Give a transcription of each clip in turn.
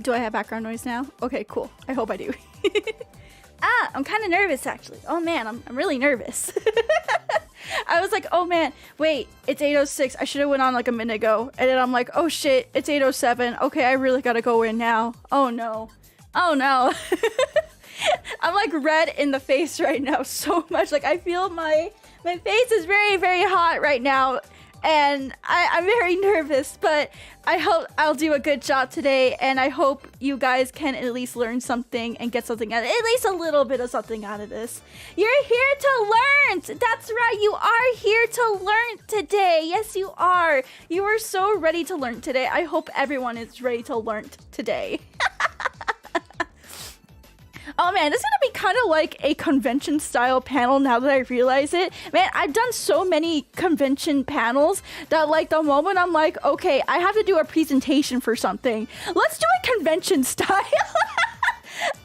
Do I have background noise now? Okay, cool. I hope I do. I'm kind of nervous actually. Oh man, I'm really nervous. I was like, oh man, wait, it's 8:06. I should have went on like a minute ago. And then I'm like, oh shit, it's 8:07. Okay, I really gotta go in now. Oh no. Oh no. I'm like red in the face right now so much. Like I feel my face is very, very hot right now. And I'm very nervous, but I hope I'll do a good job today, and I hope you guys can at least learn something and get something out of it, at least a little bit of something out of this. You're here to learn! That's right, you are here to learn today. Yes, you are. You are so ready to learn today. I hope everyone is ready to learn today. Oh man, this is gonna be kind of like a convention style panel now that I realize it. Man, I've done so many convention panels that like the moment I'm like, okay, I have to do a presentation for something. Let's do a convention style.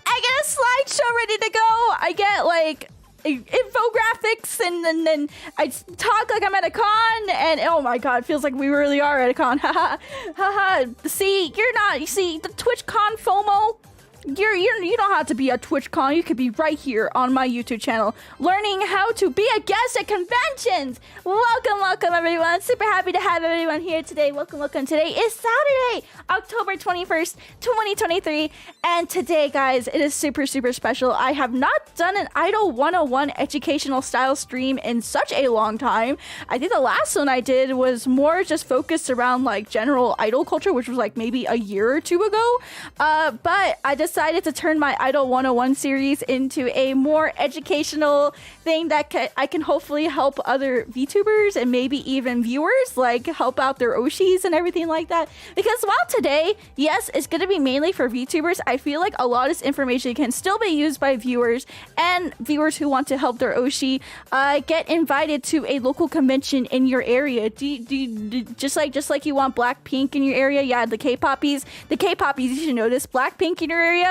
I get a slideshow ready to go. I get like infographics and then I talk like I'm at a con and oh my god, it feels like we really are at a con. Haha. Haha. See, you're not, you see the TwitchCon FOMO? You don't have to be at TwitchCon. You could be right here on my YouTube channel, learning how to be a guest at conventions. Welcome, everyone. Super happy to have everyone here today. Welcome. Today is Saturday, October 21st, 2023. And today, guys, it is super special. I have not done an Idol 101 educational style stream in such a long time. I think the last one I did was more just focused around like general idol culture, which was like maybe a year or two ago. But I decided to turn my Idol 101 series into a more educational thing that I can hopefully help other VTubers and maybe even viewers, like help out their Oshis and everything like that. Because while today, yes, it's going to be mainly for VTubers, I feel like a lot of this information can still be used by viewers and viewers who want to help their Oshi get invited to a local convention in your area. Just like you want Blackpink in your area, yeah, the K-poppies, you should know this, Blackpink in your area,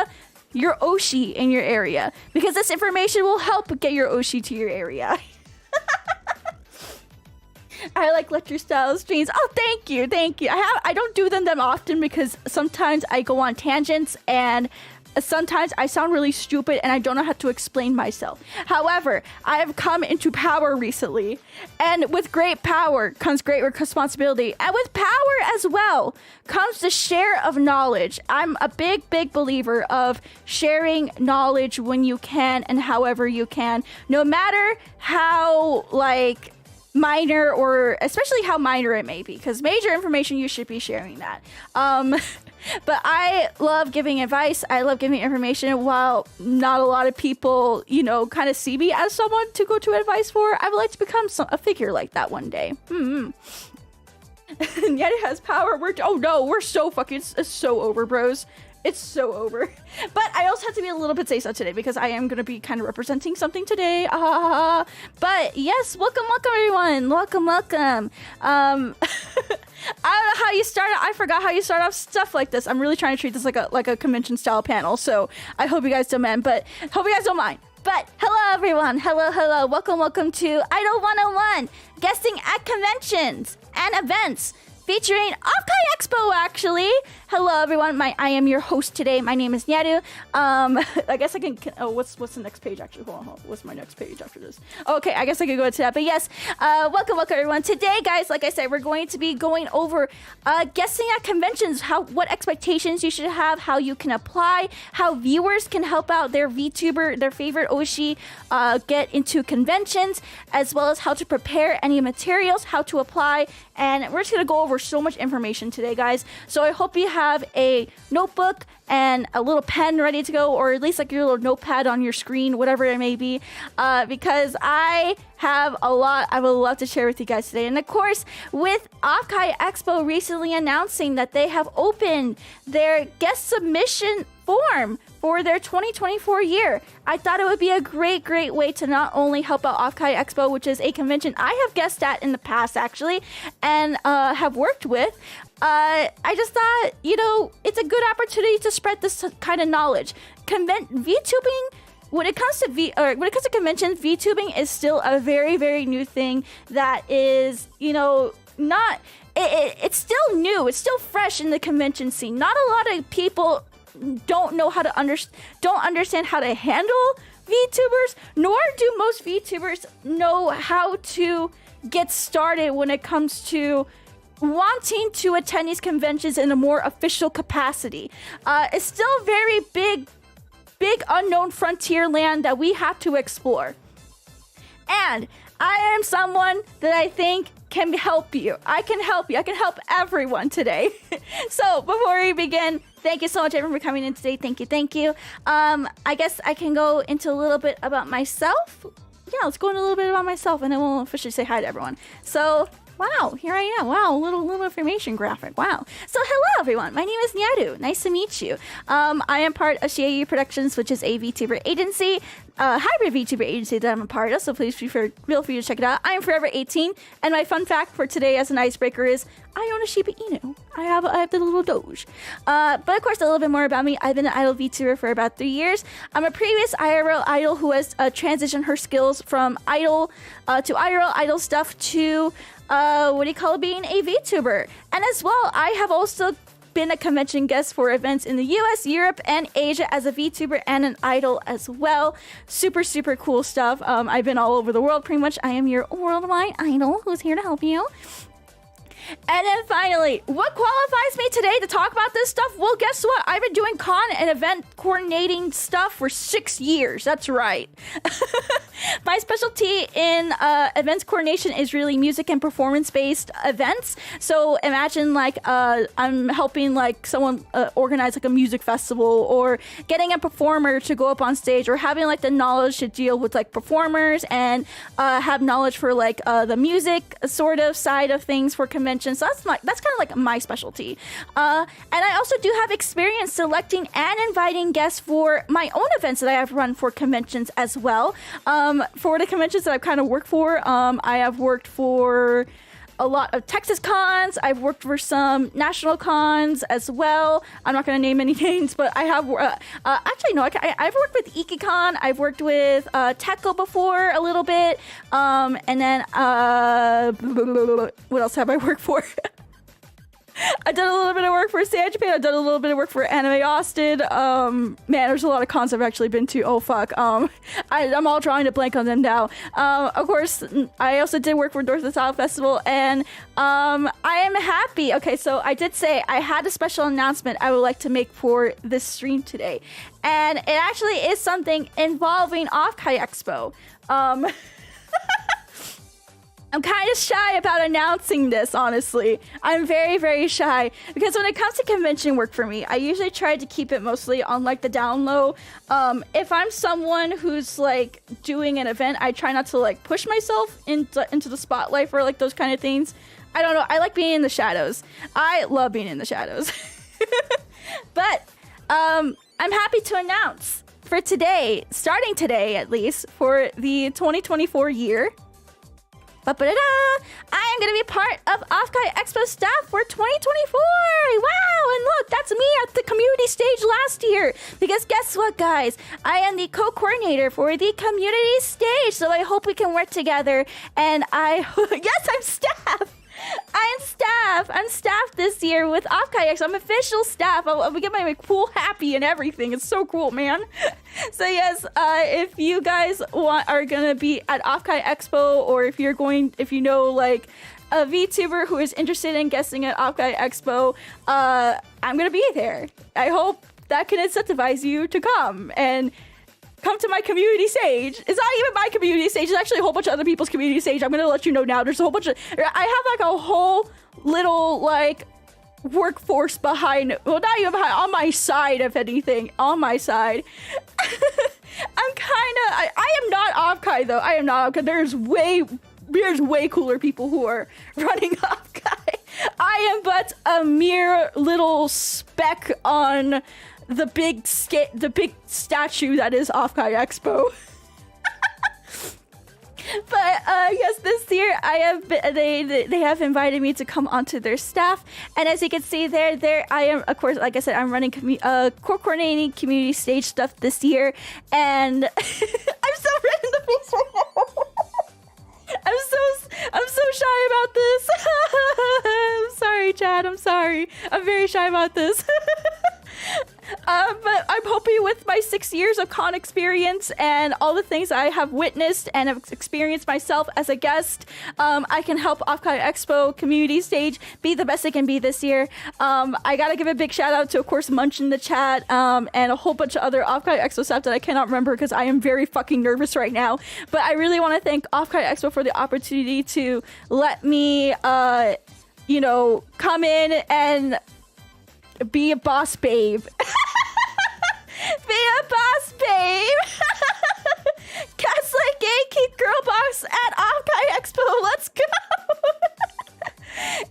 your Oshi in your area, because this information will help get your Oshi to your area. I like lecture style streams. Oh, thank you. I don't do them often because sometimes I go on tangents and sometimes I sound really stupid and I don't know how to explain myself. However, I have come into power recently, and with great power comes great responsibility, and with power as well comes the share of knowledge. I'm a big believer of sharing knowledge when you can and however you can, no matter how like minor, or especially how minor it may be, because major information you should be sharing that. But I love giving advice. I love giving information. While not a lot of people, kind of see me as someone to go to advice for, I would like to become a figure like that one day. Nyaru has power. We're so fucking, it's so over, bros. It's so over. But I also have to be a little bit say so today because I am going to be kind of representing something today. But yes, welcome everyone. Welcome. I don't know how you start. I forgot how you start off stuff like this. I'm really trying to treat this like a convention style panel. So I hope you guys don't mind. But hello everyone. Hello. Welcome to Idol 101, guesting at conventions and events, featuring OffKai Expo, actually. Hello, everyone. I am your host today. My name is Nyaru. I guess I can... Oh, what's the next page, actually? Hold on. What's my next page after this? Okay, I guess I can go to that. But yes, welcome, everyone. Today, guys, like I said, we're going to be going over guessing at conventions, what expectations you should have, how you can apply, how viewers can help out their VTuber, their favorite Oshi, get into conventions, as well as how to prepare any materials, how to apply, and we're just going to go over so much information today, guys. So I hope you have a notebook and a little pen ready to go, or at least like your little notepad on your screen, whatever it may be, because I have a lot I would love to share with you guys today. And of course, with OffKai Expo recently announcing that they have opened their guest submission form for their 2024 year, I thought it would be a great way to not only help out OffKai Expo, which is a convention I have guested at in the past actually, and have worked with. I just thought, it's a good opportunity to spread this kind of knowledge. VTubing, when it comes to conventions, VTubing is still a very new thing that is, not it's still new. It's still fresh in the convention scene. Not a lot of people don't understand how to handle VTubers, nor do most VTubers know how to get started when it comes to wanting to attend these conventions in a more official capacity. It's still very big unknown frontier land that we have to explore. And I am someone that I think can help you. I can help you. I can help everyone today. So before we begin, thank you so much everyone for coming in today. Thank you. I guess I can go into a little bit about myself. Yeah, let's go into a little bit about myself and then we'll officially say hi to everyone. So, wow, here I am. Wow, little information graphic. Wow. So hello everyone. My name is Nyaru. Nice to meet you. I am part of Shirayuri Productions, which is a VTuber agency, hybrid VTuber agency that I'm a part of, so please feel free to check it out. I am forever 18, and my fun fact for today as an icebreaker is I own a Shiba Inu. I have the little Doge. But of course, a little bit more about me. I've been an idol VTuber for about 3 years. I'm a previous IRL idol who has transitioned her skills from idol to IRL idol stuff to being a VTuber. And as well, I have also been a convention guest for events in the US, Europe, and Asia as a VTuber and an idol as well. Super cool stuff. I've been all over the world pretty much. I am your worldwide idol who's here to help you. And then finally, what qualifies me today to talk about this stuff? Well, guess what? I've been doing con and event coordinating stuff for 6 years. That's right. My specialty in events coordination is really music and performance-based events. So imagine like I'm helping like someone organize like a music festival, or getting a performer to go up on stage, or having like the knowledge to deal with like performers and have knowledge for like the music sort of side of things for conventions. So that's kind of like my specialty. And I also do have experience selecting and inviting guests for my own events that I have run for conventions as well. For the conventions that I've kind of worked for, I have worked for a lot of Texas cons. I've worked for some national cons as well. I'm not going to name any names, but I have I've worked with IkiCon. I've worked with Tekko before a little bit. And then what else have I worked for? I've done a little bit of work for San Japan. I've done a little bit of work for Anime Austin. Man, there's a lot of cons I've actually been to. Oh, fuck. I'm all drawing a blank on them now. Of course, I also did work for North and South Festival, and I am happy. Okay, so I did say I had a special announcement I would like to make for this stream today, and it actually is something involving OffKai Expo. I'm kind of shy about announcing this, honestly. I'm very shy, because when it comes to convention work for me, I usually try to keep it mostly on like the down low. If I'm someone who's like doing an event, I try not to like push myself into the spotlight for like those kind of things. I don't know. I like being in the shadows. I love being in the shadows. But I'm happy to announce for today, starting today at least, for the 2024 year, I am going to be part of OffKai Expo staff for 2024. Wow, and look, that's me at the community stage last year. Because guess what, guys? I am the co-coordinator for the community stage, so I hope we can work together. And yes, I'm staff. I'm staff this year with OffKai Expo. I'm official staff. I'll get my cool happy and everything. It's so cool, man. So yes, if you guys are gonna be at OffKai Expo, or if you know like a VTuber who is interested in guesting at OffKai Expo, I'm gonna be there. I hope that can incentivize you to come and come to my community stage. It's not even my community stage. It's actually a whole bunch of other people's community stage. I'm gonna let you know now. There's a whole bunch of... I have like a whole little like workforce behind... Well, not even behind. On my side, if anything. On my side. I'm kind of... I am not OffKai, though. I am not OffKai. There's way cooler people who are running OffKai. I am but a mere little speck on the big statue that is OffKai Expo. But yes, this year they have invited me to come onto their staff, and as you can see there I am, of course, like I said, I'm running coordinating community stage stuff this year, and I'm so red in the face right now. I'm so shy about this. I'm sorry, Chad. I'm sorry. I'm very shy about this. But I'm hoping with my 6 years of con experience and all the things I have witnessed and have experienced myself as a guest, I can help OffKai Expo community stage be the best it can be this year. I gotta give a big shout out to, of course, Munch in the chat, and a whole bunch of other OffKai Expo stuff that I cannot remember because I am very fucking nervous right now. But I really want to thank OffKai Expo for the opportunity to let me, you know, come in and be a boss babe. Be a boss babe. Gaslight Gay Keith Girl Boss at OffKai Expo. Let's go.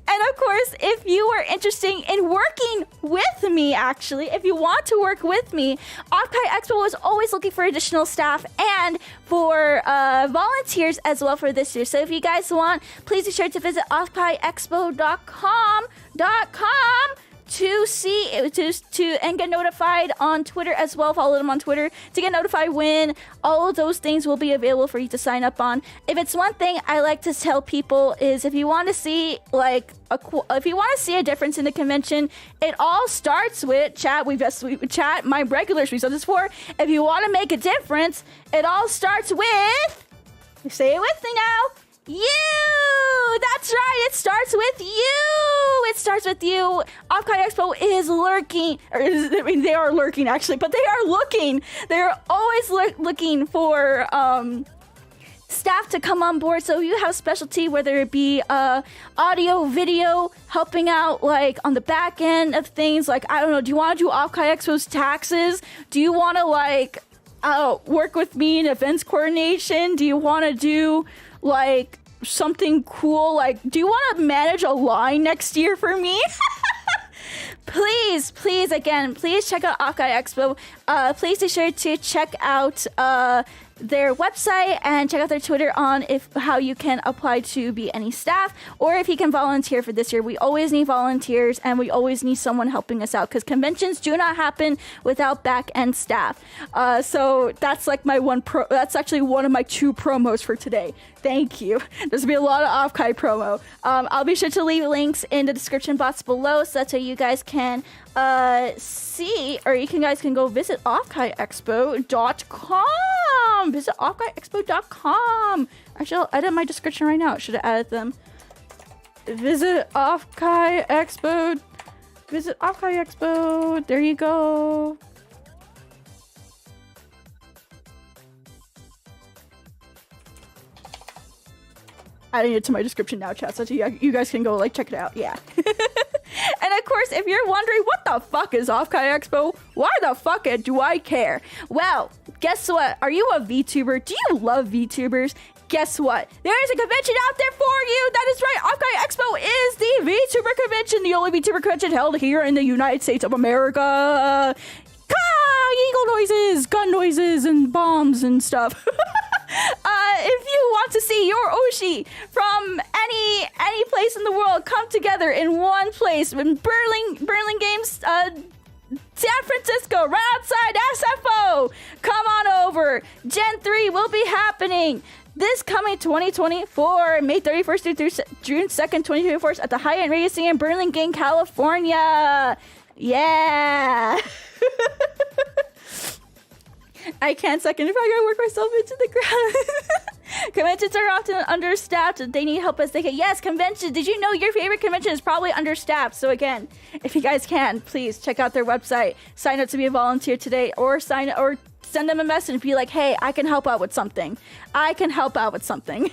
And of course, if you are interested in working with me, actually, if you want to work with me, OffKai Expo is always looking for additional staff and for volunteers as well for this year. So if you guys want, please be sure to visit offkaiexpo.com to see and get notified on Twitter as well. Follow them on Twitter to get notified when all of those things will be available for you to sign up on. If it's one thing I like to tell people is if you want to see if you want to see a difference in the convention, it all starts with chat. Chat. My regulars we said this before. If you want to make a difference, it all starts with. Say it with me now. You! That's right, it starts with you! It starts with you! OffKai Expo is lurking, they are lurking actually, but they are looking! They're always looking for, staff to come on board. So if you have specialty, whether it be audio, video, helping out like on the back end of things, like, I don't know, do you want to do OffKai Expo's taxes? Do you want to like work with me in events coordination? Do you want to do like something cool? Like, do you want to manage a line next year for me? Please check out OffKai Expo. Please be sure to check out their website and check out their Twitter on how you can apply to be any staff or if you can volunteer for this year. We always need volunteers and we always need someone helping us out because conventions do not happen without back end staff. So that's like my that's actually one of my 2 promos for today. Thank you. There's gonna be a lot of OffKai promo. I'll be sure to leave links in the description box below so that's how you guys can see, or you guys can go visit offkaiexpo.com. Visit offkaiexpo.com. Actually, I'll edit my description right now. I should have added them. Visit OffKai Expo. Visit OffKai Expo. There you go. Adding it to my description now, chat, so you guys can go like check it out. Yeah. And of course, if you're wondering what the fuck is OffKai Expo, why the fuck do I care? Well, guess what? Are you a VTuber? Do you love VTubers? Guess what? There is a convention out there for you. That is right. OffKai Expo is the VTuber convention, the only VTuber convention held here in the United States of America. Eagle noises, gun noises, and bombs and stuff. If you want to see your Oshi from any place in the world come together in one place in Berlin Games, San Francisco, right outside SFO, come on over. Gen 3 will be happening this coming 2024, May 31st through June 2nd, 2024 at the High-End Racing in Burlingame, California. Yeah. I can't second if I gotta work myself into the ground. Conventions are often understaffed. They need help as they can. Yes, conventions. Did you know your favorite convention is probably understaffed? So again, if you guys can, please check out their website. Sign up to be a volunteer today, or send them a message and be like, hey, I can help out with something. I can help out with something.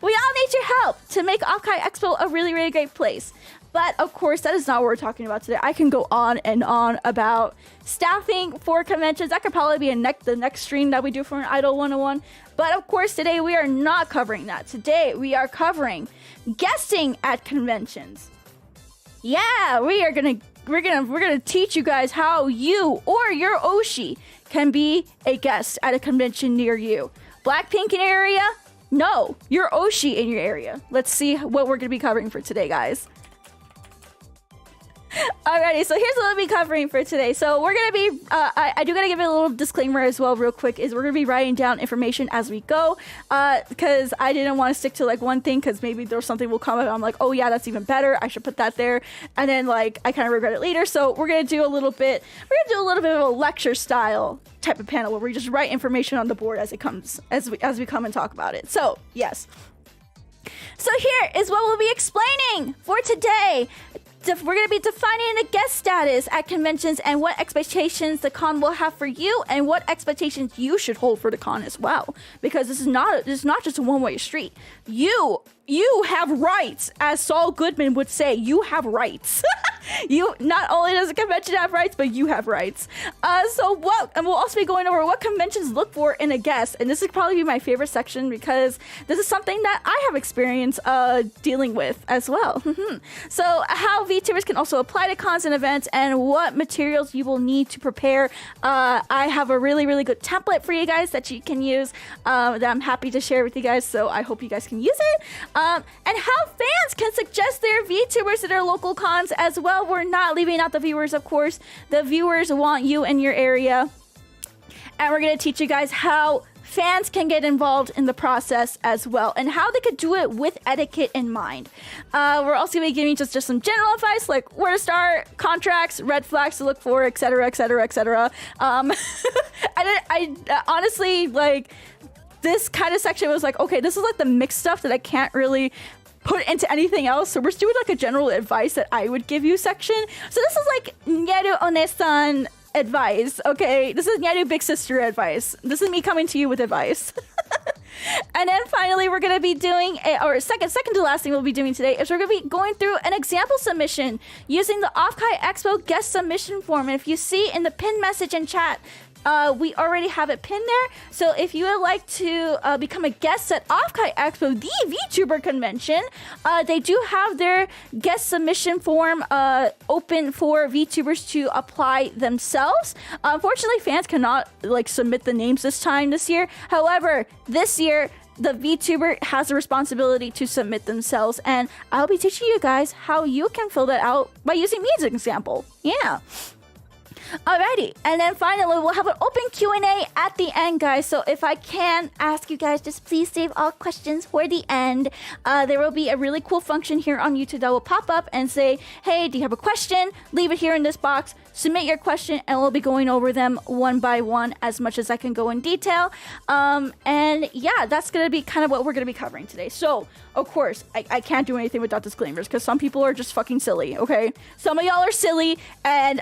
We all need your help to make OffKai Expo a really, really great place. But of course, that is not what we're talking about today. I can go on and on about staffing for conventions. That could probably be the next stream that we do for an Idol 101. But of course, today we are not covering that. Today we are covering guesting at conventions. Yeah, we're gonna teach you guys how you or your Oshi can be a guest at a convention near you. Blackpink in your area? No, your Oshi in your area. Let's see what we're gonna be covering for today, guys. Alrighty, so here's what we'll be covering for today. So we're gonna be, I do gotta give it a little disclaimer as well, real quick. Is we're gonna be writing down information as we go, because I didn't want to stick to like one thing, because maybe there's something will come up. I'm like, oh yeah, that's even better. I should put that there, and then like I kind of regret it later. So we're gonna do a little bit. We're gonna do a little bit of a lecture style type of panel where we just write information on the board as it comes, as we come and talk about it. So yes. So here is what we'll be explaining for today. We're going to be defining the guest status at conventions and what expectations the con will have for you and what expectations you should hold for the con as well. Because this is not just a one-way street. You have rights, as Saul Goodman would say. You have rights. You not only does the convention have rights, but you have rights. And we'll also be going over what conventions look for in a guest, and this would probably be my favorite section because this is something that I have experience dealing with as well. So how VTubers can also apply to cons and events, and what materials you will need to prepare. I have a really, really good template for you guys that you can use that I'm happy to share with you guys, so I hope you guys can use it. And how fans can suggest their VTubers to their local cons as well. We're not leaving out the viewers, of course. The viewers want you in your area. And we're going to teach you guys how fans can get involved in the process as well, and how they could do it with etiquette in mind. We're also going to be giving just some general advice, like where to start, contracts, red flags to look for, etc., etc., etc. I honestly, like, this kind of section was like, okay, this is like the mixed stuff that I can't really put into anything else, so we're just doing like a general advice that I would give you section. So this is like Nyaru One-san advice, okay? This is Nyaru Big Sister advice. This is me coming to you with advice. And then finally, we're going to be doing, second to last thing we'll be doing today is we're going to be going through an example submission using the OffKai Expo guest submission form. And if you see in the pinned message in chat, we already have it pinned there. So if you would like to become a guest at OffKai Expo, the VTuber convention, they do have their guest submission form open for VTubers to apply themselves. Unfortunately, fans cannot like submit the names this year. However, this year, the VTuber has the responsibility to submit themselves, and I'll be teaching you guys how you can fill that out by using me as an example. Yeah. Alrighty, and then finally we'll have an open Q&A at the end, guys. So if I can ask you guys, just please save all questions for the end. There will be a really cool function here on YouTube that will pop up and say, hey, do you have a question? Leave it here in this box. Submit your question, and we'll be going over them one by one as much as I can go in detail. And yeah, that's going to be kind of what we're going to be covering today. So, of course, I can't do anything without disclaimers because some people are just fucking silly, okay? Some of y'all are silly, and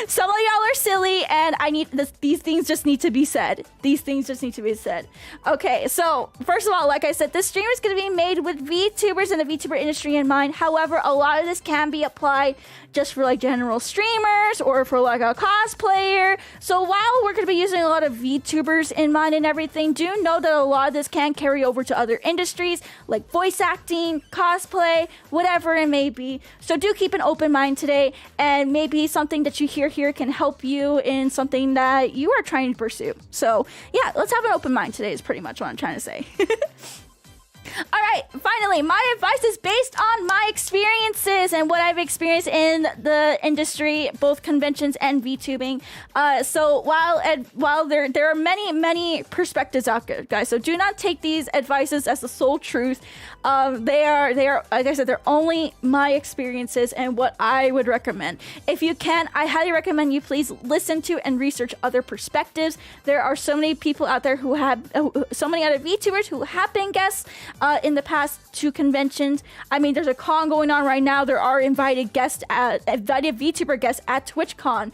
some of y'all are silly, and I need this. These things just need to be said. These things just need to be said. Okay, so first of all, like I said, this stream is going to be made with VTubers and the VTuber industry in mind. However, a lot of this can be applied just for like general streamers or for like a cosplayer. So while we're going to be using a lot of VTubers in mind and everything, do know that a lot of this can carry over to other industries like voice acting, cosplay, whatever it may be. So do keep an open mind today, and maybe something that you hear here can help you in something that you are trying to pursue. So yeah, let's have an open mind today is pretty much what I'm trying to say. All right, finally, my advice is based on my experiences and what I've experienced in the industry, both conventions and VTubing. So while there are many perspectives out there, guys, so do not take these advices as the sole truth. They are like I said, they're only my experiences and what I would recommend. If you can, I highly recommend you please listen to and research other perspectives. There are so many people out there who have so many other VTubers who have been guests in the past 2 conventions. I mean, there's a con going on right now. There are invited VTuber guests at TwitchCon.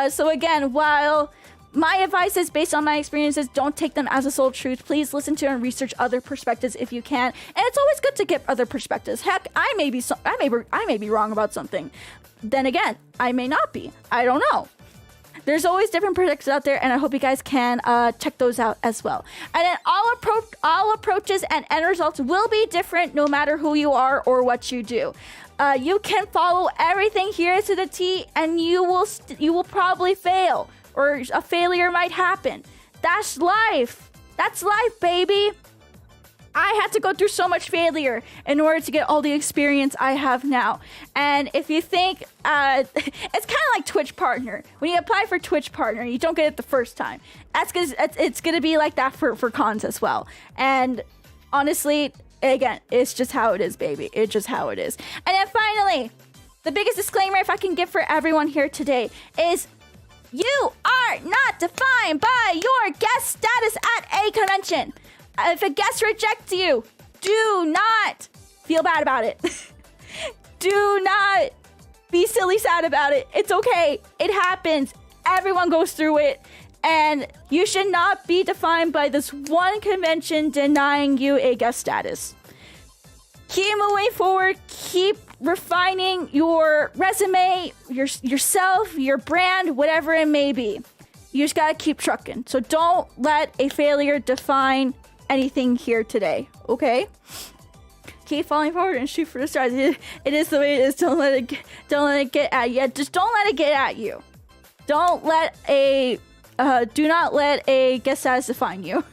So again, while my advice is based on my experiences, don't take them as a sole truth. Please listen to and research other perspectives if you can. And it's always good to get other perspectives. Heck, I may be wrong about something. Then again, I may not be. I don't know. There's always different projects out there, and I hope you guys can check those out as well. And then all approaches and end results will be different no matter who you are or what you do. You can follow everything here to the T, and you will probably fail, or a failure might happen. That's life. That's life, baby. I had to go through so much failure in order to get all the experience I have now. And if you think, it's kind of like Twitch Partner. When you apply for Twitch Partner, you don't get it the first time. That's because it's going to be like that for cons as well. And honestly, again, it's just how it is, baby. It's just how it is. And then finally, the biggest disclaimer if I can give for everyone here today is you are not defined by your guest status at a convention. If a guest rejects you, do not feel bad about it. Do not be silly sad about it. It's okay. It happens. Everyone goes through it. And you should not be defined by this one convention denying you a guest status. Keep moving forward. Keep refining your resume, yourself, your brand, whatever it may be. You just gotta keep trucking. So don't let a failure define anything here today, okay? Keep falling forward and shoot for the stars. It is the way it is. Don't let it get at you. Just don't let it get at you. Don't let a do not let a guest status define you.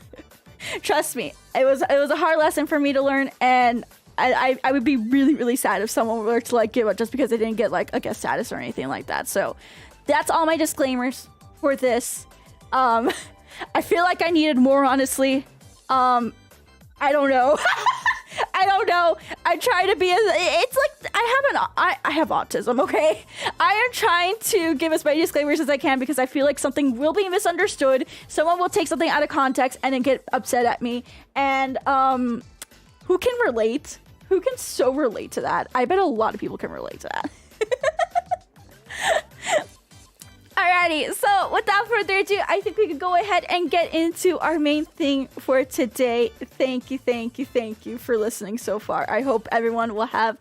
Trust me, it was a hard lesson for me to learn, and I would be really, really sad if someone were to like give up just because they didn't get like a guest status or anything like that. So that's all my disclaimers for this. I feel like I needed more, honestly. I don't know. I don't know. I try to be it's like I have autism, okay? I am trying to give as many disclaimers as I can because I feel like something will be misunderstood. Someone will take something out of context and then get upset at me. And who can relate? Who can so relate to that? I bet a lot of people can relate to that. Alrighty, so without further ado, I think we could go ahead and get into our main thing for today. Thank you for listening so far. I hope everyone will have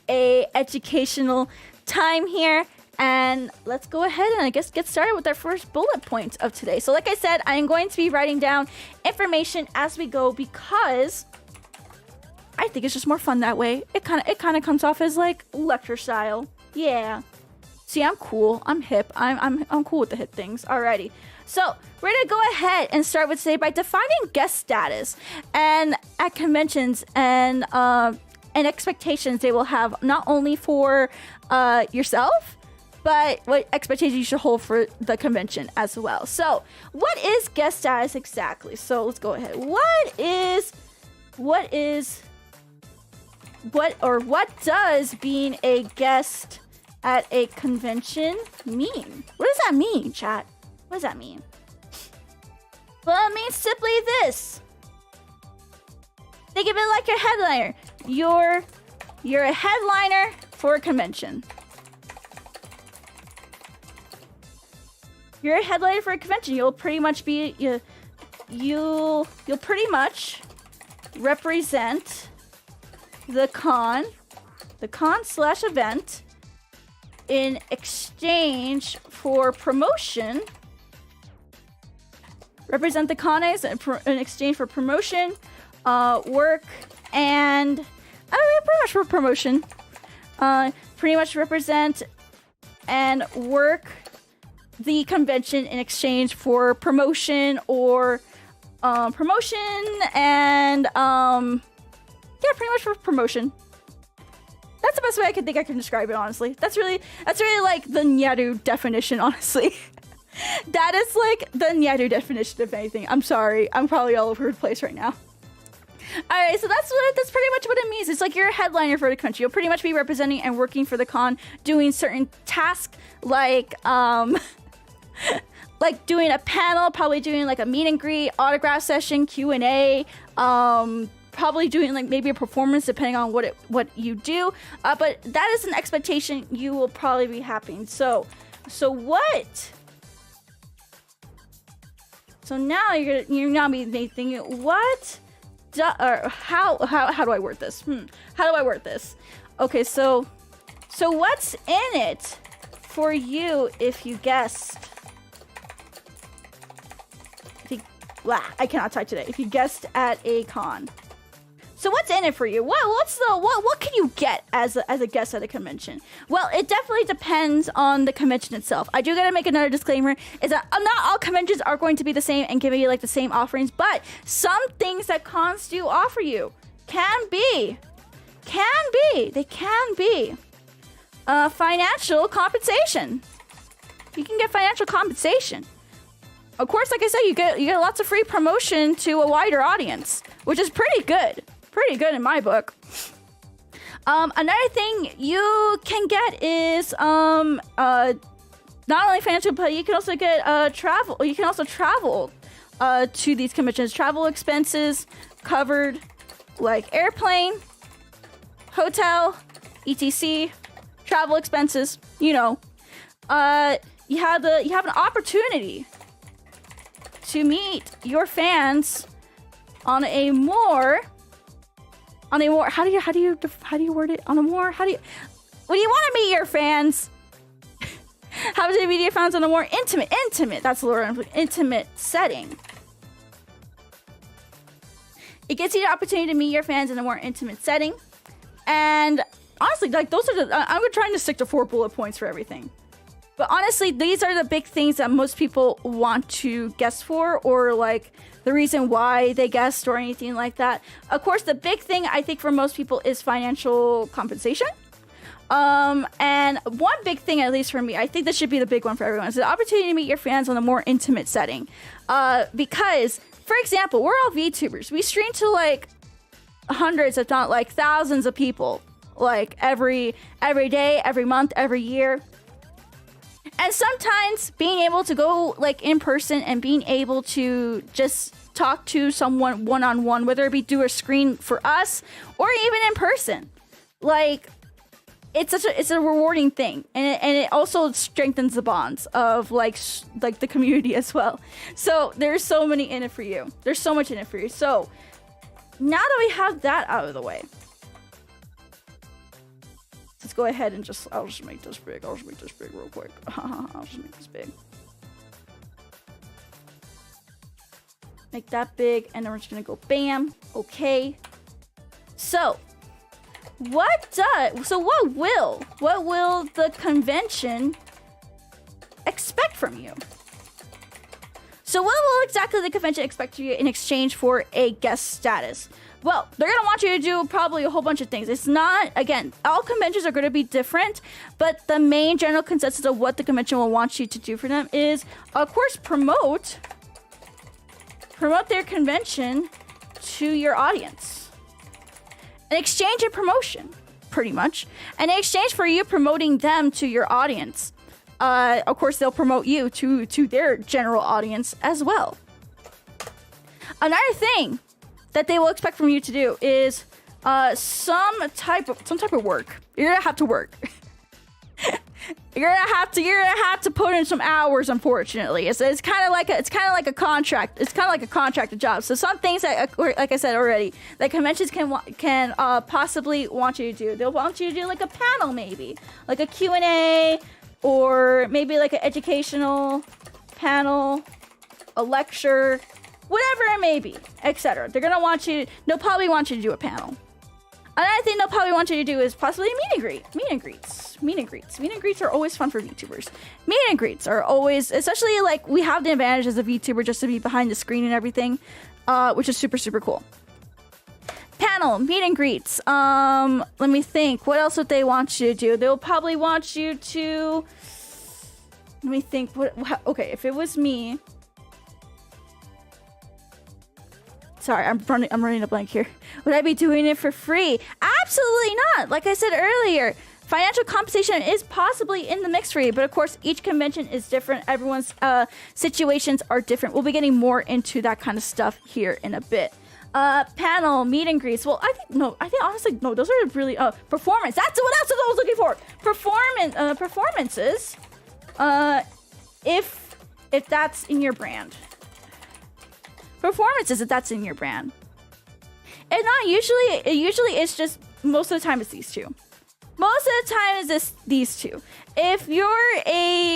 a educational time here. And let's go ahead and I guess get started with our first bullet point of today. So like I said, I am going to be writing down information as we go because I think it's just more fun that way. It kind of comes off as like lecture style. Yeah. See, I'm cool. I'm hip. I'm cool with the hip things. Alrighty. So we're gonna go ahead and start with today by defining guest status and at conventions and expectations they will have not only for yourself, but what expectations you should hold for the convention as well. So what is guest status exactly? So let's go ahead. What does being a guest at a convention mean? What does that mean, chat? What does that mean? Well, it means simply this. Think of it like a headliner. You're a headliner for a convention. You're a headliner for a convention. You'll pretty much be you'll pretty much represent the con / event in exchange for promotion. Represent the con in exchange for promotion, work, and pretty much for promotion. Pretty much represent and work the convention in exchange for promotion or promotion and pretty much for promotion. That's the best way I can describe it, honestly. That's really like the Nyaru definition, honestly. That is like the Nyaru definition of anything. I'm sorry. I'm probably all over the place right now. Alright, so that's pretty much what it means. It's like you're a headliner for the country. You'll pretty much be representing and working for the con, doing certain tasks like like doing a panel, probably doing like a meet and greet, autograph session, Q&A, probably doing like maybe a performance depending on what you do. But that is an expectation you will probably be having. So what? So now you're now be thinking, what? How do I word this? How do I word this? Okay, so what's in it for you if you guessed? I cannot type today. If you guessed at a con. So what's in it for you? What can you get as a guest at a convention? Well, it definitely depends on the convention itself. I do gotta make another disclaimer, is that not all conventions are going to be the same and giving you like the same offerings, but some things that cons do offer you can be financial compensation. You can get financial compensation. Of course, like I said, you get lots of free promotion to a wider audience, which is pretty good. Pretty good in my book. Another thing you can get is not only financial, but you can also get travel. You can also travel to these conventions. Travel expenses covered, like airplane, hotel, etc. Travel expenses. You know, you have an opportunity to meet your fans on a more how do you word it? On a more when you want to meet your fans, how to meet your fans on a more intimate, that's the word, intimate setting. It gives you the opportunity to meet your fans in a more intimate setting. And honestly, like those are I'm trying to stick to 4 bullet points for everything. But honestly, these are the big things that most people want to guest for, or like the reason why they guest or anything like that. Of course, the big thing I think for most people is financial compensation. And one big thing, at least for me, I think this should be the big one for everyone, is the opportunity to meet your fans on a more intimate setting. Because, for example, we're all VTubers. We stream to like hundreds, if not like thousands of people, like every day, every month, every year. And sometimes being able to go like in person and being able to just talk to someone one-on-one, whether it be through a screen for us or even in person, like it's a rewarding thing, and it also strengthens the bonds of like the community as well. So there's so many in it for you. There's so much in it for you. So now that we have that out of the way, let's go ahead and I'll just make this big. I'll just make this big real quick. I'll just make this big. Make that big, and then we're just gonna go bam. Okay. So, what will the convention expect from you? So what will exactly the convention expect from you in exchange for a guest status? Well, they're going to want you to do probably a whole bunch of things. It's not, again, all conventions are going to be different, but the main general consensus of what the convention will want you to do for them is, of course, promote their convention to your audience. An exchange and promotion, pretty much. And in exchange for you promoting them to your audience, of course, they'll promote you to their general audience as well. Another thing that they will expect from you to do is some type of work. You're gonna have to work. You're gonna have to put in some hours. Unfortunately, it's kind of like a contract. It's kind of like a contracted job. So some things that, like I said already, that conventions can possibly want you to do. They'll want you to do like a panel, maybe like a Q&A, or maybe like an educational panel, a lecture, whatever it may be, etc. They'll probably want you to do a panel. Another thing they'll probably want you to do is possibly meet and greets. Meet and greets are always fun for VTubers. Meet and greets are always, especially like we have the advantage as a VTuber just to be behind the screen and everything, which is super, super cool. Panel, meet and greets. Let me think. What else would they want you to do? They'll probably want you to, let me think. Okay, if it was me. Sorry, I'm running a blank here. Would I be doing it for free? Absolutely not. Like I said earlier, financial compensation is possibly in the mix for you, but of course, each convention is different. Everyone's situations are different. We'll be getting more into that kind of stuff here in a bit. Panel, meet and greets. Well, I think honestly, no, those are really, performance. That's what else I was looking for. Performances. If that's in your brand. Performances, if that's in your brand. And not usually, usually it's just, most of the time it's these two. most of the time is these two. If you're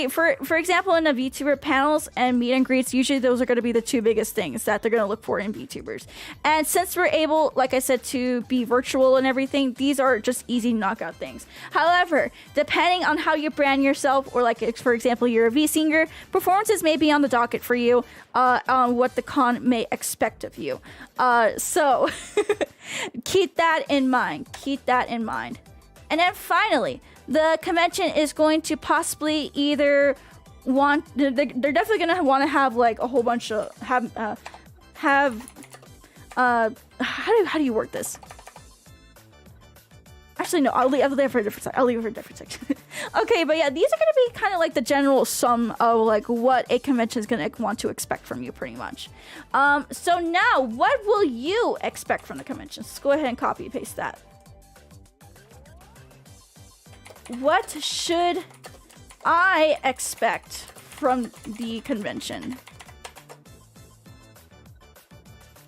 for example, in the VTuber panels and meet and greets, usually those are going to be the two biggest things that they're going to look for in VTubers. And since we're able, like I said, to be virtual and everything, these are just easy knockout things. However, depending on how you brand yourself, or like, for example, you're a V-singer, performances may be on the docket for you on what the con may expect of you. So keep that in mind. Keep that in mind. And then finally, the convention is going to possibly either they're definitely going to want to have like a whole bunch of how do you work this? Actually, no, I'll leave it for a different section. Okay, but yeah, these are going to be kind of like the general sum of like what a convention is going to want to expect from you, pretty much. So now, what will you expect from the convention? Let's go ahead and copy and paste that. What should I expect from the convention?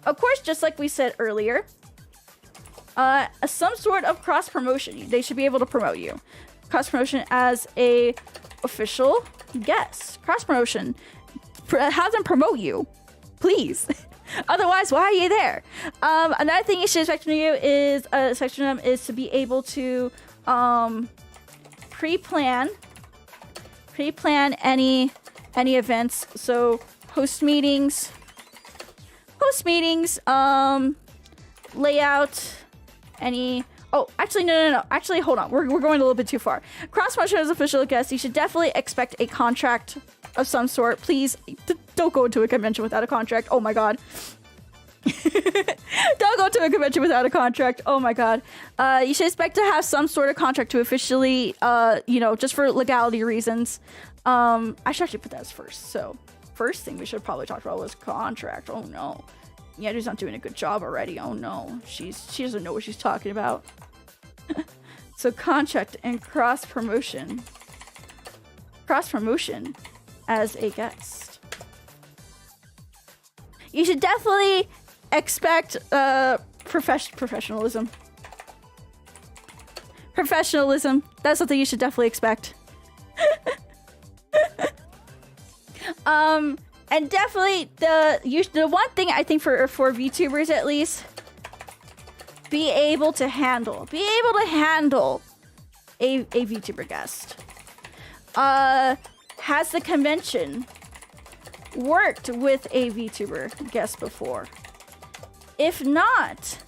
Of course, just like we said earlier, some sort of cross promotion. They should be able to promote you. Cross promotion as a official guest. Cross promotion. Have them promote you, please. Otherwise, why are you there? Another thing you should expect from you is to be able to pre-plan any events. So host meetings, layout, any. Oh, actually, no. Actually, hold on. We're going a little bit too far. Cross promotion as official guest. You should definitely expect a contract of some sort. Please don't go to a convention without a contract. Oh my god. Don't go to a convention without a contract. Oh my god. You should expect to have some sort of contract to officially, just for legality reasons. I should actually put that as first. So, first thing we should probably talk about was contract. Oh no. Nyaru's not doing a good job already. Oh no. She doesn't know what she's talking about. So, contract and cross promotion. Cross promotion as a guest. You should definitely expect professionalism. Professionalism. That's something you should definitely expect. And definitely the one thing I think for VTubers at least, be able to handle a VTuber guest. Has the convention worked with a VTuber guest before? If not,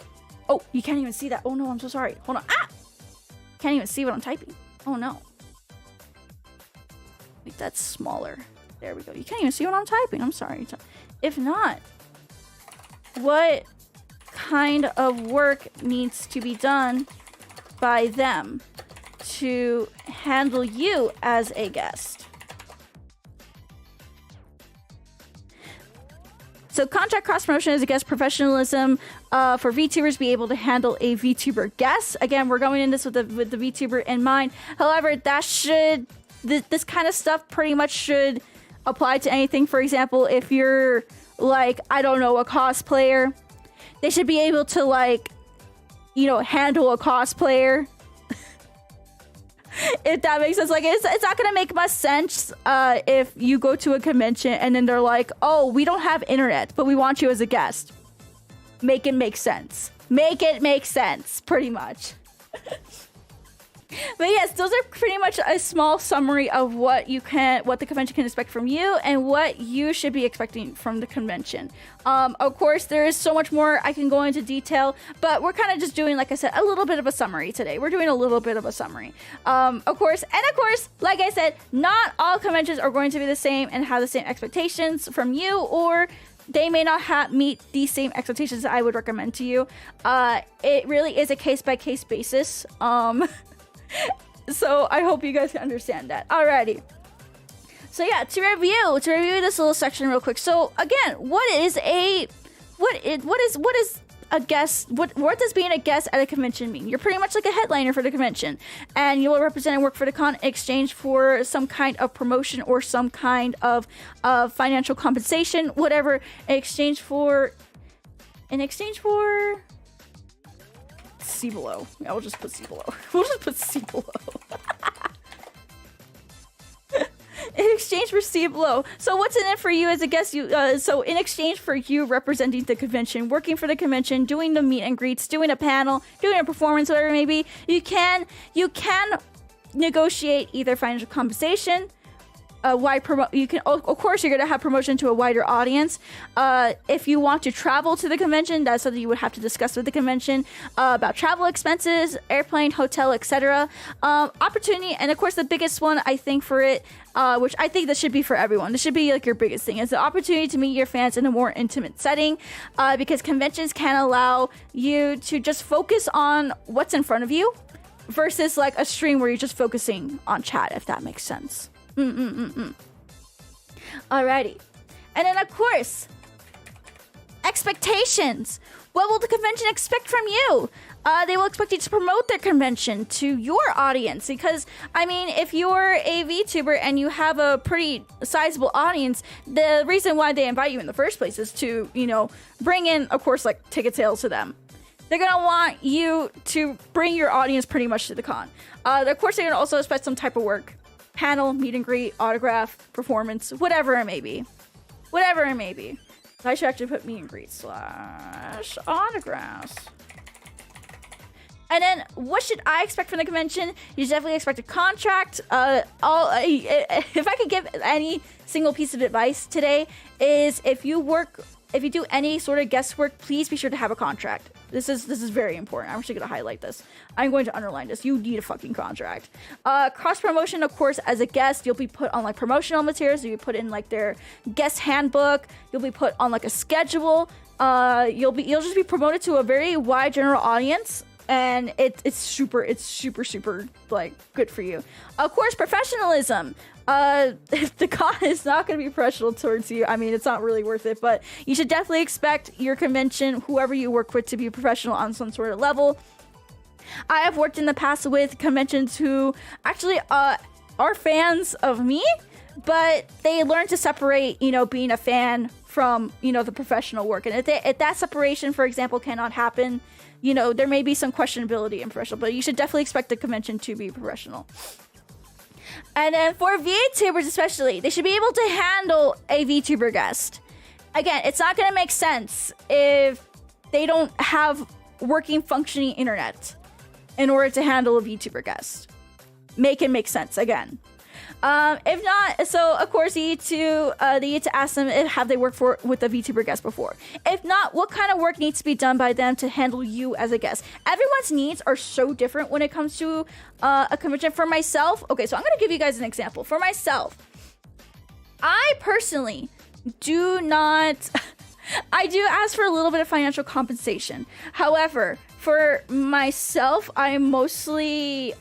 oh, you can't even see that. Oh no, I'm so sorry. Hold on. Ah! Can't even see what I'm typing. Oh no. Make that smaller. There we go. You can't even see what I'm typing. I'm sorry. If not, what kind of work needs to be done by them to handle you as a guest? So contract cross promotion as a guest, professionalism for VTubers, be able to handle a VTuber guest. Again, we're going in this with the VTuber in mind. However, this kind of stuff pretty much should apply to anything. For example, if you're like, I don't know, a cosplayer, they should be able to handle a cosplayer. If that makes sense. Like, it's not gonna make much sense if you go to a convention and then they're like, oh, we don't have internet, but we want you as a guest. Make it make sense. Make it make sense, pretty much. But yes, those are pretty much a small summary of what the convention can expect from you and what you should be expecting from the convention. Of course, there is so much more I can go into detail, but we're kind of just doing, like I said, a little bit of a summary today. We're doing a little bit of a summary. Of course, like I said, not all conventions are going to be the same and have the same expectations from you, or they may not meet the same expectations that I would recommend to you. It really is a case-by-case basis. So I hope you guys can understand that. Alrighty. So yeah, to review this little section real quick. So again, what is a guest? What does being a guest at a convention mean? You're pretty much like a headliner for the convention, and you will represent and work for the con in exchange for some kind of promotion or some kind of financial compensation, whatever. In exchange for see below. Yeah, we'll just put see below. We'll just put see below. In exchange for see below. So what's in it for you as a guest? So in exchange for you representing the convention, working for the convention, doing the meet and greets, doing a panel, doing a performance, whatever it may be, you can negotiate either financial compensation, you can, of course, you're gonna have promotion to a wider audience. If you want to travel to the convention, that's something you would have to discuss with the convention about travel expenses, airplane, hotel, etc. Opportunity, and of course, the biggest one I think for it, which I think this should be for everyone. This should be like your biggest thing, is the opportunity to meet your fans in a more intimate setting, because conventions can allow you to just focus on what's in front of you, versus like a stream where you're just focusing on chat, if that makes sense. Alrighty. And then, of course, expectations. What will the convention expect from you? They will expect you to promote their convention to your audience. Because, I mean, if you're a VTuber and you have a pretty sizable audience, the reason why they invite you in the first place is to, you know, bring in, of course, like, ticket sales to them. They're gonna want you to bring your audience pretty much to the con. Of course, they're gonna also expect some type of work. Panel, meet and greet, autograph, performance, whatever it may be. Whatever it may be. I should actually put meet and greet / autographs. And then, what should I expect from the convention? You should definitely expect a contract. If I could give any single piece of advice today, is if you do any sort of guest work, please be sure to have a contract. This is very important. I'm actually going to highlight this. I'm going to underline this. You need a fucking contract. Cross promotion, of course, as a guest, you'll be put on like promotional materials. You'll be put in like their guest handbook. You'll be put on like a schedule. You'll just be promoted to a very wide general audience. And it's super like good for you. Of course, professionalism. If the con is not going to be professional towards you, I mean, it's not really worth it, but you should definitely expect your convention, whoever you work with, to be professional on some sort of level. I have worked in the past with conventions who actually are fans of me, but they learn to separate, you know, being a fan from, you know, the professional work. And if that separation, for example, cannot happen, you know, there may be some questionability in professional, but you should definitely expect the convention to be professional. And then for VTubers especially, they should be able to handle a VTuber guest. Again, it's not going to make sense if they don't have working, functioning internet in order to handle a VTuber guest. Make it make sense, again. If not, so of course you need to ask them if have they worked with a VTuber guest before. If not, what kind of work needs to be done by them to handle you as a guest? Everyone's needs are so different when it comes to a convention. For myself, okay, so I'm gonna give you guys an example. For myself, I personally do not. I do ask for a little bit of financial compensation. However, for myself, I mostly,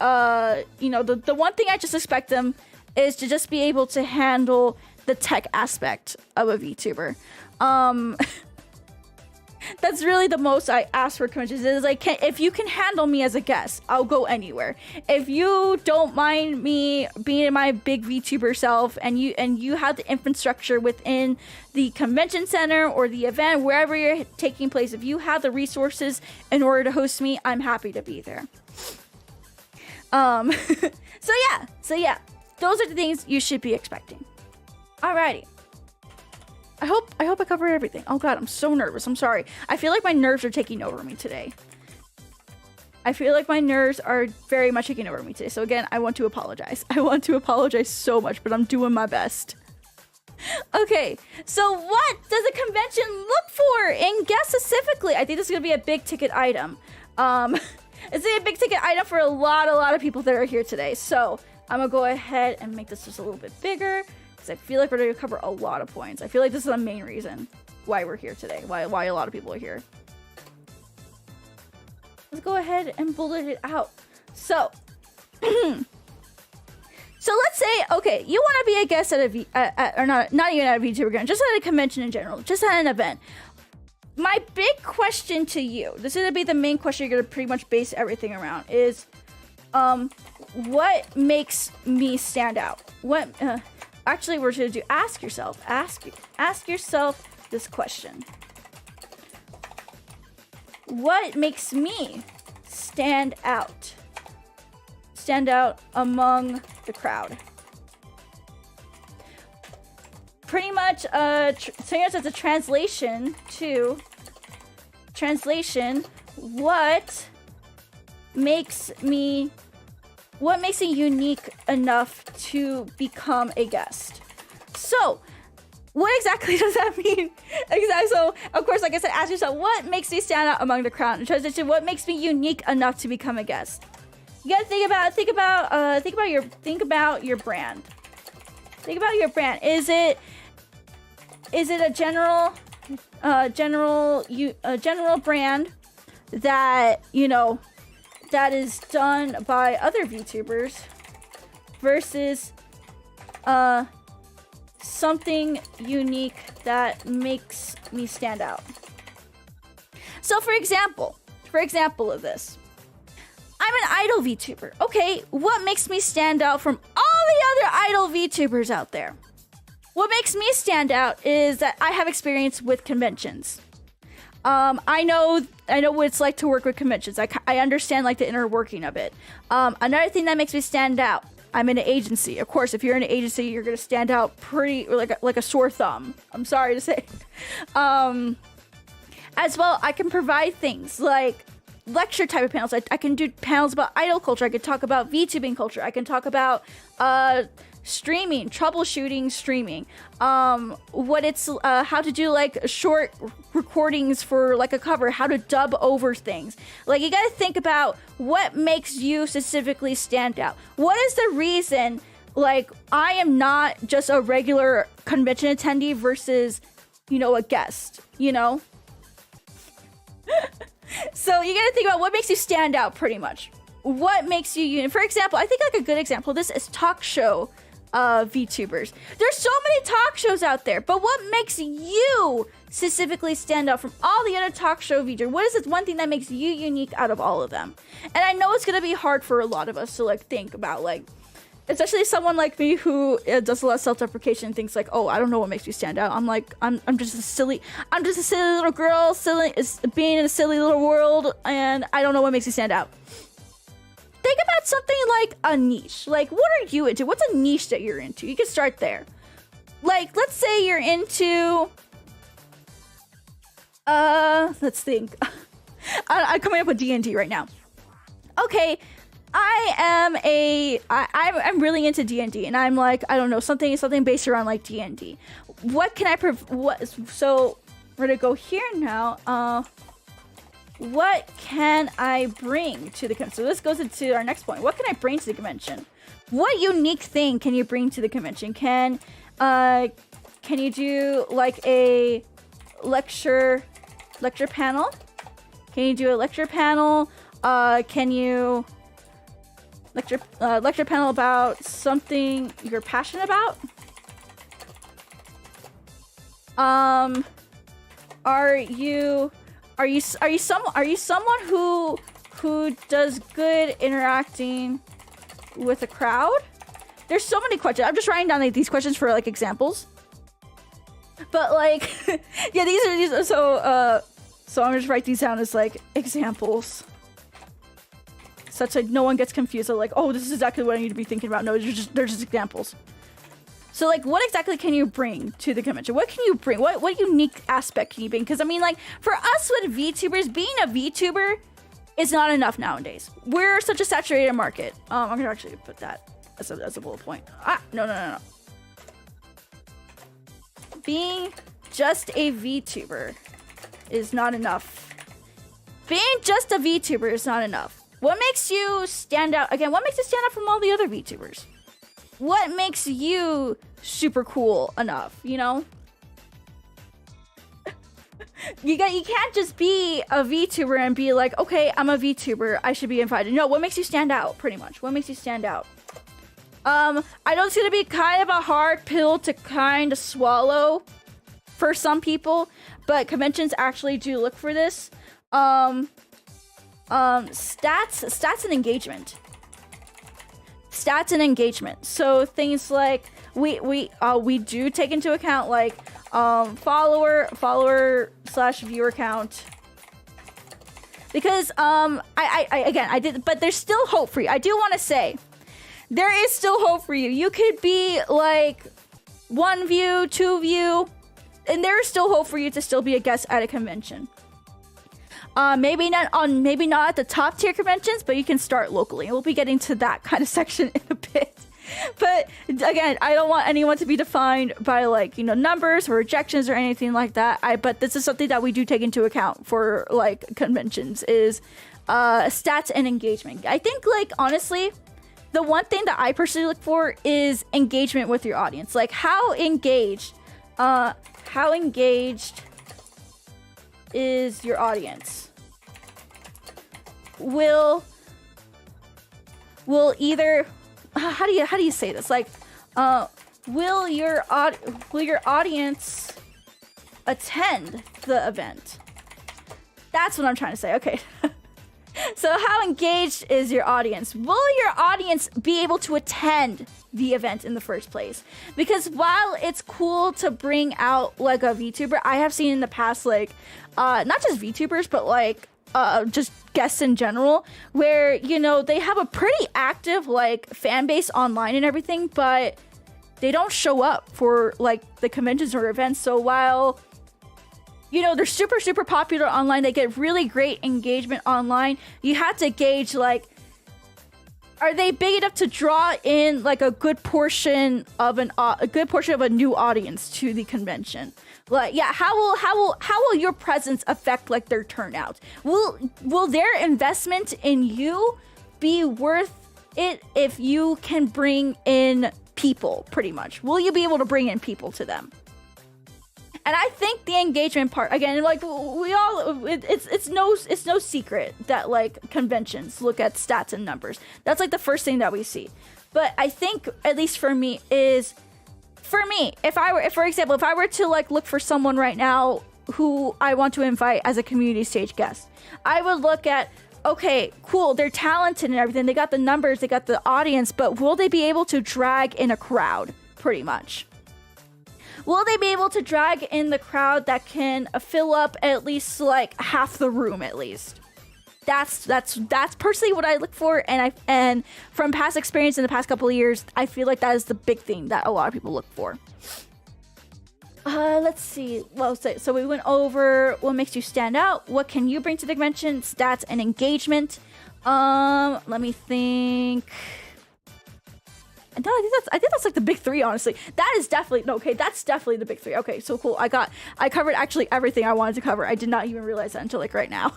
you know, the one thing I just expect them is to just be able to handle the tech aspect of a VTuber. That's really the most I ask for conventions. Is like, if you can handle me as a guest, I'll go anywhere. If you don't mind me being my big VTuber self, and you have the infrastructure within the convention center or the event, wherever you're taking place, if you have the resources in order to host me, I'm happy to be there. So yeah, those are the things you should be expecting. Alrighty. I hope I covered everything. Oh god, I'm so nervous. I'm sorry. I feel like my nerves are taking over me today. I feel like my nerves are very much taking over me today. So again, I want to apologize. I want to apologize so much, but I'm doing my best. Okay, so what does a convention look for in guests specifically? I think this is gonna be a big ticket item. It's a big ticket item for a lot of people that are here today. So I'm gonna go ahead and make this just a little bit bigger, because I feel like we're gonna cover a lot of points. I feel like this is the main reason why we're here today, why a lot of people are here. Let's go ahead and bullet it out. So, so let's say, okay, you want to be a guest at a or not even at a VTuber, just at a convention in general, just at an event. My big question to you, this is gonna be the main question you're gonna pretty much base everything around, is, what makes me stand out? What, actually, we're gonna do, ask yourself this question. What makes me stand out? Stand out among the crowd. Pretty much, saying as a translation to what makes me unique enough to become a guest? So, what exactly does that mean? Exactly. So, of course, like I said, ask yourself, what makes me stand out among the crowd? In translation, what makes me unique enough to become a guest? You gotta think about your brand. Think about your brand. Is it a general brand that, you know, that is done by other VTubers versus something unique that makes me stand out? So for example of this, I'm an idol VTuber. Okay, what makes me stand out from all the other idol VTubers out there? What makes me stand out is that I have experience with conventions. I know what it's like to work with conventions. I understand like the inner working of it. Another thing that makes me stand out, I'm in an agency. Of course, if you're in an agency, you're gonna stand out pretty like a sore thumb. I'm sorry to say. As well, I can provide things like lecture type of panels. I can do panels about idol culture. I can talk about VTubing culture. I can talk about streaming, troubleshooting streaming, what it's how to do like short recordings for like a cover, how to dub over things. Like, you gotta think about what makes you specifically stand out. What is the reason, like, I am not just a regular convention attendee versus, you know, a guest, you know? So you gotta think about what makes you stand out, pretty much. What makes you unique? For example, I think like a good example of this is talk show VTubers. There's so many talk shows out there, but what makes you specifically stand out from all the other talk show VTubers? What is this one thing that makes you unique out of all of them? And I know it's gonna be hard for a lot of us to like think about, like, especially someone like me who does a lot of self-deprecation and thinks like, oh, I don't know what makes me stand out. I'm like, I'm just a silly little girl, being in a silly little world, and I don't know what makes me stand out. Think about something like a niche. Like, what are you into? What's a niche that you're into? You can start there. Like, let's say you're into, let's think. I'm coming up with D&D right now. Okay, I'm really into D&D, and I'm like, I don't know, something based around like D&D. What can I so we're gonna go here now. What can I bring to the convention? So this goes into our next point. What can I bring to the convention? What unique thing can you bring to the convention? Can you do like a lecture panel? Can you do a lecture panel? Can you lecture panel about something you're passionate about? Are you someone who does good interacting with a crowd? There's so many questions. I'm just writing down like these questions for like examples. But like, yeah, these are so I'm just write these down as like examples, such like no one gets confused. Like, oh, this is exactly what I need to be thinking about. No, they're just examples. So like, what exactly can you bring to the convention? What can you bring? What unique aspect can you bring? Because I mean, like, for us with VTubers, being a VTuber is not enough nowadays. We're such a saturated market. I'm gonna actually put that as a bullet point. No. Being just a VTuber is not enough. Being just a VTuber is not enough. What makes you stand out? Again, what makes you stand out from all the other VTubers? What makes you super cool enough, you know? You can't just be a VTuber and be like, okay, I'm a VTuber, I should be invited. No, what makes you stand out, pretty much? What makes you stand out? I know it's gonna be kind of a hard pill to kind of swallow for some people, but conventions actually do look for this. Stats and engagement. Stats and engagement. So things like we do take into account like follower/viewer count. because I did, but there's still hope for you. I do want to say there is still hope for you. You could be like 1 view, 2 view, and there is still hope for you to still be a guest at a convention. Maybe not at the top tier conventions, but you can start locally. We'll be getting to that kind of section in a bit. But again, I don't want anyone to be defined by like, you know, numbers or rejections or anything like that. But this is something that we do take into account for like conventions is stats and engagement. I think like honestly, the one thing that I personally look for is engagement with your audience. Like how engaged is your audience? Will either how do you say this? Like will your audience attend the event? That's what I'm trying to say. Okay. So how engaged is your audience? Will your audience be able to attend the event in the first place? Because while it's cool to bring out like a VTuber, I have seen in the past like not just VTubers but like just guests in general where, you know, they have a pretty active like fan base online and everything, but they don't show up for like the conventions or events. So while, you know, they're super popular online, they get really great engagement online, you have to gauge like, are they big enough to draw in like a good portion of a new audience to the convention? Like, yeah, how will your presence affect like their turnout? Will their investment in you be worth it if you can bring in people? Pretty much, will you be able to bring in people to them? And I think the engagement part, again, like we all, it's no secret that like conventions look at stats and numbers. That's like the first thing that we see. But I think, at least for me, if for example, if I were to like look for someone right now who I want to invite as a community stage guest, I would look at, okay, cool, they're talented and everything, they got the numbers, they got the audience, but will they be able to drag in a crowd? Pretty much. Will they be able to drag in the crowd that can fill up at least like half the room at least? That's personally what I look for, and from past experience in the past couple of years, I feel like that is the big thing that a lot of people look for. Let's see. Well, so we went over what makes you stand out, what can you bring to the convention, stats and engagement. Let me think. No, I think that's like the big three, honestly. That is definitely okay. That's definitely the big three. Okay, so cool. I covered actually everything I wanted to cover. I did not even realize that until like right now.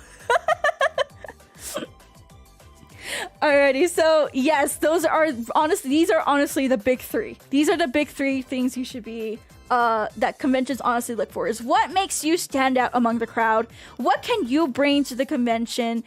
Alrighty, so yes, these are honestly the big three. These are the big three things you should be that conventions honestly look for, is what makes you stand out among the crowd, what can you bring to the convention,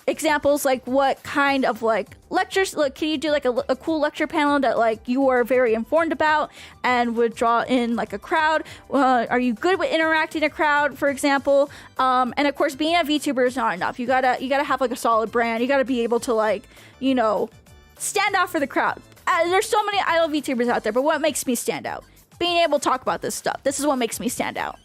examples like what kind of like lectures, like can you do like a cool lecture panel that like you are very informed about and would draw in like a crowd, are you good with interacting a crowd, for example, and of course being a VTuber is not enough. You gotta have like a solid brand, you gotta be able to like, you know, stand out for the crowd. There's so many idol VTubers out there, but what makes me stand out? Being able to talk about this stuff. This is what makes me stand out.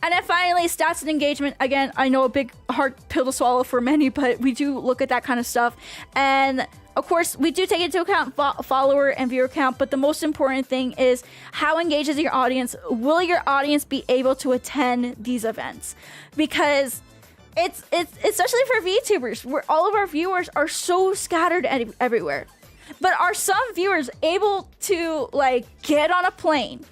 And then finally, stats and engagement. Again, I know a big hard pill to swallow for many, but we do look at that kind of stuff. And of course, we do take into account follower and viewer count, but the most important thing is how engaged is your audience? Will your audience be able to attend these events? Because it's especially for VTubers, where all of our viewers are so scattered everywhere. But are some viewers able to like get on a plane,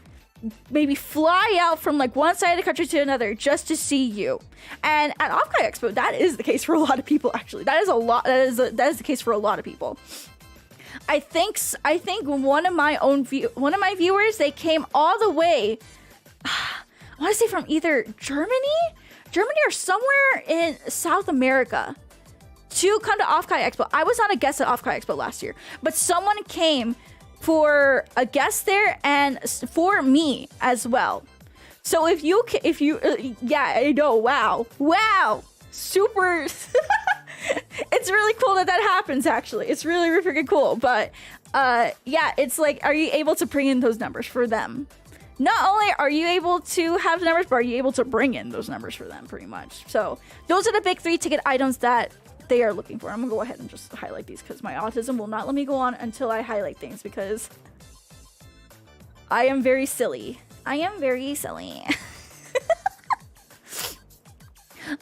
maybe fly out from like one side of the country to another just to see you? And at OffKai Expo, that is the case for a lot of people. Actually, that is the case for a lot of people. I think one of my viewers, they came all the way, I want to say from either Germany or somewhere in South America, to come to OffKai Expo. I was not a guest at OffKai Expo last year, but someone came for a guest there and for me as well. So if you yeah, I know, wow, super. It's really cool that happens. Actually, it's really freaking cool. But yeah, it's like, are you able to bring in those numbers for them? not only are you able to have the numbers, but are you able to bring in those numbers for them, pretty much. So those are the big 3 ticket items that they are looking for. I'm gonna go ahead and just highlight these because my autism will not let me go on until I highlight things because I am very silly. I am very silly.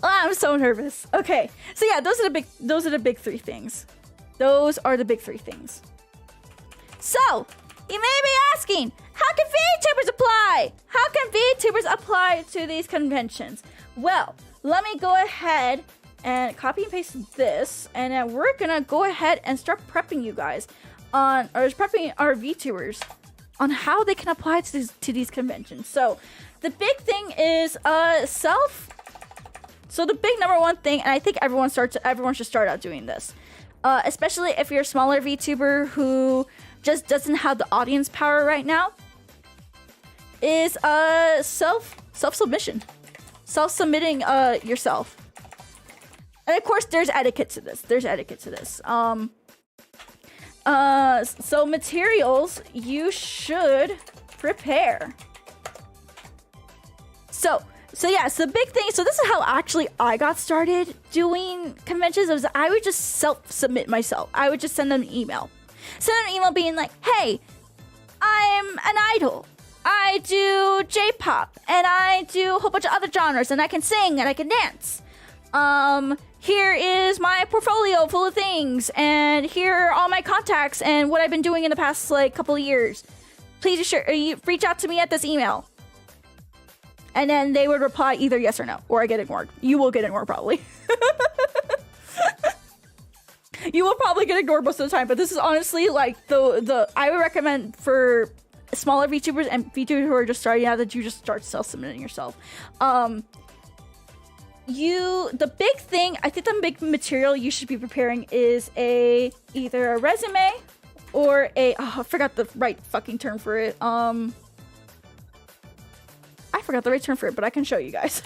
Oh, I'm so nervous. Okay, so yeah, those are the big 3 things. Those are the big 3 things. So you may be asking, how can VTubers apply? How can VTubers apply to these conventions? Well, let me go ahead and copy and paste this, and then we're gonna go ahead and start prepping you guys on, or prepping our VTubers on how they can apply to these conventions. So the big thing is so the big number 1 thing, and I think everyone should start out doing this, especially if you're a smaller VTuber who just doesn't have the audience power right now, is self-submission, self-submitting yourself. And of course, there's etiquette to this. So materials you should prepare. So yeah, so the big thing, so this is how actually I got started doing conventions. Was I would just self-submit myself. I would just send them an email. Send them an email being like, hey, I'm an idol. I do J-pop, and I do a whole bunch of other genres, and I can sing, and I can dance. Here is my portfolio full of things, and here are all my contacts and what I've been doing in the past, like, couple of years. Please reach out to me at this email. And then they would reply either yes or no, or I get ignored. You will get ignored, probably. You will probably get ignored most of the time, but this is honestly, like, I would recommend for smaller VTubers and VTubers who are just starting out that you just start self-submitting yourself. The big thing, I think the big material you should be preparing is either a resume or I forgot the right fucking term for it. I forgot the right term for it, but I can show you guys.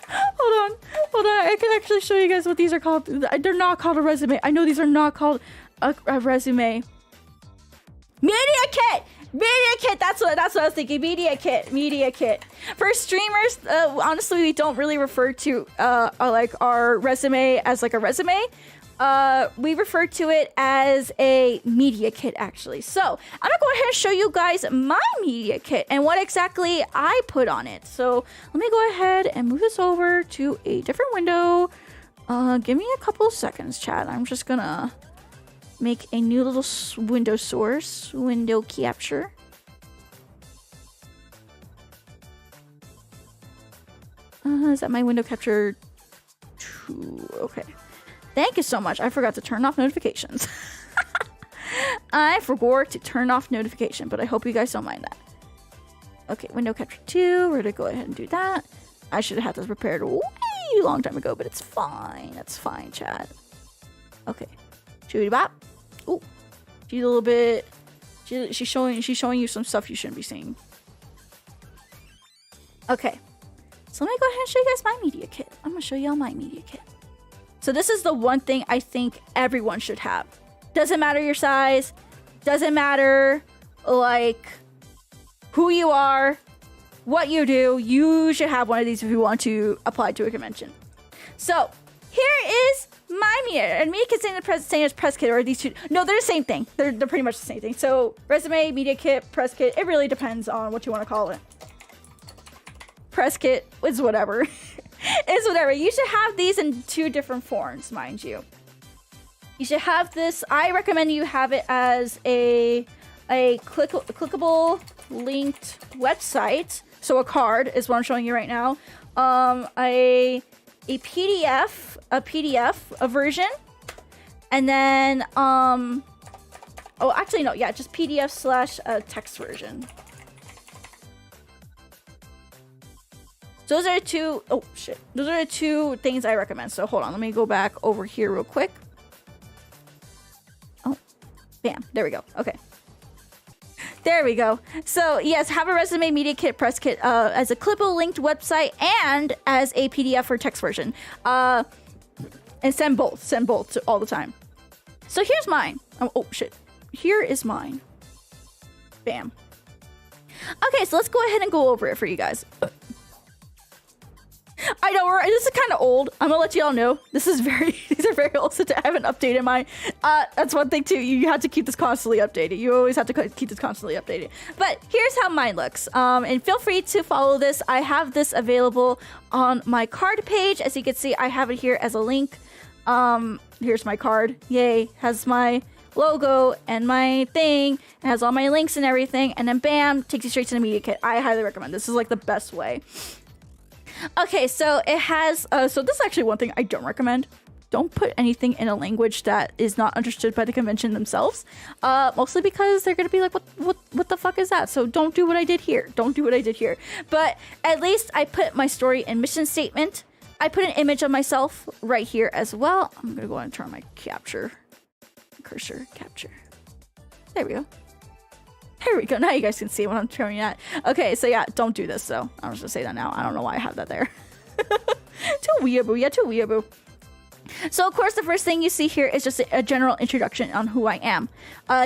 Hold on. I can actually show you guys what these are called. They're not called a resume. I know these are not called a resume. Media kit. That's what I was thinking. Media kit. For streamers, honestly, we don't really refer to like our resume as like a resume. We refer to it as a media kit, actually. So I'm gonna go ahead and show you guys my media kit and what exactly I put on it. So let me go ahead and move this over to a different window. Give me a couple of seconds, chat. I'm just gonna make a new little window source, window capture. Is that my window capture 2? Okay. Thank you so much. I forgot to turn off notifications. I forgot to turn off notification, but I hope you guys don't mind that. Okay, window capture 2. We're gonna go ahead and do that. I should have had this prepared a way long time ago, but it's fine. That's fine, chat. Okay. Shooty bop. Ooh. She's a little bit. She's showing you some stuff you shouldn't be seeing. Okay. So let me go ahead and show you guys my media kit. I'm gonna show y'all my media kit. So this is the one thing I think everyone should have. Doesn't matter your size. Doesn't matter, like, who you are, what you do. You should have one of these if you want to apply to a convention. So here is my media. And media kit's same as press kit, or these two. No, they're the same thing. They're pretty much the same thing. So resume, media kit, press kit. It really depends on what you want to call it. Press kit is whatever. It's whatever. You should have these in 2 different forms, mind you. You should have this. I recommend you have it as a clickable linked website. So a card is what I'm showing you right now. A PDF version, and then oh, actually no, yeah, just PDF / text version. So those are the 2. Oh shit, those are the 2 things I recommend. So hold on, let me go back over here real quick. Oh, bam, there we go. Okay. There we go. So yes, have a resume, media kit, press kit as a clickable linked website and as a PDF or text version. And send both all the time. So here's mine. Oh shit. Here is mine. Bam. Okay, so let's go ahead and go over it for you guys. I know this is kind of old. I'm gonna let you all know these are very old. So I haven't updated mine. That's one thing too. You have to keep this constantly updated. You always have to keep this constantly updated. But here's how mine looks. And feel free to follow this. I have this available on my card page. As you can see, I have it here as a link. Here's my card. Yay, has my logo and my thing. It has all my links and everything. And then bam, takes you straight to the media kit. I highly recommend. This is like the best way. Okay, so it has, so this is actually one thing I don't recommend. Don't put anything in a language that is not understood by the convention themselves. Mostly because they're gonna be like, what the fuck is that? So don't do what I did here. Don't do what I did here. But at least I put my story and mission statement. I put an image of myself right here as well. I'm gonna go ahead and turn my cursor capture. There we go. Here we go. Now you guys can see what I'm showing at. Okay, so yeah, don't do this though. I'm just gonna say that now. I don't know why I have that there. Too weeaboo. Yeah, too weeaboo. So of course, the first thing you see here is just a general introduction on who I am.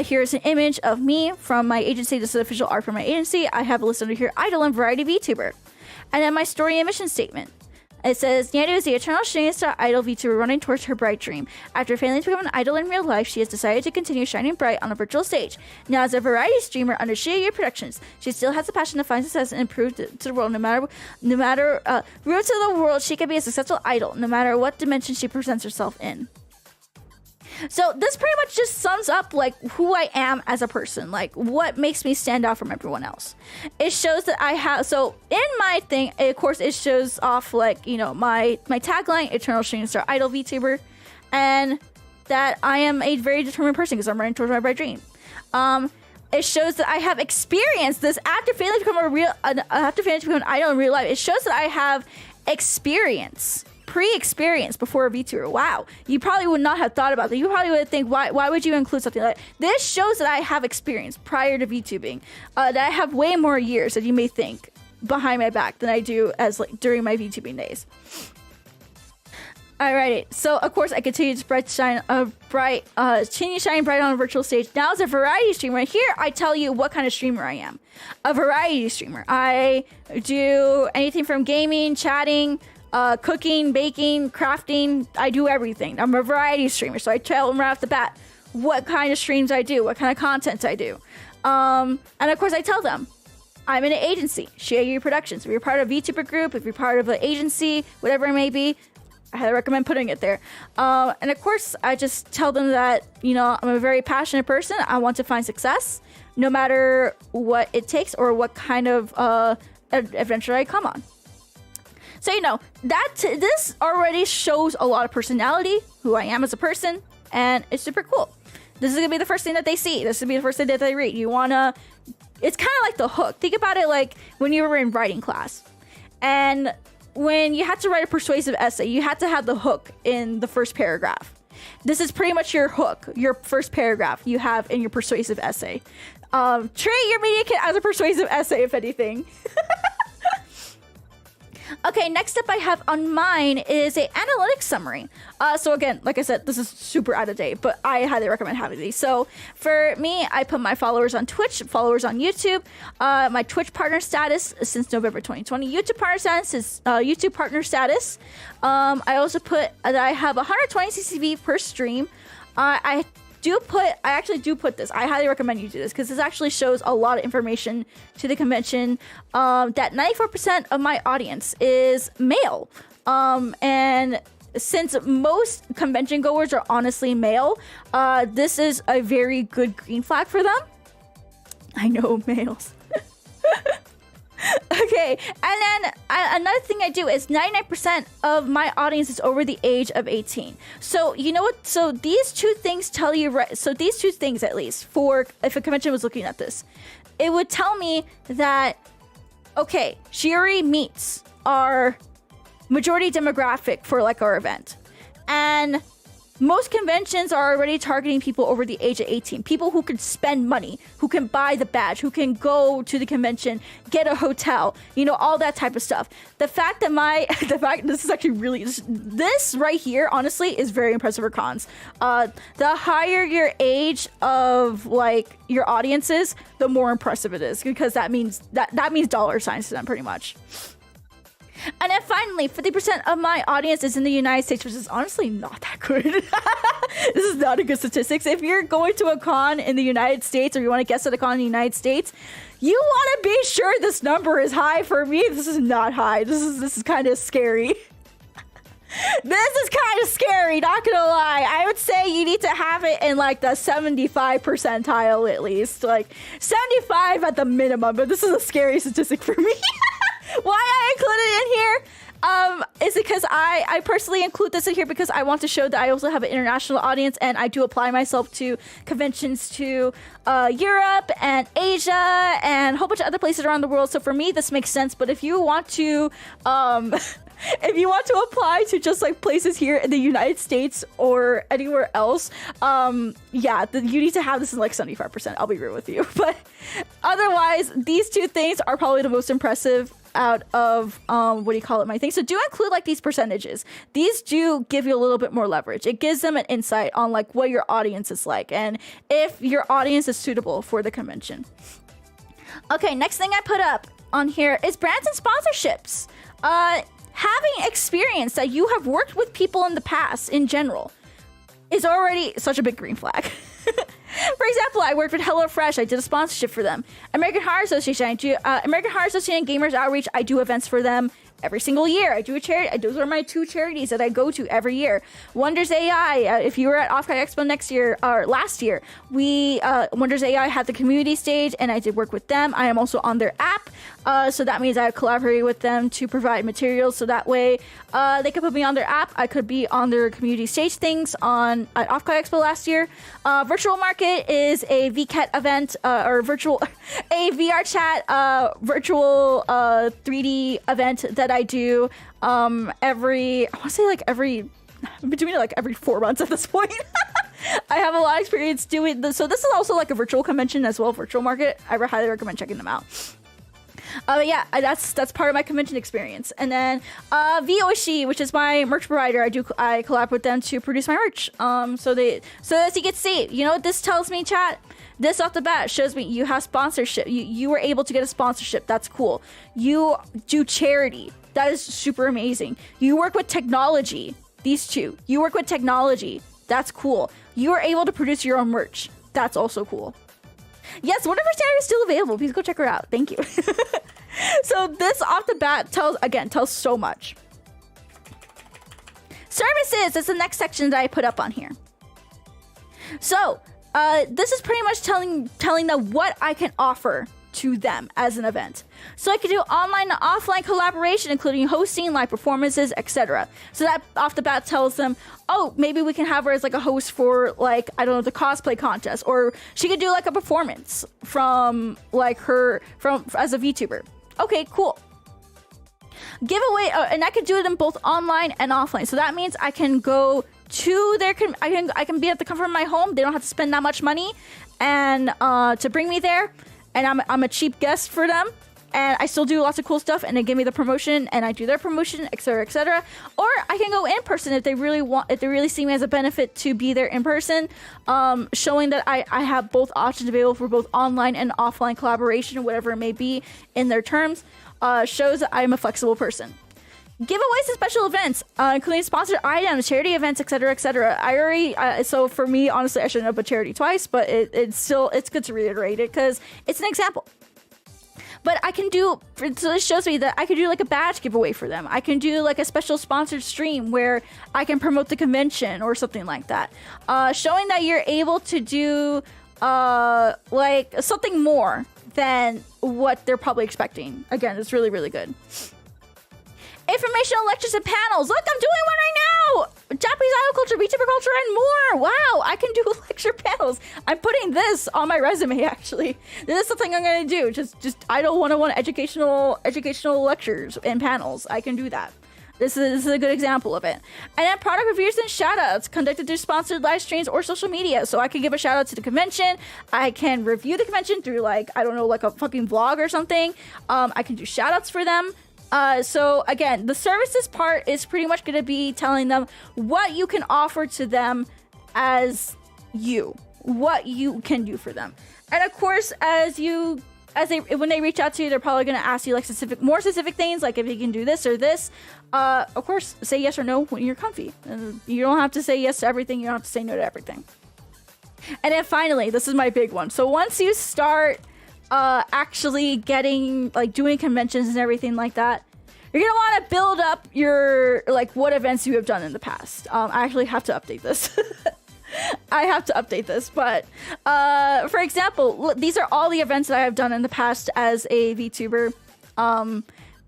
Here's an image of me from my agency. This is official art from my agency. I have a list under here, idol and variety VTuber. And then my story and mission statement. It says, Nyaru is the eternal shooting star idol VTuber running towards her bright dream. After failing to become an idol in real life, she has decided to continue shining bright on a virtual stage. Now as a variety streamer under Shirayuri Productions, she still has the passion to find success and improve to the world. No matter route to the world, she can be a successful idol, no matter what dimension she presents herself in. So this pretty much just sums up like who I am as a person, like what makes me stand out from everyone else. It shows that I have, so in my thing, of course, it shows off like, you know, my tagline, Eternal Shooting Star Idol VTuber, and that I am a very determined person because I'm running towards my bright dream. It shows that I have experienced this after failing to become an idol in real life. It shows that I have pre-experience before a VTuber. Wow, you probably would not have thought about that. You probably would think, why would you include something like that? This shows that I have experience prior to VTubing, that I have way more years than you may think behind my back than I do as like during my VTubing days. Alrighty, so of course I continue to shine bright on a virtual stage. Now as a variety streamer, here I tell you what kind of streamer I am. A variety streamer. I do anything from gaming, chatting, cooking, baking, crafting. I do everything. I'm a variety streamer, so I tell them right off the bat what kind of streams I do, what kind of content I do. And of course I tell them I'm in an agency, Shirayuri Productions. If you're part of a VTuber group, if you're part of an agency, whatever it may be, I highly recommend putting it there. And of course, I just tell them that, you know, I'm a very passionate person. I want to find success, no matter what it takes or what kind of adventure I come on. So, you know, this already shows a lot of personality, who I am as a person, and it's super cool. This is going to be the first thing that they see. This is going to be the first thing that they read. It's kind of like the hook. Think about it like when you were in writing class. And when you had to write a persuasive essay, you had to have the hook in the first paragraph. This is pretty much your hook, your first paragraph you have in your persuasive essay. Treat your media kit as a persuasive essay, if anything. Okay, next up I have on mine is a analytics summary. So again, like I said, this is super out of date, but I highly recommend having these. So for me, I put my followers on Twitch, followers on YouTube, my Twitch partner status since November 2020, YouTube partner status is YouTube partner status. I also put that I have 120 CCV per stream. I actually do put this. I highly recommend you do this because this actually shows a lot of information to the convention. That 94% of my audience is male. And since most convention goers are honestly male, this is a very good green flag for them. I know, males. Okay, and then another thing I do is 99% of my audience is over the age of 18. So you know what? So these two things tell you, right? So these two things, at least, for if a convention was looking at this, it would tell me that, okay, Shirayuri meets our majority demographic for like our event, and most conventions are already targeting people over the age of 18, people who can spend money, who can buy the badge, who can go to the convention, get a hotel, you know, all that type of stuff. The fact that this is actually really, this right here, honestly, is very impressive for cons. The higher your age of like your audience is, the more impressive it is, because that means dollar signs to them pretty much. And then finally, 50% of my audience is in the United States, which is honestly not that good. This is not a good statistics. If you're going to a con in the United States, or you want to guest at a con in the United States, you want to be sure this number is high. For me, this is not high. This is kind of scary. This is kind of scary, not gonna lie. I would say you need to have it in like the 75 percentile at least. Like 75 at the minimum, but this is a scary statistic for me. Why I include it in here is because I personally include this in here because I want to show that I also have an international audience, and I do apply myself to conventions to Europe and Asia and a whole bunch of other places around the world. So for me, this makes sense. But if you want to if you want to apply to just like places here in the United States or anywhere else, yeah, you need to have this in like 75%. I'll be real with you. But otherwise, these two things are probably the most impressive out of my thing. So do include like these percentages. These do give you a little bit more leverage. It gives them an insight on like what your audience is like and if your audience is suitable for the convention. Okay, next thing I put up on here is brands and sponsorships. Having experience that you have worked with people in the past in general is already such a big green flag. For example, I worked with HelloFresh. I did a sponsorship for them. American Heart Association. American Heart Association Gamers Outreach. I do events for them every single year. I do a charity. Those are my two charities that I go to every year. Wonders AI. If you were at OffKai Expo last year, Wonders AI had the community stage, and I did work with them. I am also on their app, so that means I collaborated with them to provide materials. So that way, they could put me on their app. I could be on their community stage things at OffKai Expo last year. Virtual Market is a VCAT event a VR chat virtual 3D event that I do every 4 months at this point. I have a lot of experience doing this. So this is also like a virtual convention as well, Virtual Market. I highly recommend checking them out. But yeah, that's part of my convention experience. And then Oshi, which is my merch provider, I collab with them to produce my merch. So as you can see, you know what this tells me, chat? This off the bat shows me you have sponsorship. You were able to get a sponsorship. That's cool. You do charity. That is super amazing. You work with technology. These two. You work with technology. That's cool. You are able to produce your own merch. That's also cool. Yes, Wonderful Standard is still available. Please go check her out. Thank you. So this off the bat tells so much. Services is the next section that I put up on here. So this is pretty much telling them what I can offer to them as an event. So I can do online and offline collaboration, including hosting, live performances, etc. So that off the bat tells them, oh, maybe we can have her as like a host for like, I don't know, the cosplay contest, or she could do like a performance from like as a VTuber. Okay, cool. Giveaway, and I could do it in both online and offline. So that means I can go to I can be at the comfort of my home. They don't have to spend that much money and to bring me there. And I'm a cheap guest for them, and I still do lots of cool stuff, and they give me the promotion, and I do their promotion, etc., etc. Or I can go in person if they really see me as a benefit to be there in person, showing that I have both options available for both online and offline collaboration, whatever it may be in their terms, shows that I'm a flexible person. Giveaways and special events, including sponsored items, charity events, etc., etc. So for me, honestly, I shouldn't have put charity twice, but it's good to reiterate it because it's an example. But I can do, so this shows me that I can do like a badge giveaway for them. I can do like a special sponsored stream where I can promote the convention or something like that. Showing that you're able to do like something more than what they're probably expecting. Again, it's really, really good. Informational lectures and panels. Look, I'm doing one right now. Japanese idol culture, VTuber culture, and more. Wow, I can do lecture panels. I'm putting this on my resume, actually. This is something I'm going to do. Just Idol 101 educational lectures and panels. I can do that. This is a good example of it. And then product reviews and shoutouts conducted through sponsored live streams or social media. So I can give a shout out to the convention. I can review the convention through like, I don't know, like a fucking vlog or something. I can do shoutouts for them. So again, the services part is pretty much going to be telling them what you can offer to them as you, what you can do for them. And of course, when they reach out to you, they're probably going to ask you like more specific things, like if you can do this or this. Of course, say yes or no when you're comfy. You don't have to say yes to everything. You don't have to say no to everything. And then finally, this is my big one. So once you start actually getting like doing conventions and everything like that, you're gonna want to build up your like what events you have done in the past. I actually have to update this. I have to update this, but for example, these are all the events that I have done in the past as a VTuber.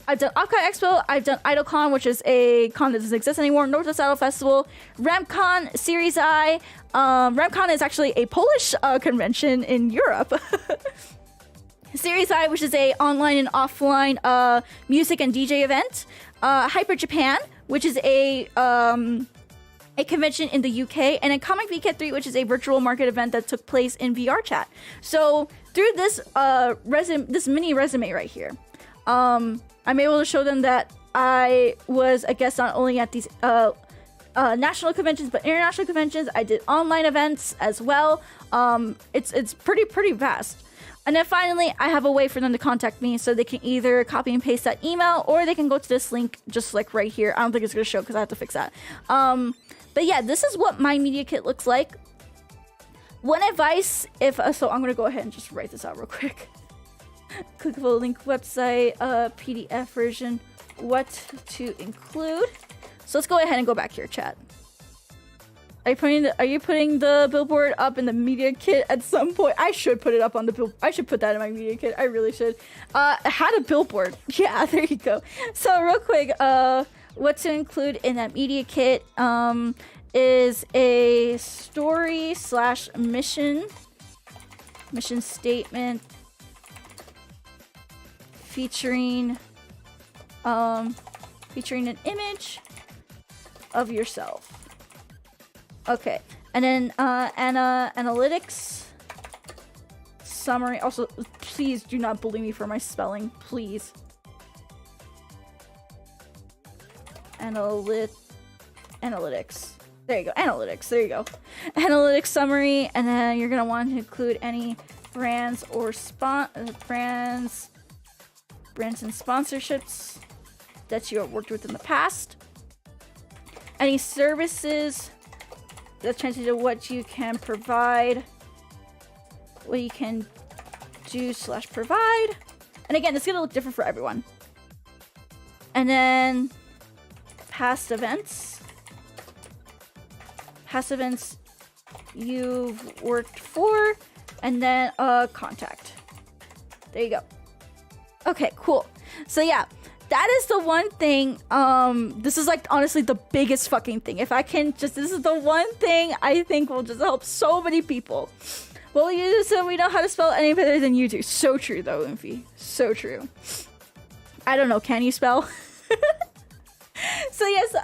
I've done OffKai Expo, I've done IdleCon, which is a con that doesn't exist anymore, Northwest Idol Festival, RemCon, Series I. RemCon is actually a Polish convention in Europe. Series I, which is a online and offline music and DJ event. Hyper Japan, which is a convention in the UK, and then Comic VCat 3, which is a virtual market event that took place in VR chat. So through this this mini resume right here, I'm able to show them that I was a guest not only at these national conventions but international conventions. I did online events as well. It's pretty vast. And then finally, I have a way for them to contact me, so they can either copy and paste that email, or they can go to this link just like right here. I don't think it's gonna show because I have to fix that. But yeah, this is what my media kit looks like. One advice, so I'm gonna go ahead and just write this out real quick. Clickable link website, PDF version, what to include. So let's go ahead and go back here, chat. Are you putting the billboard up in the media kit at some point? I should put it up on the bill. I should put that in my media kit. I really should. I had a billboard. Yeah, there you go. So real quick, what to include in that media kit is a story / mission statement featuring an image of yourself. Okay, and then analytics summary. Also, please do not bully me for my spelling, please. Analytics. There you go. Analytics. There you go. Analytics summary, and then you're gonna want to include any brands or brands and sponsorships that you have worked with in the past. Any services that translates to what you can provide, what you can do / provide. And again, it's gonna look different for everyone. And then past events you've worked for, and then contact. There you go. Okay, cool. So yeah, that is the one thing. This is like honestly the biggest fucking thing. If I can just, this is the one thing I think will just help so many people. Well, you just said we know how to spell any better than you do. So true though, 𝗠𝗏. So true. I don't know. Can you spell? So yes,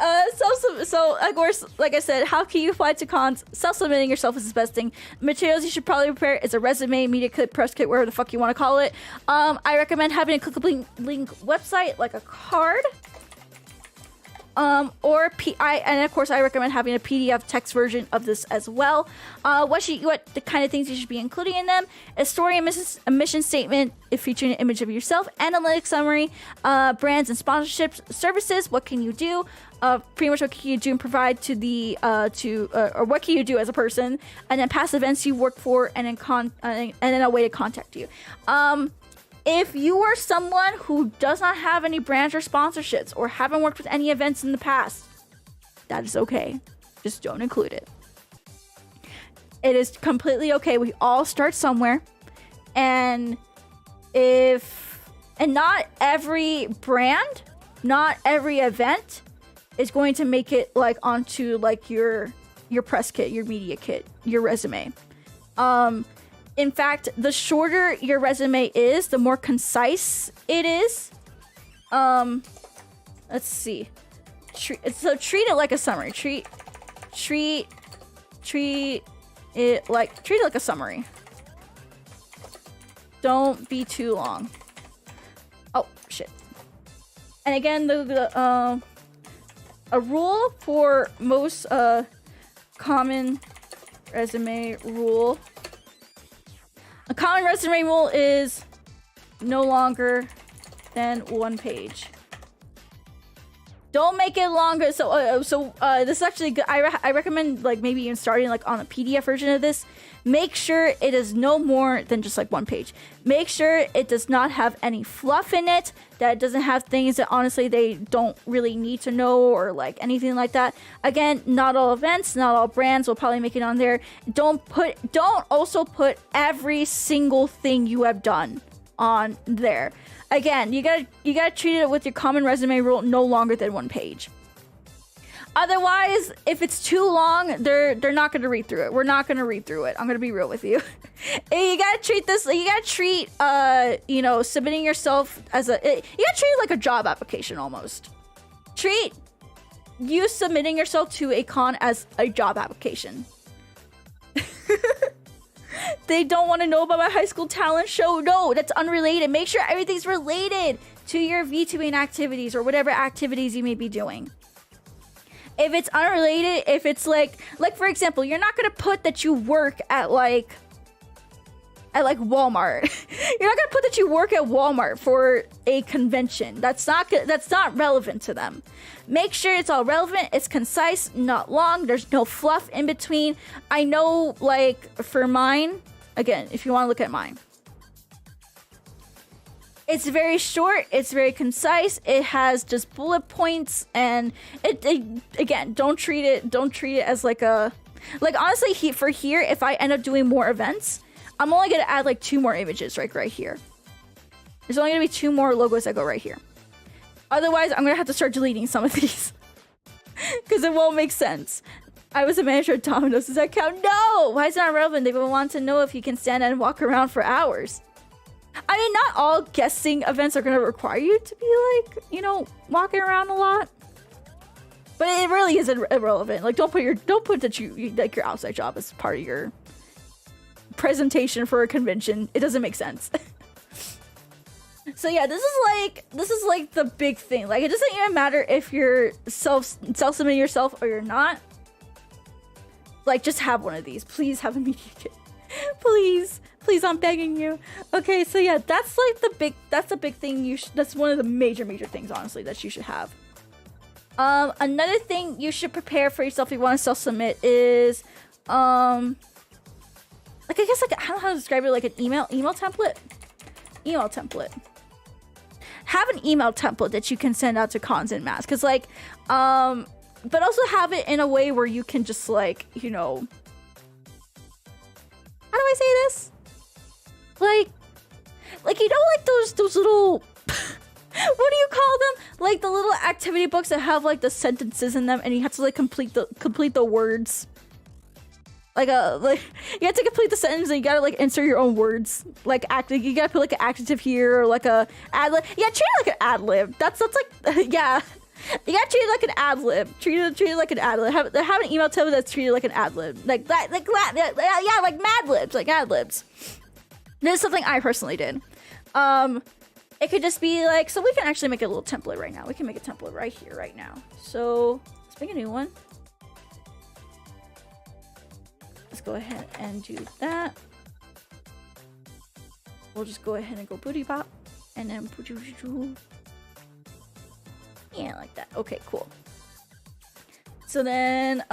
so of course, like I said, how can you apply to cons? Self-submitting yourself is the best thing. Materials you should probably prepare is a resume, media kit, press kit, whatever the fuck you want to call it. I recommend having a clickable link website, like a card. And of course I recommend having a PDF text version of this as well. What the kind of things you should be including in them: a story and a mission statement featuring an image of yourself, analytics summary, brands and sponsorships, services, what can you do, pretty much what can you do and provide to the or what can you do as a person, and then past events you work for, and then a way to contact you. If you are someone who does not have any brands or sponsorships or haven't worked with any events in the past, that is okay. Just don't include it. It is completely okay. We all start somewhere. And not every brand, not every event is going to make it like onto like your press kit, your media kit, your resume. In fact, the shorter your resume is, the more concise it is. Let's see. treat it like a summary. Treat it like a summary. Don't be too long. Oh shit. And again, a rule for most common resume rule. A common resume rule is no longer than 1 page. Don't make it longer. So this is actually good. I recommend like maybe even starting like on a PDF version of this. Make sure it is no more than just like 1 page. Make sure it does not have any fluff in it. That it doesn't have things that honestly they don't really need to know or like anything like that. Again, not all events, not all brands will probably make it on there. Don't also put every single thing you have done on there. Again, you gotta treat it with your common resume rule, no longer than 1 page. Otherwise, if it's too long, they're not gonna read through it. We're not gonna read through it. I'm gonna be real with you. You gotta treat this. You gotta treat you know, submitting yourself as you gotta treat it like a job application almost. Treat you submitting yourself to a con as a job application. They don't want to know about my high school talent show. No, that's unrelated. Make sure everything's related to your VTubing activities or whatever activities you may be doing. If it's unrelated, if it's like for example, you're not gonna put that you work at like Walmart. You're not gonna put that you work at Walmart for a convention. That's not relevant to them. Make sure it's all relevant, it's concise, not long, there's no fluff in between. I know, like, for mine, again, if you want to look at mine, it's very short, it's very concise, it has just bullet points, and it again, don't treat it as like a, like, honestly, for here, if I end up doing more events, I'm only gonna add like 2 more images right here. There's only gonna be 2 more logos that go right here. Otherwise, I'm gonna have to start deleting some of these because it won't make sense. I was a manager at Domino's. Does that count? No! Why is it not relevant? They will want to know if you can stand and walk around for hours. I mean, not all guesting events are gonna require you to be like, you know, walking around a lot. But it really is irrelevant. Like, don't put that you like your outside job as part of your presentation for a convention. It doesn't make sense. So yeah, this is like the big thing. Like, it doesn't even matter if you're self-submitting yourself or you're not. Like, just have one of these. Please have a media kit. Please, I'm begging you. Okay, so yeah, that's the big thing that's one of the major things, honestly, that you should have. Another thing you should prepare for yourself if you want to self-submit is like, I guess, like, I don't know how to describe it, like an email template. Have an email template that you can send out to cons en masse, because like but also have it in a way where you can just, like, you know, how do I say this, like you know, like those little what do you call them, like the little activity books that have like the sentences in them and you have to like complete the words. Like you have to complete the sentence and you gotta like insert your own words. Like you gotta put like an adjective here or like a ad lib. Yeah, treat it like an ad lib. That's like yeah. You gotta treat it like an ad lib. Treat it like an ad lib. Have an email template that's treated like an ad lib. Like that, yeah, like Mad Libs, like ad libs. This is something I personally did. It could just be like, so we can actually make a little template right now. We can make a template right here, right now. So let's make a new one. Let's go ahead and do that. We'll just go ahead and go booty pop and then yeah, like that. Okay, cool. So then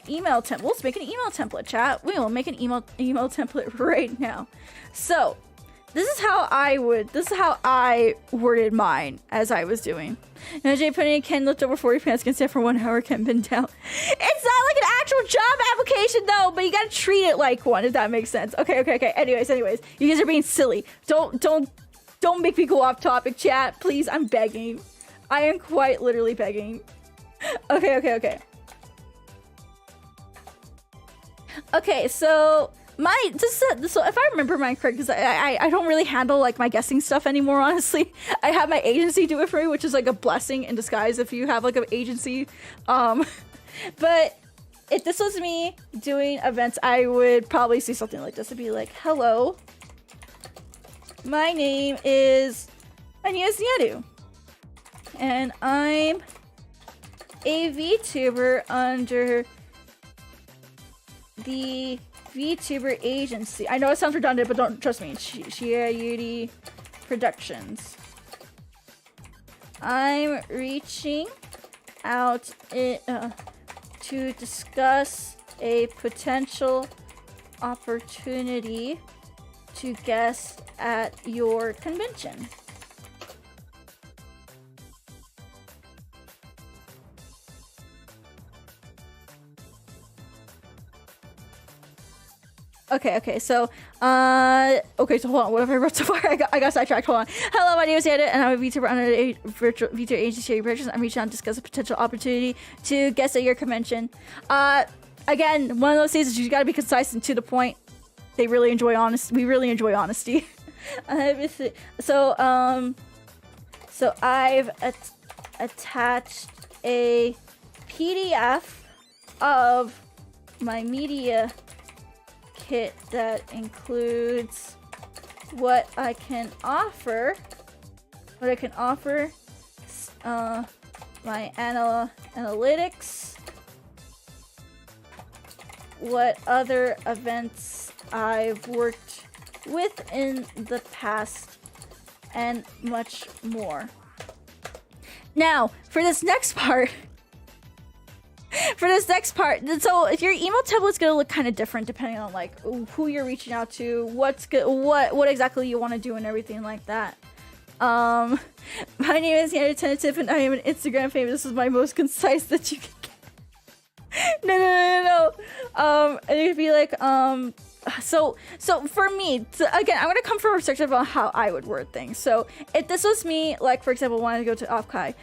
email template. Let's make an email template, chat. We will make an email template right now. So this is how I worded mine as I was doing. Imagine putting a Ken lift over 40 pants can stand for 1 hour, Ken been down. It's not like an actual job application though, but you gotta treat it like one, if that makes sense. Okay. Anyways, you guys are being silly. Don't make me go off topic, chat. Please, I'm begging. I am quite literally begging. Okay. Okay, so So if I remember my correct, because I don't really handle like my guessing stuff anymore, honestly. I have my agency do it for me, which is like a blessing in disguise if you have like an agency. But if this was me doing events, I would probably see something like this. It'd be like, hello, my name is Nyaru, and I'm a VTuber under the VTuber agency. I know it sounds redundant, but don't trust me. Shirayuri Productions. I'm reaching out to discuss a potential opportunity to guest at your convention. Okay, so hold on. What have I wrote so far? I got sidetracked. Hold on. Hello, my name is Yada, and I'm a VTuber under the virtual VTuber agency Shirayuri Productions. I'm reaching out to discuss a potential opportunity to guest at your convention. Again, one of those things is you gotta be concise and to the point. They really enjoy honesty. We really enjoy honesty. So I've attached a PDF of my media kit that includes what I can offer. My analytics, what other events I've worked with in the past, and much more. Now, for this next part, so if your email template's gonna look kind of different depending on like who you're reaching out to, what exactly you want to do and everything like that. My name is Nyaru Tentative and I am an Instagram famous. This is my most concise that you can get. No. And it'd be like, so for me, again, I'm gonna come from a perspective on how I would word things. So if this was me, like for example, wanting to go to OffKai,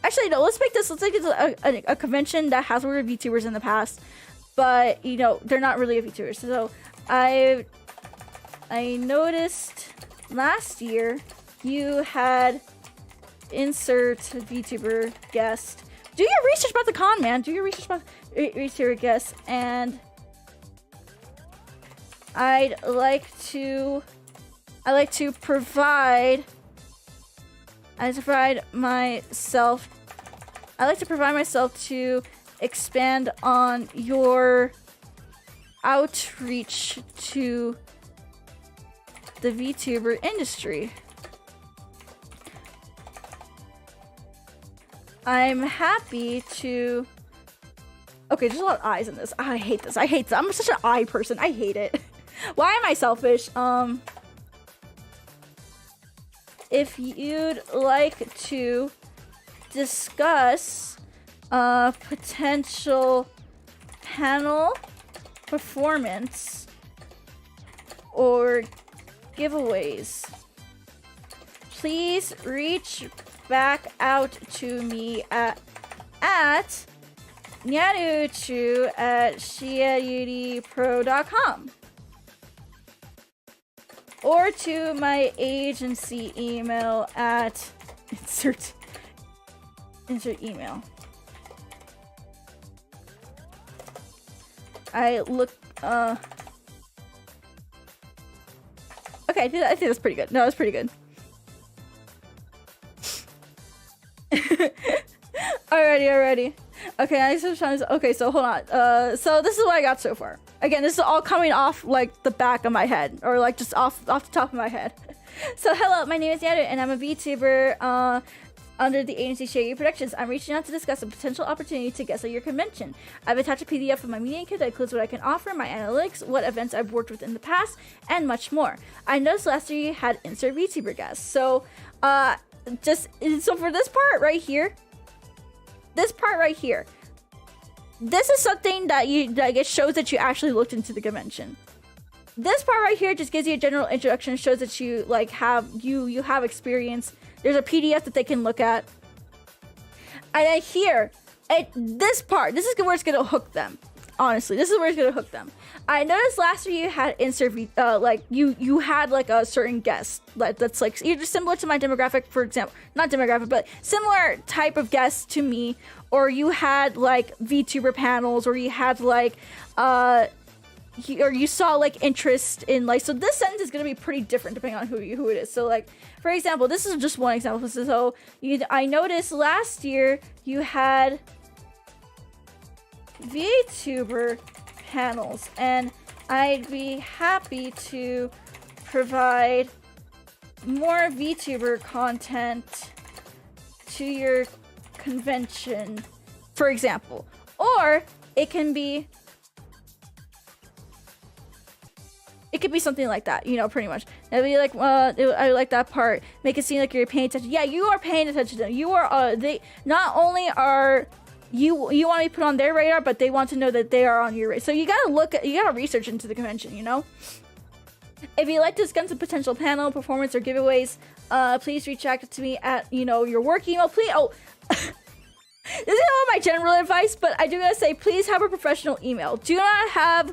let's make this a convention that has worked with VTubers in the past, but you know they're not really a VTuber. So I noticed last year you had insert VTuber guest. Do your research about the con, man. Do your research about VTuber guest, and I like to provide myself to expand on your outreach to the VTuber industry. I'm happy to... Okay, there's a lot of eyes in this. I hate this. I'm such an eye person. I hate it. Why am I selfish? If you'd like to discuss a potential panel performance or giveaways, please reach back out to me at nyaruchuuu@ShirayuriPro.com or to my agency email at insert email. Okay, I think that's pretty good. No, that's pretty good. Alrighty. Okay, so hold on. So this is what I got so far. Again, this is all coming off like the back of my head, or like just off the top of my head. So hello, my name is Nyaru, and I'm a VTuber under the agency Shirayuri Productions. I'm reaching out to discuss a potential opportunity to guest at your convention. I've attached a PDF of my media kit that includes what I can offer, my analytics, what events I've worked with in the past, and much more. I noticed last year you had insert VTuber guests. So for this part right here, this is something that it shows that you actually looked into the convention. This part right here just gives you a general introduction, shows that you have experience. There's a PDF that they can look at. And then here, this is where it's gonna hook them. Honestly, this is where it's gonna hook them. I noticed last year you had insert like you had like a certain guest that's like either similar to my demographic, for example, not demographic, but similar type of guest to me, or you had like VTuber panels, or you had like or you saw like interest in like, so this sentence is gonna be pretty different depending on who it is. So like, for example, this is just one example. So I noticed last year you had VTuber panels, and I'd be happy to provide more VTuber content to your convention, for example. Or it can be something like that, you know, pretty much. It'd be like, I like that part. Make it seem like you're paying attention. Yeah, you are paying attention to them. You are, they not only are you want to be put on their radar, but they want to know that they are on your radar. So you gotta research into the convention, you know? If you'd like to discuss a potential panel, performance, or giveaways, please reach out to me at, you know, your work email. Please, this is not my general advice, but I do gotta say, please have a professional email. Do not have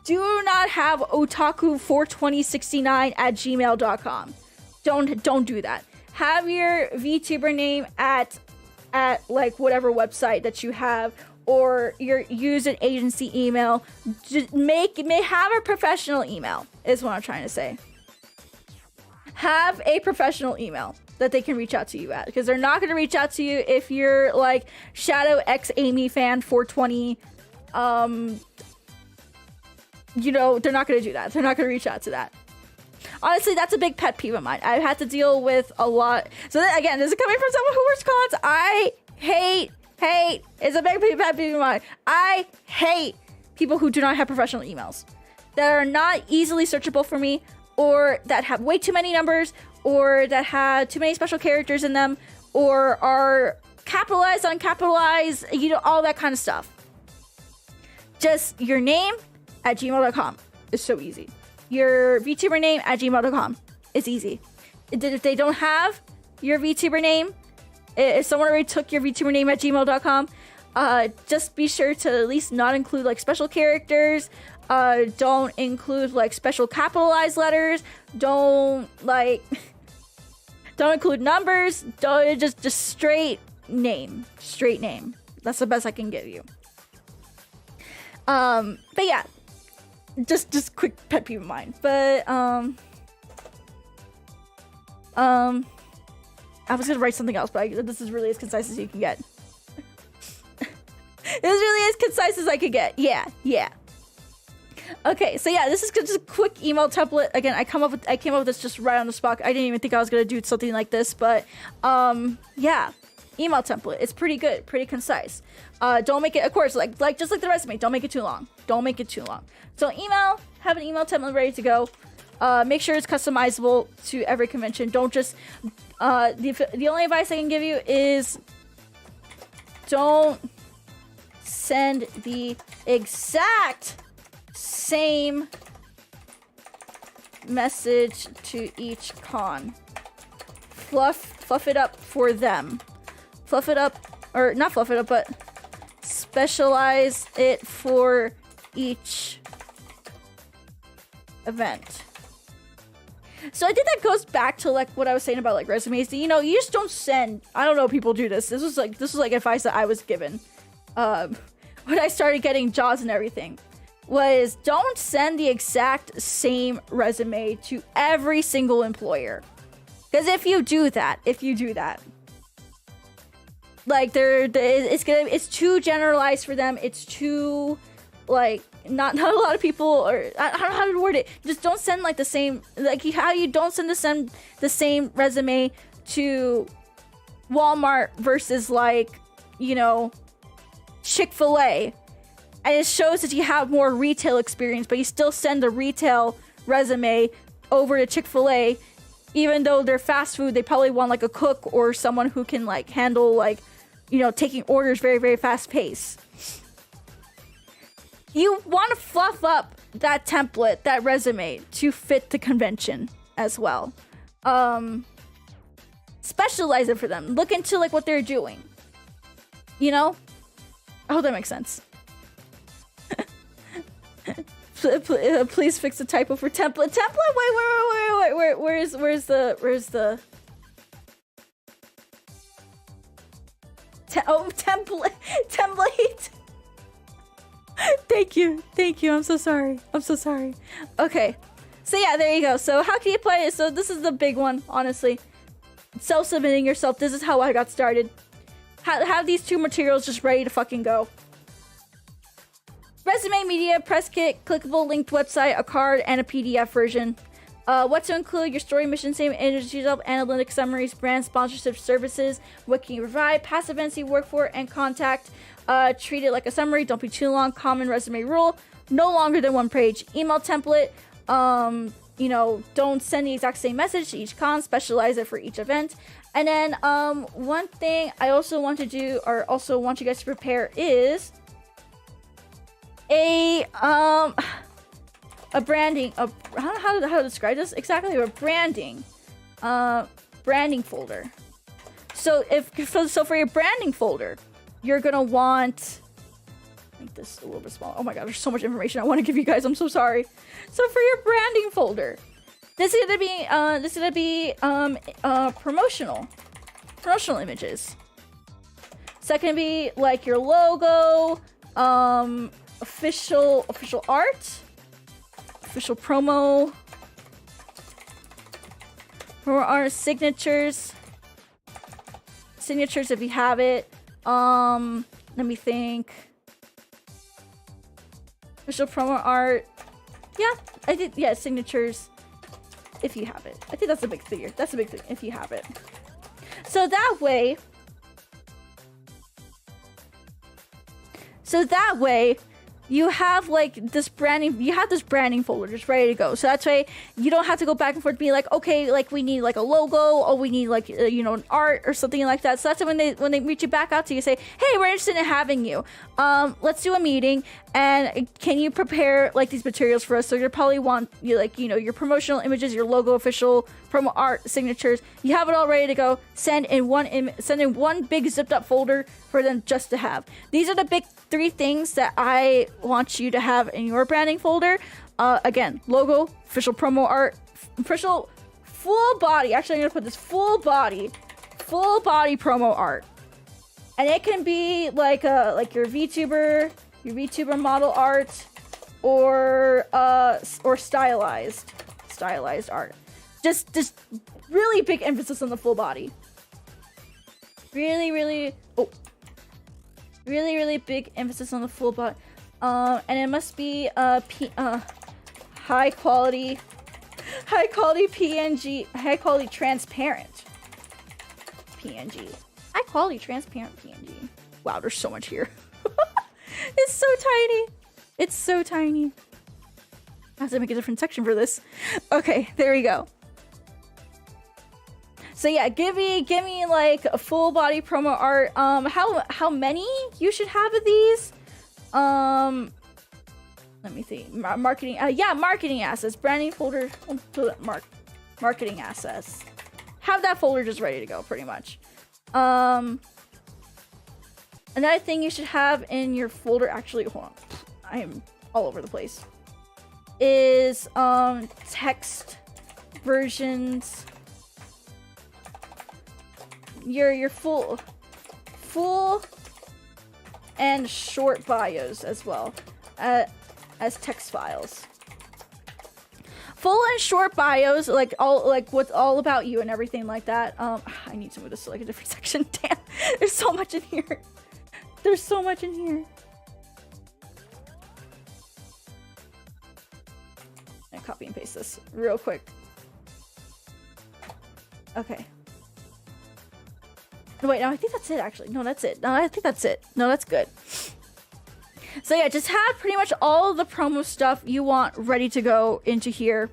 otaku42069@gmail.com. Don't do that. Have your VTuber name at like whatever website that you have, or use an agency email. Just have a professional email is what I'm trying to say. Have a professional email that they can reach out to you at, because they're not going to reach out to you if you're like Shadow X Amy fan 420. You know, they're not going to do that. They're not going to reach out to that. Honestly, that's a big pet peeve of mine. I've had to deal with a lot. So then, again, this is coming from someone who works cons. I hate. It's a big pet peeve of mine. I hate people who do not have professional emails, that are not easily searchable for me, or that have way too many numbers, or that have too many special characters in them, or are capitalized, uncapitalized, you know, all that kind of stuff. Just your name at gmail.com is so easy. Your VTuber name at gmail.com is easy. If they don't have your VTuber name, if someone already took your VTuber name at gmail.com, just be sure to at least not include like special characters. Don't include like special capitalized letters. Don't include numbers. Just straight name. That's the best I can give you. But yeah. Just quick pet peeve of mine. But I was gonna write something else, but this is really as concise as you can get. It was really as concise as I could get. Yeah. Okay, so yeah, this is just a quick email template. Again, I came up with this just right on the spot. I didn't even think I was gonna do something like this, but yeah, email template. It's pretty good, pretty concise. Don't make it, of course, like just like the resume. Don't make it too long. So have an email template ready to go. Make sure it's customizable to every convention. Don't just the only advice I can give you is don't send the exact same message to each con. Fluff it up for them. Fluff it up, or not fluff it up, but specialize it for each event. So I think that goes back to like what I was saying about like resumes. You know, you just don't send. I don't know if people do this. This was like advice that I was given when I started getting jobs and everything. Was don't send the exact same resume to every single employer, because if you do that, like it's too generalized for them. It's too like not a lot of people, or I don't know how to word it. Just don't send like the same, like how you don't send the same resume to Walmart versus like, you know, Chick-fil-A. And it shows that you have more retail experience, but you still send the retail resume over to Chick-fil-A, even though they're fast food. They probably want like a cook or someone who can like handle like, you know, taking orders very, very fast paced. You want to fluff up that template, that resume, to fit the convention as well. Specialize it for them. Look into like what they're doing. You know? I hope that makes sense. Please fix the typo for template. Template? Wait. Where's the... template. Template. Thank you. I'm so sorry. Okay. So yeah, there you go. So how can you play it? So this is the big one, honestly. Self-submitting yourself. This is how I got started. Have these 2 materials just ready to fucking go. Resume, media, press kit, clickable linked website, a card, and a PDF version. What to include: your story, mission statement, energy up, analytic summaries, brand sponsorship services, what can you provide, past events you work for, and contact. Treat it like a summary, don't be too long. Common resume rule: no longer than 1 page. Email template: you know, don't send the exact same message to each con, specialize it for each event. And then one thing I also want to do, or also want you guys to prepare, is a branding, I don't know how to describe this exactly, a branding folder. So for your branding folder, you're gonna want, make this a little bit smaller. Oh my god, there's so much information I want to give you guys. I'm so sorry. So for your branding folder, this is gonna be promotional images. So that can be like your logo, official art, official promo art, signatures if you have it. Let me think. Official promo art. Yeah, I did. Yeah, signatures if you have it. I think that's a big figure. That's a big thing if you have it. So that way, you have like this branding, folder just ready to go. So that's why you don't have to go back and forth being like, okay, like we need like a logo, or we need like you know, an art or something like that. So that's when they reach you back out to you, say, hey, we're interested in having you. Let's do a meeting, and can you prepare like these materials for us? So you'll probably want your promotional images, your logo, official promo art, signatures. You have it all ready to go. Send in one big zipped up folder for them just to have. These are the big 3 things that I want you to have in your branding folder. Again, logo, official promo art, official full body. Actually, I'm gonna put this full body promo art, and it can be like your VTuber model art, or stylized art. Just really big emphasis on the full body. Really big emphasis on the full body. And it must be high quality PNG, high quality transparent PNG. High quality transparent PNG. Wow, there's so much here. It's so tiny. I have to make a different section for this. Okay, there we go. So yeah, give me like a full body promo art. How many you should have of these? Let me see. Marketing. Yeah, marketing assets. Branding folder. Marketing assets. Have that folder just ready to go, pretty much. Another thing you should have in your folder. Actually, hold on. I am all over the place. Is text versions. Your full and short bios as well as text files. Full and short bios, like what's all about you and everything like that. I need to move this to like a different section. Damn, there's so much in here. And copy and paste this real quick. Okay. Wait, no, I think that's it, actually. No, that's it. No, I think that's it. No, that's good. So yeah, just have pretty much all the promo stuff you want ready to go into here,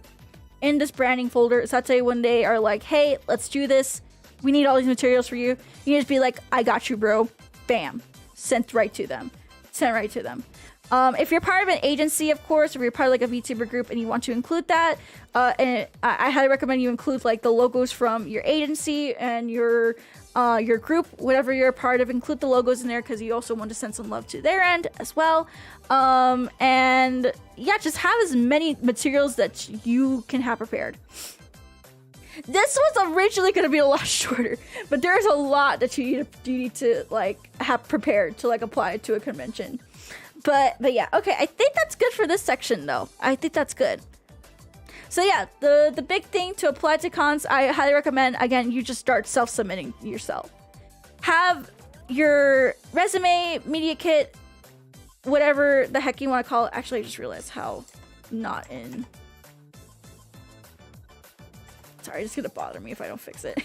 in this branding folder. So that's why when they are like, hey, let's do this, we need all these materials for you, you just be like, I got you, bro. Bam. Sent right to them. If you're part of an agency, of course, or you're part of like a VTuber group and you want to include that, and I highly recommend you include like the logos from your agency and your group, whatever you're a part of, include the logos in there because you also want to send some love to their end as well. And yeah, just have as many materials that you can have prepared. This was originally going to be a lot shorter, but there's a lot that you need to like have prepared to like apply to a convention. But yeah, okay, I think that's good for this section though. I think that's good. So yeah, the big thing to apply to cons, I highly recommend, again, you just start self-submitting yourself. Have your resume, media kit, whatever the heck you want to call it. Actually, I just realized how not in... Sorry, it's gonna bother me if I don't fix it.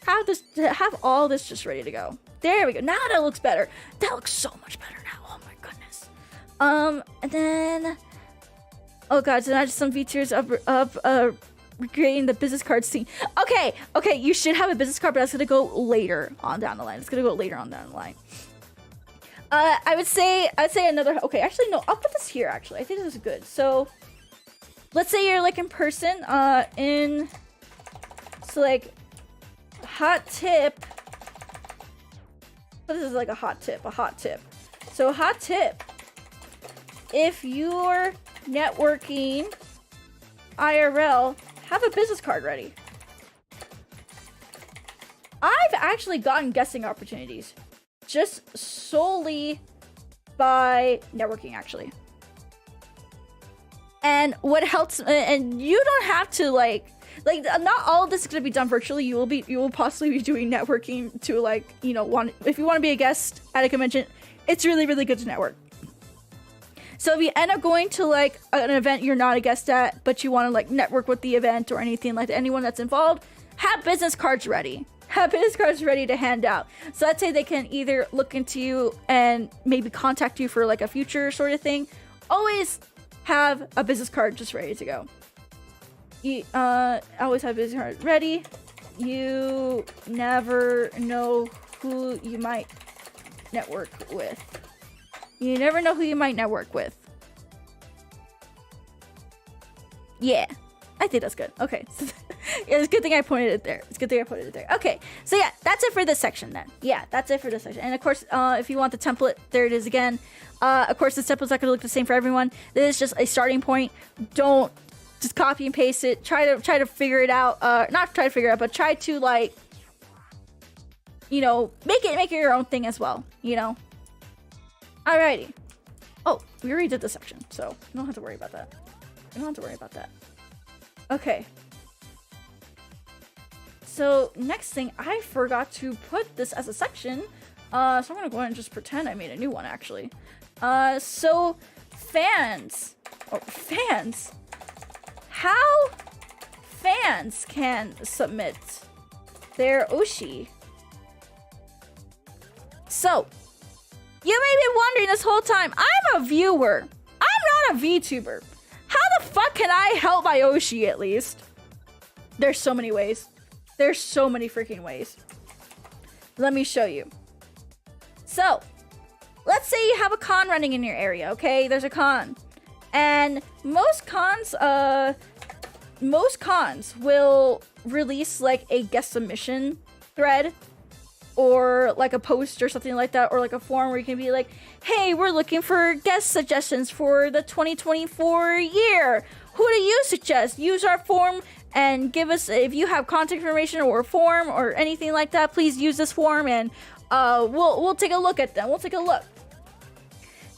Have all this just ready to go. There we go. Now that looks better. That looks so much better now. Oh my goodness. And then, oh god, so now just some features of recreating the business card scene. Okay, you should have a business card, but that's gonna go later on down the line. It's gonna go later on down the line. I'd say another. Okay, actually no, I'll put this here. Actually, I think this is good. So, let's say you're like in person. So like, hot tip. This is like a hot tip. So hot tip. If you're networking IRL, have a business card ready. I've actually gotten guesting opportunities just solely by networking, actually. And what helps, and you don't have to like not all of this is going to be done virtually. You will possibly be doing networking to like, you know, if you want to be a guest at a convention, it's really, really good to network. So if you end up going to like an event you're not a guest at, but you want to like network with the event or anything like that, anyone that's involved, have business cards ready. Have business cards ready to hand out. So let's say they can either look into you and maybe contact you for like a future sort of thing. Always have a business card just ready to go. You always have a business card ready. You never know who you might network with. You never know who you might network with. Yeah, I think that's good. Okay, so yeah, it's a good thing I pointed it there. Okay, so yeah, that's it for this section then. Yeah, that's it for this section. And of course, if you want the template, there it is again. Of course, this template's not going to look the same for everyone. This is just a starting point. Don't just copy and paste it. Try to figure it out. Not try to figure it out, but try to like, you know, make it your own thing as well. You know. Alrighty. Oh, we already did this section, so you don't have to worry about that. Okay. So next thing, I forgot to put this as a section. So I'm gonna go ahead and just pretend I made a new one actually. So fans. How fans can submit their Oshi. So, you may be wondering this whole time, I'm a viewer. I'm not a VTuber. How the fuck can I help my Oshi at least? There's so many ways. There's so many freaking ways. Let me show you. So, let's say you have a con running in your area, okay? There's a con. And most cons will release like a guest submission thread or like a post or something like that, or like a forum where you can be like, hey, we're looking for guest suggestions for the 2024 year. Who do you suggest? Use our form and give us, if you have contact information or a form or anything like that, please use this form and we'll take a look at them. We'll take a look.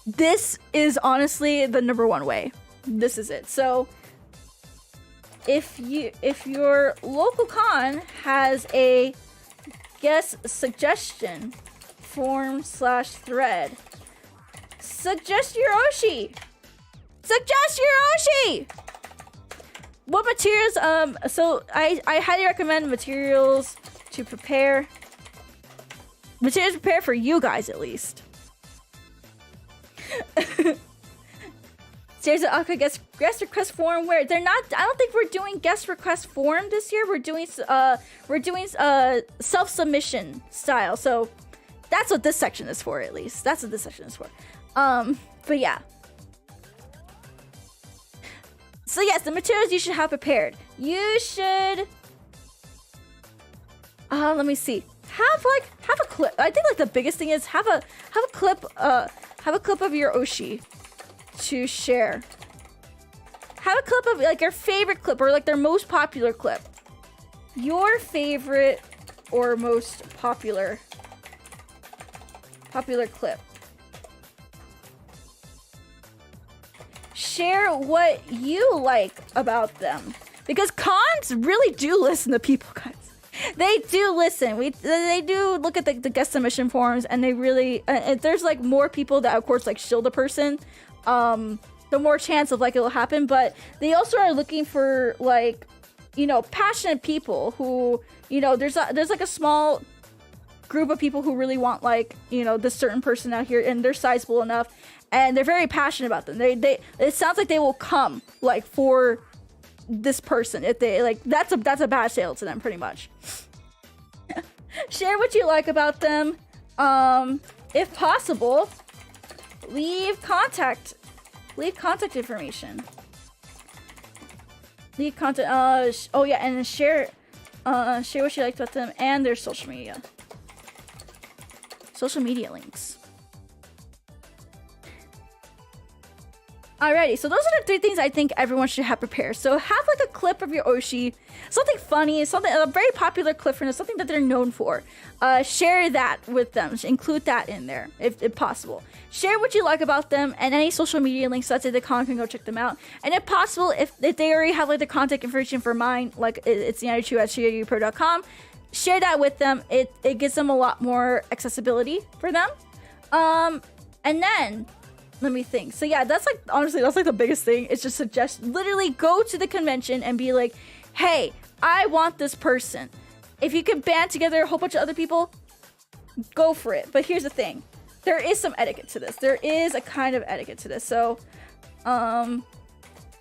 This is honestly the #1 way. This is it. So if your local con has a guest suggestion form /thread, suggest your Oshi. What materials? So I highly recommend materials to prepare. Materials to prepare for you guys at least. There's an OffKai guest request form where they're not. I don't think we're doing guest request form this year. We're doing self submission style. So That's what this section is for, at least. That's what this section is for. But yeah. So yes, the materials you should have prepared. You should... let me see. Have a clip. I think like the biggest thing is have a clip of your Oshi to share. Have a clip of like your favorite clip or like their most popular clip. Your favorite or most popular clip. Share what you like about them, because cons really do listen to people, guys. They do listen. They do look at the guest submission forms, and they really if there's like more people that of course like shield a person, the more chance of like it'll happen. But they also are looking for like, you know, passionate people who, you know, there's like a small group of people who really want like, you know, this certain person out here, and they're sizable enough and they're very passionate about them. They it sounds like they will come like for this person if they like. That's a bad sale to them, pretty much. Share what you like about them. If possible, leave contact information. Leave contact. Oh yeah, and share what you liked about them and their social media links. Alrighty, so those are the 3 things I think everyone should have prepared. So have like a clip of your Oshi, something funny, something, a very popular clip from them, something that they're known for. Share that with them. Include that in there if possible. Share what you like about them and any social media links so that the con can go check them out. And if possible, if they already have like the contact information for mine, like it's nyaruchuuu at ShirayuriPro.com, share that with them. It gives them a lot more accessibility for them. And then let me think. So yeah, that's like, honestly, that's like the biggest thing. It's just literally go to the convention and be like, hey, I want this person. If you can band together a whole bunch of other people, go for it. But here's the thing. There is some etiquette to this. There is a kind of etiquette to this. So,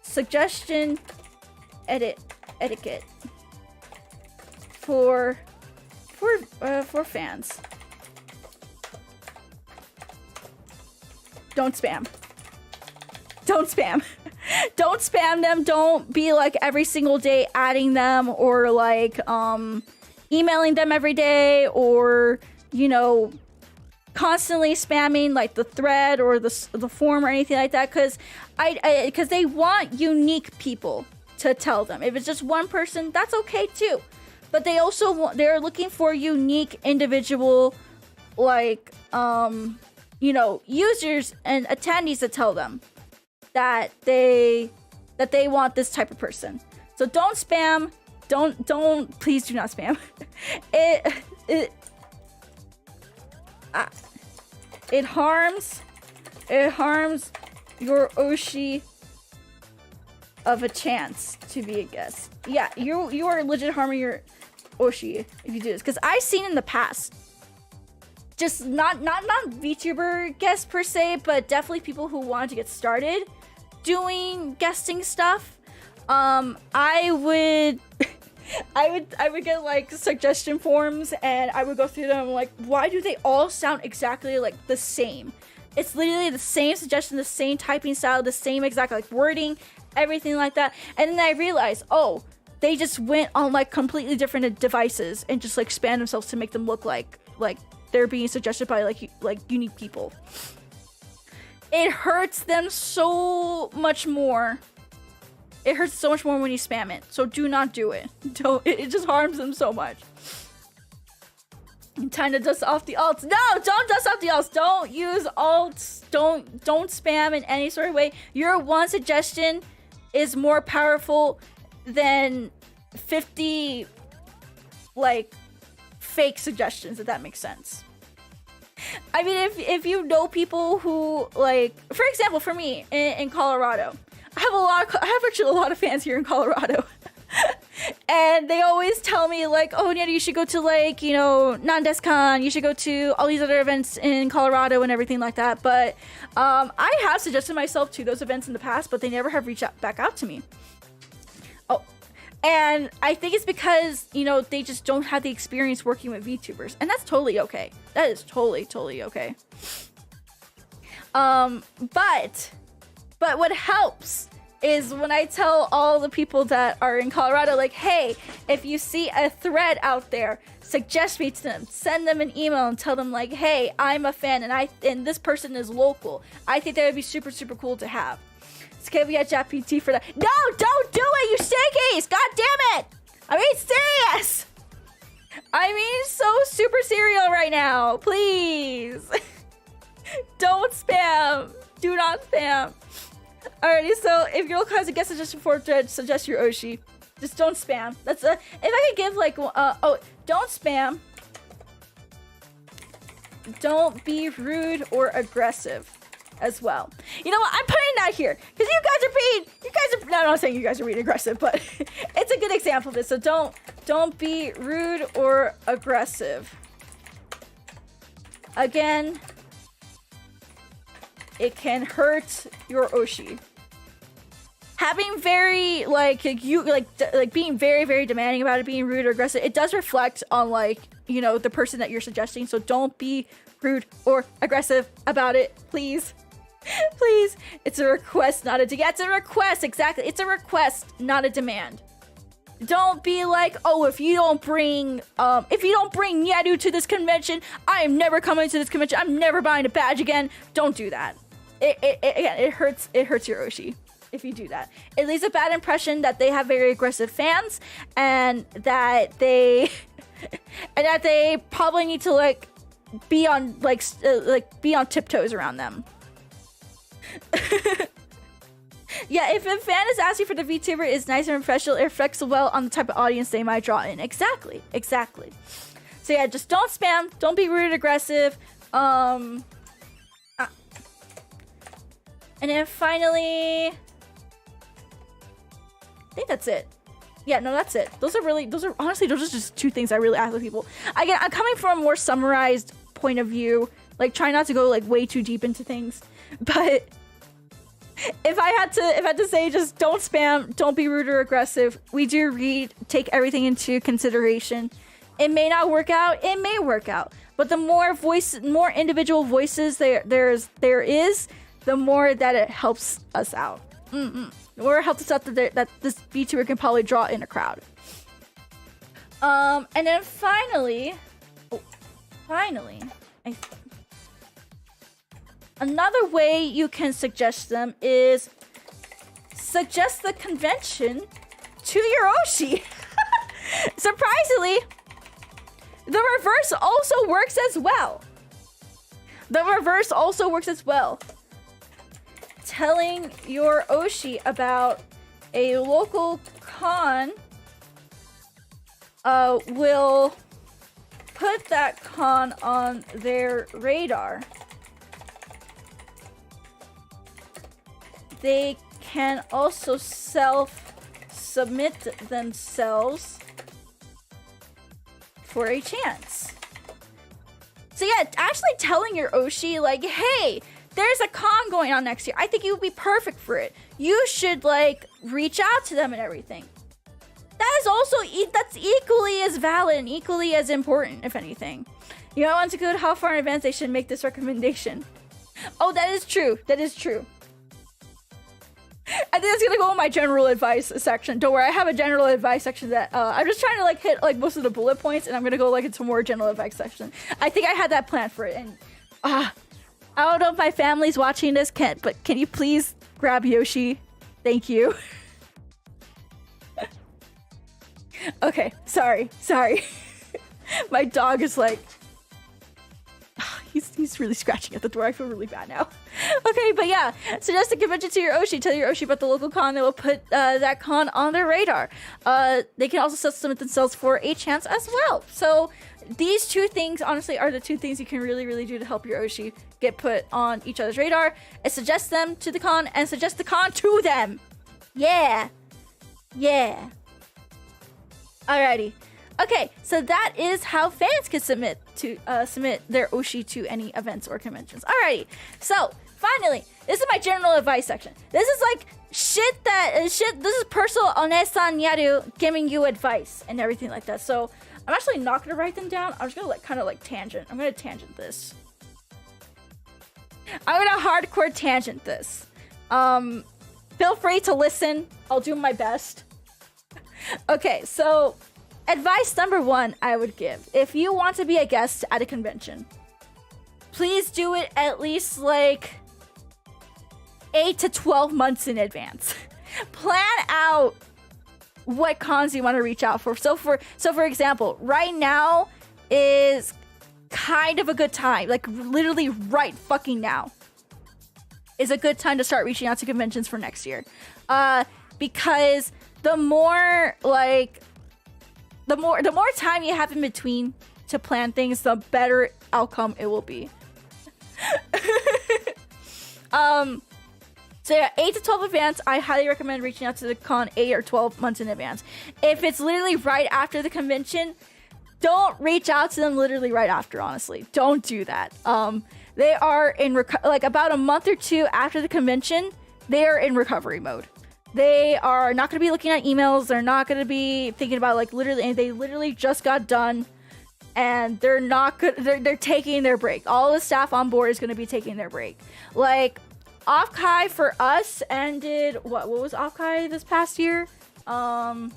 suggestion etiquette for fans. Don't spam. Don't spam. Don't spam them. Don't be like every single day adding them or like emailing them every day, or, you know, constantly spamming like the thread or the form or anything like that, because they want unique people to tell them. If it's just one person, that's okay too. But they also they're looking for unique individual, like you know, users and attendees to tell them that they want this type of person. So don't spam. Don't please do not spam. It harms your Oshi of a chance to be a guest. Yeah, you are legit harming your Oshi if you do this, because I've seen in the past, just not VTuber guests per se, but definitely people who wanted to get started doing guesting stuff. I would get like suggestion forms, and I would go through them like, why do they all sound exactly like the same? It's literally the same suggestion, the same typing style, the same exact like wording, everything like that. And then I realized, oh, they just went on like completely different devices and just like spanned themselves to make them look like they're being suggested by like unique people. It hurts them so much more. It hurts so much more when you spam it. So do not do it. It just harms them so much. Time to dust off the alts. No, don't dust off the alts. Don't use alts. Don't spam in any sort of way. Your one suggestion is more powerful than 50 like fake suggestions, if that makes sense. I mean, if you know people who, like, for example, for me in Colorado, I have actually a lot of fans here in Colorado. And they always tell me like, oh yeah, you should go to like, you know, Nandescon, you should go to all these other events in Colorado and everything like that. But I have suggested myself to those events in the past, but they never have reached back out to me. Oh, And I think it's because, you know, they just don't have the experience working with VTubers. And that's totally okay. That is totally okay. But what helps is when I tell all the people that are in Colorado, like, hey, if you see a thread out there, suggest me to them, send them an email and tell them like, hey, I'm a fan and this person is local. I think that would be super cool to have. So can we get ChatGPT for that? No, don't do it, you stinkies! God damn it! I mean, serious! I mean, so super serial right now. Please. Don't spam. Do not spam. Alrighty, so if your local has a guest suggestion for thread, suggest your Oshi. Just don't spam. That's if I could give like don't spam. Don't be rude or aggressive as well. You know what? I'm putting that here because you guys are no, I'm not saying you guys are being aggressive, but it's a good example of this. So don't be rude or aggressive. Again, it can hurt your Oshi. Having very being very demanding about it, being rude or aggressive, it does reflect on like, you know, the person that you're suggesting. So don't be rude or aggressive about it, please. Please. It's a request, not a demand. Yeah, it's a request, exactly. It's a request, not a demand. Don't be like, oh, if you don't bring Nyaru to this convention, I am never coming to this convention. I'm never buying a badge again. Don't do that. It hurts your Oshi if you do that. It leaves a bad impression that they have very aggressive fans and that they probably need to like be on tiptoes around them. Yeah, if a fan is asking for the VTuber is nice and professional, it reflects well on the type of audience they might draw in. Exactly. So yeah, just don't spam. Don't be rude, aggressive. And then finally, I think that's it. Yeah, no, that's it. Those are honestly just two things I really ask of people. Again, I'm coming from a more summarized point of view, like try not to go like way too deep into things. But if I had to say, just don't spam, don't be rude or aggressive. We do take everything into consideration. It may not work out, it may work out, but the more individual voices there is, the more that it helps us out. The more it helps us out that this VTuber can probably draw in a crowd. And then finally, another way you can suggest them is suggest the convention to your Oshi. Surprisingly, the reverse also works as well. Telling your Oshi about a local con will put that con on their radar. They can also self-submit themselves for a chance. So yeah, actually telling your Oshi like, hey, there's a con going on next year. I think you would be perfect for it. You should like reach out to them and everything. That is also that's equally as valid and equally as important, if anything. You might want to go how far in advance they should make this recommendation. Oh, that is true. I think that's gonna go in my general advice section. Don't worry, I have a general advice section that I'm just trying to like hit like most of the bullet points, and I'm gonna go like into more general advice section. I think I had that planned for it, and I don't know if my family's watching this, but can you please grab Yoshi? Thank you. Okay, sorry. My dog is like, he's really scratching at the door. I feel really bad now. Okay, but yeah, suggest a convention to your Oshi. Tell your Oshi about the local con that will put that con on their radar. They can also submit themselves for a chance as well. So these two things, honestly, are the two things you can really do to help your Oshi get put on each other's radar. And suggest them to the con and suggest the con to them. Yeah. Alrighty. Okay, so that is how fans can submit their Oshi to any events or conventions. Alrighty, so finally, this is my general advice section. This is like shit. This is personal Onesan Nyaru giving you advice and everything like that. So I'm actually not gonna write them down. I'm just gonna like kind of like tangent. I'm gonna tangent this. I'm gonna hardcore tangent this. Feel free to listen. I'll do my best. Okay, so advice number 1 I would give. If you want to be a guest at a convention, please do it at least like 8 to 12 months in advance. Plan out what cons you want to reach out for. So for example, right now is kind of a good time. Like literally right fucking now is a good time to start reaching out to conventions for next year. Because the more time you have in between to plan things, the better outcome it will be. So yeah, 8 to 12 advance. I highly recommend reaching out to the con 8 or 12 months in advance. If it's literally right after the convention, don't reach out to them literally right after, honestly. Don't do that. They are in like about a month or 2 after the convention, they are in recovery mode. They are not going to be looking at emails. They're not going to be thinking about like literally, they literally just got done and they're not good. They're taking their break. All the staff on board is going to be taking their break. Like OffKai for us ended, what was OffKai this past year? It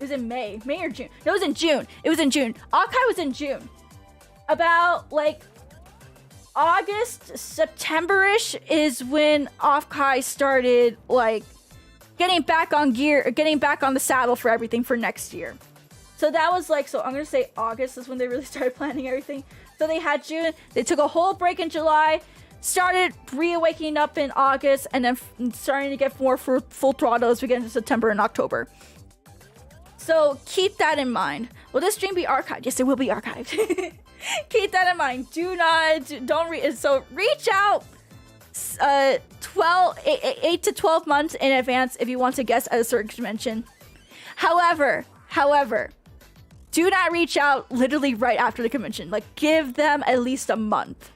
was in May or June. No, it was in June. It was in June. OffKai was in June. About like August, September-ish is when OffKai started like getting back on gear, getting back on the saddle for everything for next year. So that was like, so I'm gonna say August is when they really started planning everything. So they had June, they took a whole break in July, started reawakening up in August, and then starting to get more for full throttle as we get into September and October. So keep that in mind. Will this stream be archived? Yes, it will be archived. Keep that in mind. So reach out 8 to 12 months in advance if you want to guest at a certain convention. However, do not reach out literally right after the convention. Like give them at least a month.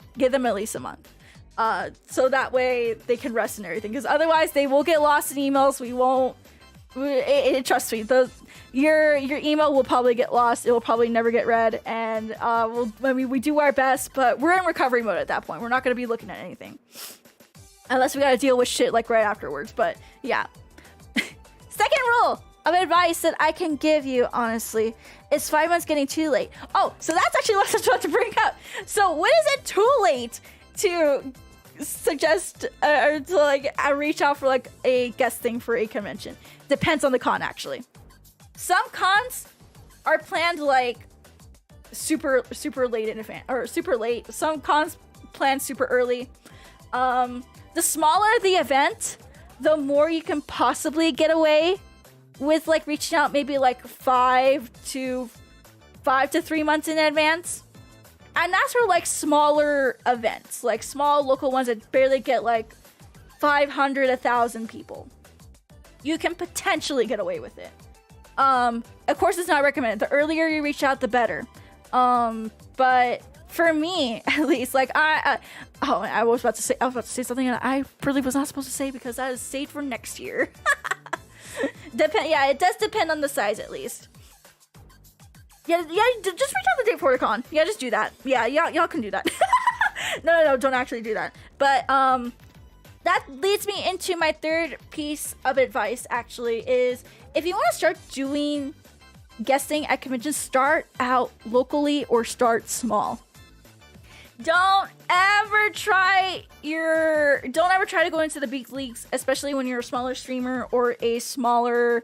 So that way they can rest and everything. Because otherwise they will get lost in emails. We won't. Trust me. Your email will probably get lost. It will probably never get read, and we do our best, but we're in recovery mode at that point. We're not going to be looking at anything unless we got to deal with shit like right afterwards. But yeah. Second rule of advice that I can give you, honestly, is 5 months getting too late. Oh, so that's actually what I was about to bring up. So when is it too late to suggest or to like reach out for like a guest thing for a convention? Depends on the con, actually. Some cons are planned like super late in advance, or super late. Some cons planned super early. The smaller the event, the more you can possibly get away with like reaching out maybe like 5 to 3 months in advance. And that's for like smaller events, like small local ones that barely get like 500, 1,000 people. You can potentially get away with it. Of course, it's not recommended. The earlier you reach out, the better. But for me, at least, like I was about to say something that I really was not supposed to say because that is saved for next year. Yeah, it does depend on the size at least. Yeah, just reach out the day before the con. Yeah, just do that. Yeah, y'all can do that. No, don't actually do that. But that leads me into my third piece of advice, actually, is if you want to start doing guesting at conventions, start out locally or start small. Don't ever try to go into the big leagues, especially when you're a smaller streamer or a smaller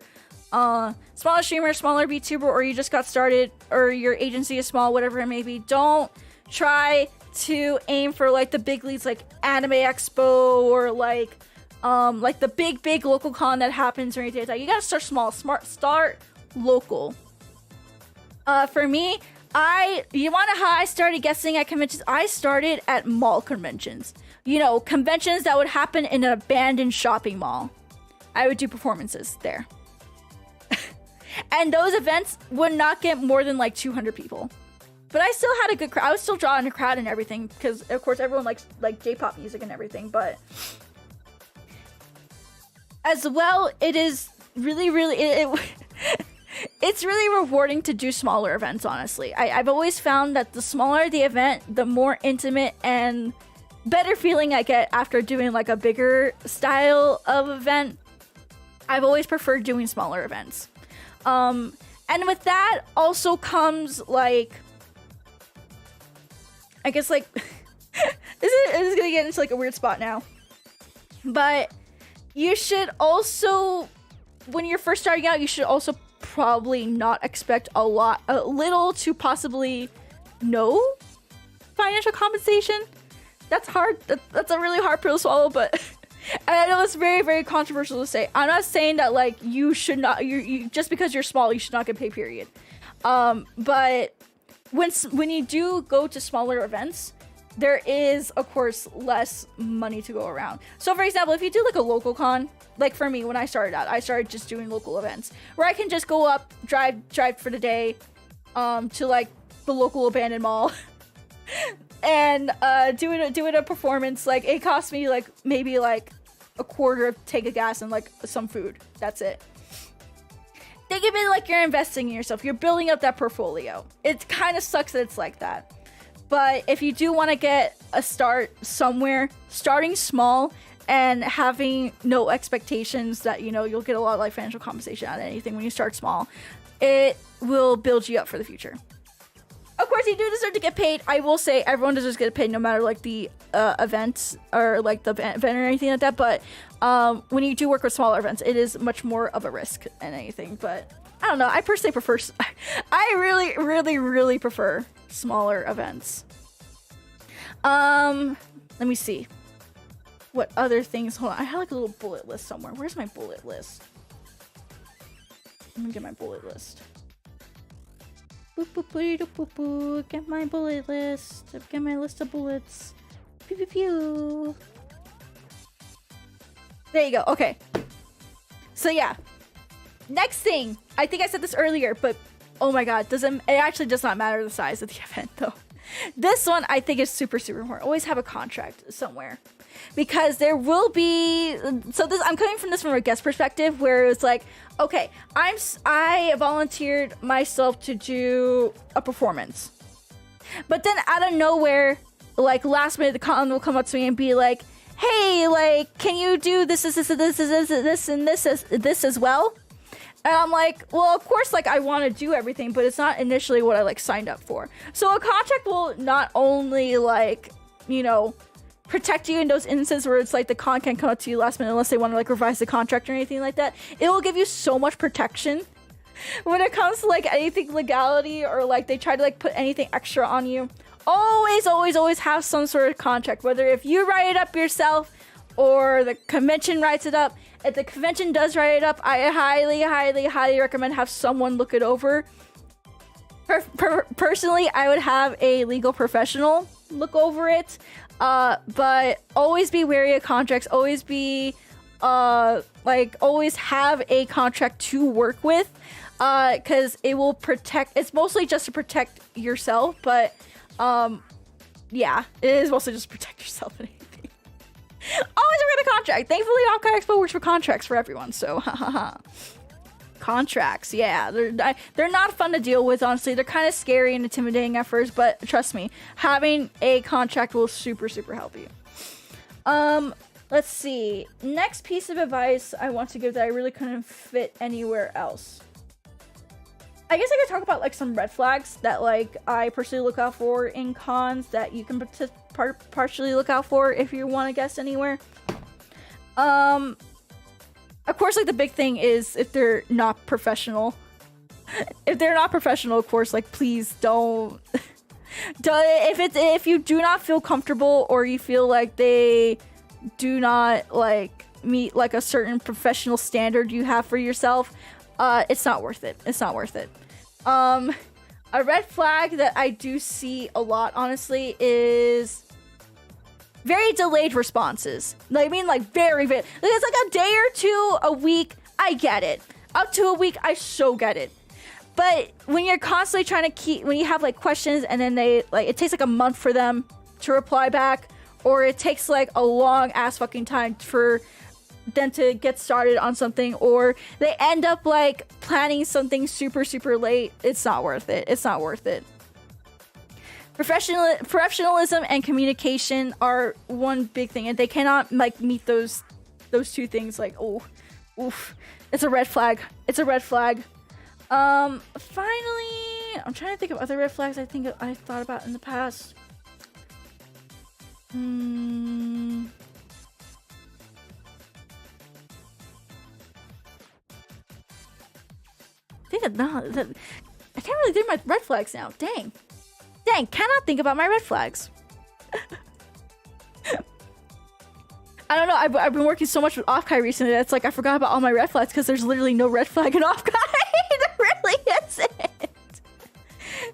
streamer, smaller VTuber, or you just got started, or your agency is small, whatever it may be. Don't try to aim for like the big leagues, like Anime Expo, or like the big local con that happens or anything like that. You gotta start small. Start local. For me, you wanna know how I started guessing at conventions? I started at mall conventions. You know, conventions that would happen in an abandoned shopping mall. I would do performances there. And those events would not get more than like 200 people. But I still had a good crowd. I was still drawing a crowd and everything because, of course, everyone likes like J-pop music and everything. But as well, it is really, really it's really rewarding to do smaller events. Honestly, I've always found that the smaller the event, the more intimate and better feeling I get after doing like a bigger style of event. I've always preferred doing smaller events. And with that also comes like, I guess like, this is gonna get into like a weird spot now. But you should also, when you're first starting out, you should also probably not expect a little to possibly no financial compensation. That's hard. That's a really hard pill to swallow, but I know it's very, very controversial to say. I'm not saying that like you should not, you just because you're small, you should not get paid, period. But when you do go to smaller events, there is, of course, less money to go around. So, for example, if you do like a local con, like for me, when I started out, I started just doing local events where I can just go up, drive for the day, to like the local abandoned mall, and doing a performance. Like it cost me like maybe like a quarter of tank of gas and like some food. That's it. Think of it like you're investing in yourself. You're building up that portfolio. It kind of sucks that it's like that. But if you do want to get a start somewhere, starting small and having no expectations that, you know, you'll get a lot of like financial compensation out of anything when you start small, it will build you up for the future. Of course, you do deserve to get paid. I will say everyone deserves to get paid no matter like the events or like the event or anything like that. But when you do work with smaller events, it is much more of a risk than anything. But I don't know. I personally prefer, I really, really, really prefer smaller events. Let me see. What other things? Hold on. I have like a little bullet list somewhere. Where's my bullet list? Let me get my bullet list. Boop, boop, boop, boop, boop, boop. Get my bullet list. Get my list of bullets. Pew, pew, pew. There you go. Okay. So yeah. Next thing. I think I said this earlier, but oh my god, it actually does not matter the size of the event though. This one I think is super, super important. Always have a contract somewhere. Because there will be, so this, I'm coming from this from a guest perspective where it's like, okay, I volunteered myself to do a performance. But then out of nowhere, like last minute, the con will come up to me and be like, hey, like, can you do this as well? And I'm like, well, of course, like, I want to do everything, but it's not initially what I, like, signed up for. So a contract will not only, like, you know, protect you in those instances where it's like the con can't come up to you last minute unless they want to, like, revise the contract or anything like that. It will give you so much protection when it comes to, like, anything legality or, like, they try to, like, put anything extra on you. Always, always, always have some sort of contract, whether if you write it up yourself or the convention writes it up. If the convention does write it up, I highly, highly, highly recommend have someone look it over. Personally, I would have a legal professional look over it. But always be wary of contracts. Always be, always have a contract to work with. Because it will protect, it's mostly just to protect yourself, but, yeah, it is mostly just to protect yourself and anything. Always read a contract. Thankfully, OffKai Expo works for contracts for everyone, so hahaha. Contracts, yeah, they're not fun to deal with, honestly. They're kind of scary and intimidating at first, but trust me, having a contract will super, super help you. Let's see. Next piece of advice I want to give that I really couldn't fit anywhere else. I guess I could talk about like some red flags that like I personally look out for in cons that you can partially look out for if you want to guess anywhere. Of course, like the big thing is if they're not professional. If they're not professional, of course, like please don't. If you do not feel comfortable or you feel like they do not like meet like a certain professional standard you have for yourself, it's not worth it. It's not worth it. A red flag that I do see a lot, honestly, is very delayed responses. I mean, like very. It's like a day or two, a week. I get it. Up to a week, I so get it. But when you're constantly trying to when you have like questions and then it takes like a month for them to reply back, or it takes like a long ass fucking time for them to get started on something, or they end up like planning something super, super late, it's not worth it. It's not worth it. Professionalism and communication are one big thing, and they cannot like meet those two things. Like, oh, oof, it's a red flag. It's a red flag. Finally, I'm trying to think of other red flags I think I thought about in the past. I can't really think of my red flags now. Dang, cannot think about my red flags. I don't know. I've been working so much with OffKai recently that's like I forgot about all my red flags because there's literally no red flag in OffKai. There really isn't.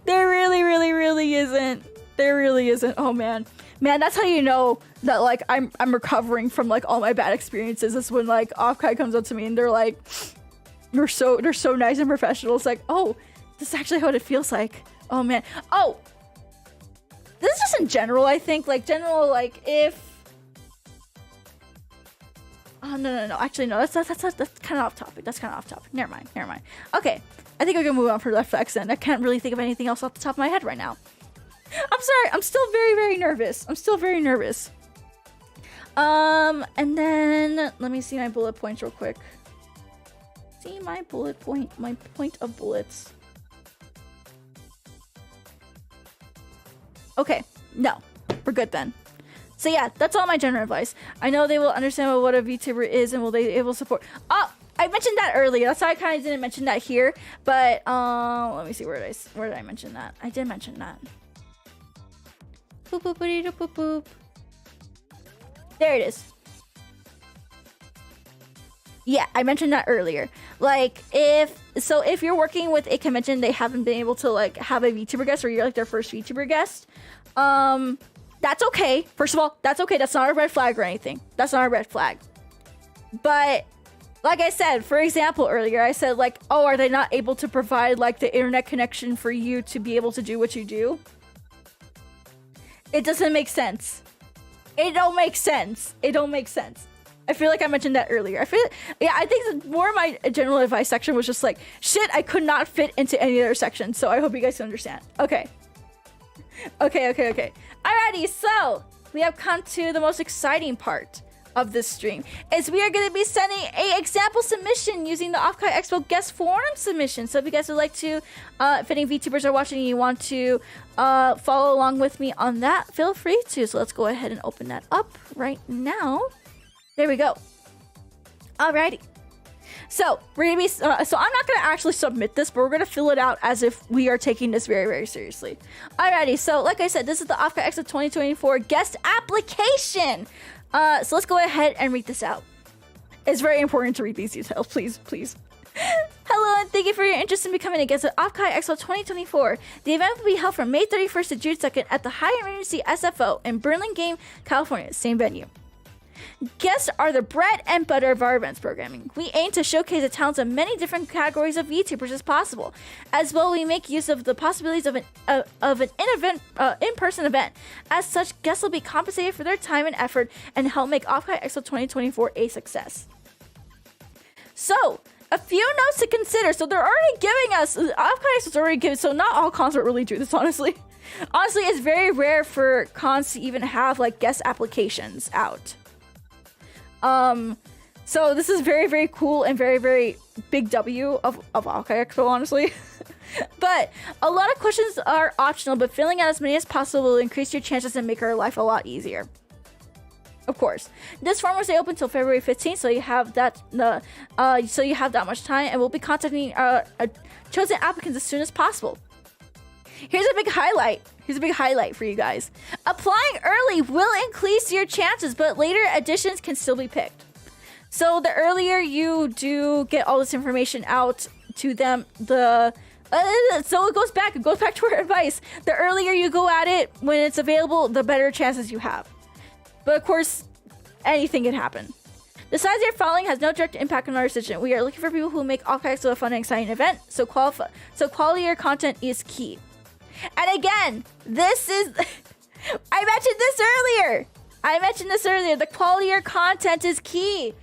There really isn't. There really isn't. Oh man, that's how you know that like I'm recovering from like all my bad experiences. Is when like OffKai comes up to me and they're like, they're so nice and professional. It's like, oh, this is actually what it feels like. Oh man. Oh, this is just in general. I think like if. Oh no. Actually no. That's kind of off topic. That's kind of off topic. Never mind. Okay. I think we're gonna move on for red flags then. I can't really think of anything else off the top of my head right now. I'm sorry. I'm still very nervous. And then let me see my bullet points real quick. See my point of bullets. Okay, no, we're good then. So yeah, that's all my general advice. I know they will understand what a VTuber is and they will support. Oh, I mentioned that earlier. That's why I kind of didn't mention that here. But let me see, where did I mention that? I did mention that. Boop boop boop boop boop. There it is. Yeah, I mentioned that earlier. Like, if you're working with a convention, they haven't been able to like have a VTuber guest, or you're like their first VTuber guest, that's okay. First of all, that's okay. That's not a red flag or anything. That's not a red flag. But like I said, for example, earlier, I said like, oh, are they not able to provide like the internet connection for you to be able to do what you do? It doesn't make sense. It don't make sense. I feel like I mentioned that earlier. I think more of my general advice section was just like, shit, I could not fit into any other section. So I hope you guys can understand. Okay. Alrighty, so we have come to the most exciting part of this stream. Is we are going to be sending a example submission using the OffKai Expo guest forum submission. So if you guys would like to, if any VTubers are watching and you want to follow along with me on that, feel free to. So let's go ahead and open that up right now. There we go. Alrighty. So we're gonna be. So I'm not gonna actually submit this, but we're gonna fill it out as if we are taking this very, very seriously. Alrighty. So like I said, this is the OffKai Expo 2024 guest application. So let's go ahead and read this out. It's very important to read these details. Please. Hello, and thank you for your interest in becoming a guest at OffKai Expo 2024. The event will be held from May 31st to June 2nd at the High Emergency SFO in Burlingame, California. Same venue. Guests are the bread and butter of our events programming. We aim to showcase the talents of many different categories of VTubers as possible. As well, we make use of the possibilities of an in-person event. As such, guests will be compensated for their time and effort and help make OffKai Expo 2024 a success. So, a few notes to consider. So they're already giving us, OffKai Expo's already giving, so not all cons will really do this, honestly. Honestly, it's very rare for cons to even have like guest applications out. So this is very, very cool and very, very big W of OffKai Expo, honestly. But a lot of questions are optional, but filling out as many as possible will increase your chances and make our life a lot easier. Of course. This form will stay open until February 15th, so you have that much time, and we'll be contacting chosen applicants as soon as possible. Here's a big highlight for you guys. Applying early will increase your chances, but later additions can still be picked. So the earlier you do get all this information out to them, so it goes back to our advice. The earlier you go at it when it's available, the better chances you have. But of course, anything can happen. The size of your following has no direct impact on our decision. We are looking for people who make OffKai Expo a fun and exciting event, so quality of your content is key. And again, this is... I mentioned this earlier. The quality of your content is key.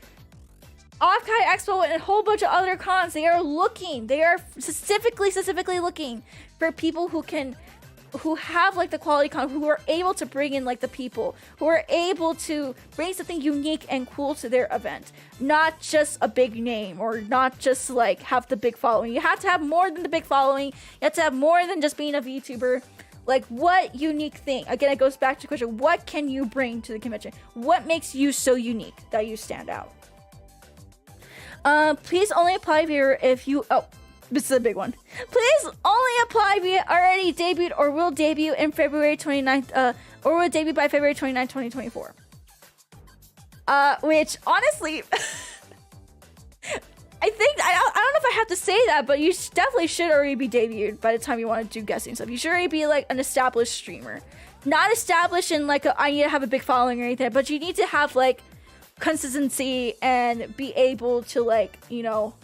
OffKai Expo and a whole bunch of other cons, they are specifically looking for people who have like the quality content, who are able to bring in like the people, who are able to bring something unique and cool to their event. Not just a big name or not just like have the big following. You have to have more than the big following. You have to have more than just being a VTuber. Like, what unique thing? Again, it goes back to the question, what can you bring to the convention? What makes you so unique that you stand out? Please only apply if you... Oh, this is a big one. Please only apply if you already debuted or will debut in February 29th, or will debut by February 29th, 2024. Which, honestly... I think, I don't know if I have to say that, but you definitely should already be debuted by the time you want to do guessing stuff. You should already be like an established streamer. Not established in like I need to have a big following or anything, but you need to have like consistency and be able to like, you know,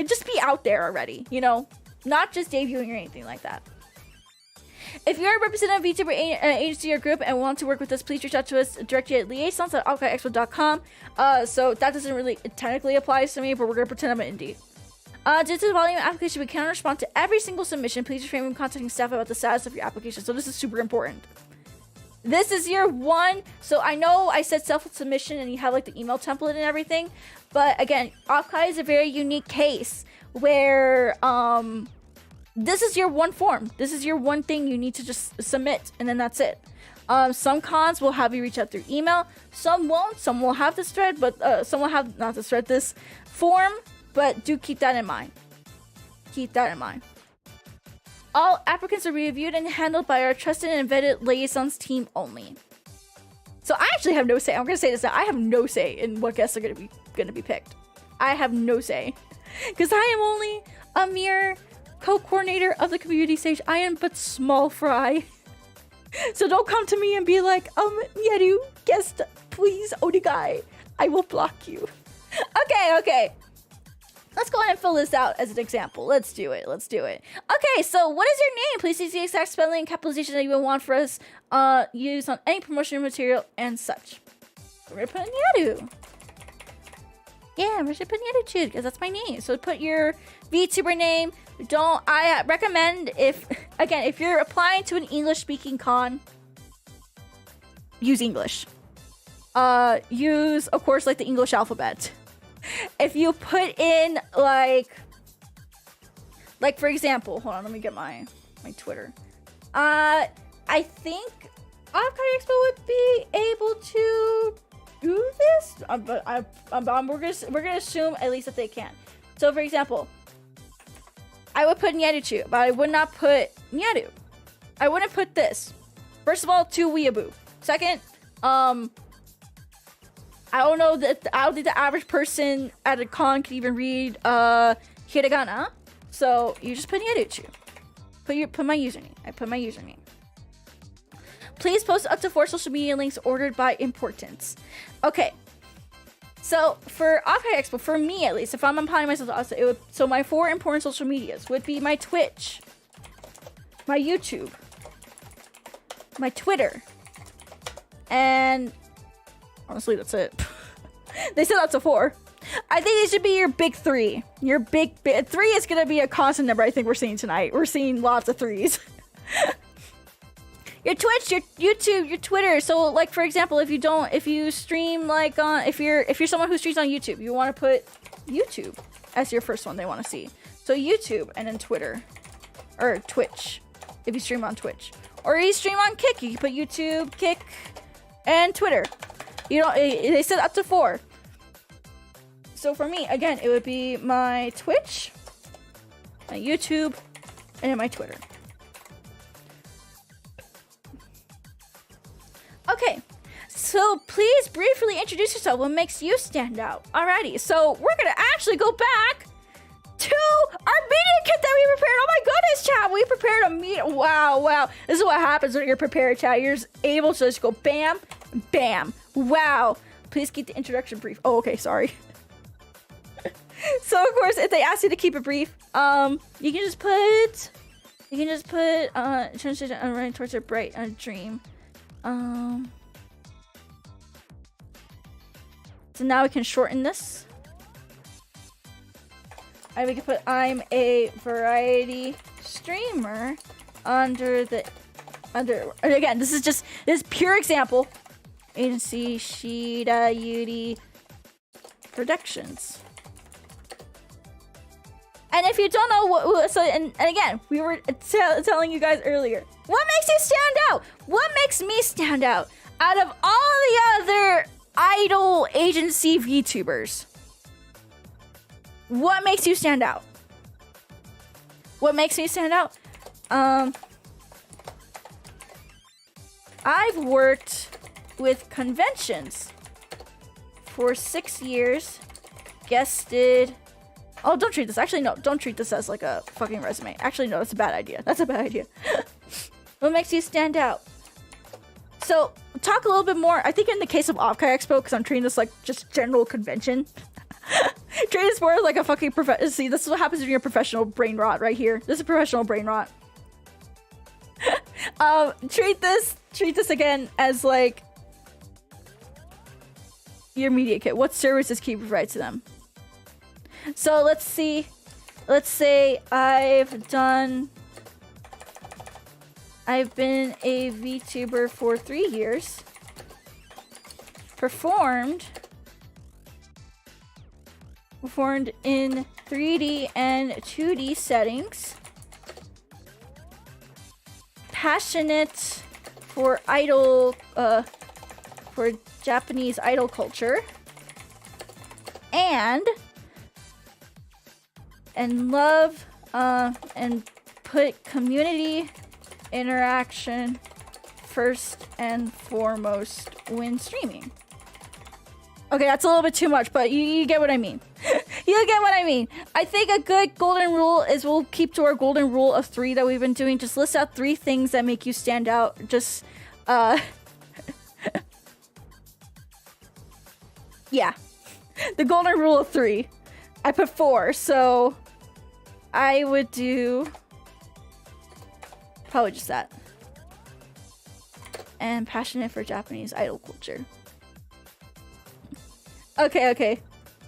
just be out there already, you know, not just debuting or anything like that. If you're a representative VTuber agency or group and want to work with us, please reach out to us directly at liaisons@offkaiexpo.com. So that doesn't really technically apply to me, but we're going to pretend I'm an indie. Due to the volume of application, we cannot respond to every single submission. Please refrain from contacting staff about the status of your application. So this is super important. This is your one. So I know I said self-submission and you have like the email template and everything. But again, OffKai is a very unique case where this is your one form. This is your one thing you need to just submit, and then that's it. Some cons will have you reach out through email. Some won't. Some will have this thread, but some will have not this thread, this form. But do keep that in mind. Keep that in mind. All applicants are reviewed and handled by our trusted and vetted liaisons team only. So I actually have no say. I'm gonna say this now. I have no say in what guests are gonna be picked. I have no say, because I am only a mere co-coordinator of the community stage. I am but small fry. So don't come to me and be like, Nyaru, guest, please, Onigai. I will block you. Okay. Let's go ahead and fill this out as an example. Let's do it. Okay, so what is your name? Please use the exact spelling and capitalization that you would want for us use on any promotional material and such. We're gonna put Nyaru. Yeah, we're gonna put Nyaruchuuu because that's my name. So put your VTuber name. I recommend if you're applying to an English speaking con, use English. Use, of course, like the English alphabet. If you put in like for example, hold on, let me get my Twitter. I think OffKai Expo would be able to do this, but we're gonna assume at least that they can. So for example, I would put Nyaruchuuu, but I would not put Nyaru. I wouldn't put this. First of all, too weeaboo. Second, I don't think the average person at a con can even read hiragana. So you just put Nyaruchuuu. Put my username. I put my username. Please post up to 4 social media links ordered by importance. Okay. So for OffKai Expo, for me at least, if I'm applying myself to it, so my 4 important social medias would be my Twitch, my YouTube, my Twitter, and honestly, that's it. They said up to 4. I think these should be your big 3. Your big 3 is gonna be a constant number. I think we're seeing tonight. We're seeing lots of 3s. Your Twitch, your YouTube, your Twitter. So, like for example, if you stream like on, if you're someone who streams on YouTube, you want to put YouTube as your first one they want to see. So YouTube and then Twitter, or Twitch, if you stream on Twitch, or you stream on Kick, you can put YouTube, Kick, and Twitter. You know, they said up to 4. So for me, again, it would be my Twitch, my YouTube, and then my Twitter. Okay, so please briefly introduce yourself. What makes you stand out? Alrighty, so we're gonna actually go back to our media kit that we prepared. Oh my goodness, chat, we prepared a media. Wow. This is what happens when you're prepared, chat. You're just able to just go bam, bam. Wow. Please keep the introduction brief. Oh, okay, sorry. So of course, if they ask you to keep it brief, you can just put running towards a bright dream. So now we can shorten this. And we can put I'm a variety streamer under again, this is pure example. Agency Shirayuri Productions. And if you don't know what, and again, we were telling you guys earlier, what makes you stand out? What makes me stand out of all the other idol agency VTubers? What makes you stand out? What makes me stand out? I've worked with conventions for 6 years, guested. Oh, don't treat this. Actually, no. Don't treat this as like a fucking resume. Actually, no. That's a bad idea. That's a bad idea. What makes you stand out? So, talk a little bit more. I think in the case of OffKai Expo, because I'm treating this like just general convention. Treat this more like a fucking See, this is what happens when you're professional brain rot right here. This is professional brain rot. Treat this again as like your media kit. What services can you provide to them? So let's see. Let's say I've been a VTuber for 3 years. Performed in 3D and 2D settings. Passionate for for Japanese idol culture. And love and put community interaction first and foremost when streaming. Okay, that's a little bit too much, but you get what I mean. You get what I mean. I think a good golden rule is we'll keep to our golden rule of 3 that we've been doing. Just list out 3 things that make you stand out. Just, yeah. The golden rule of 3. I put 4, so I would do probably just that. And passionate for Japanese idol culture. Okay.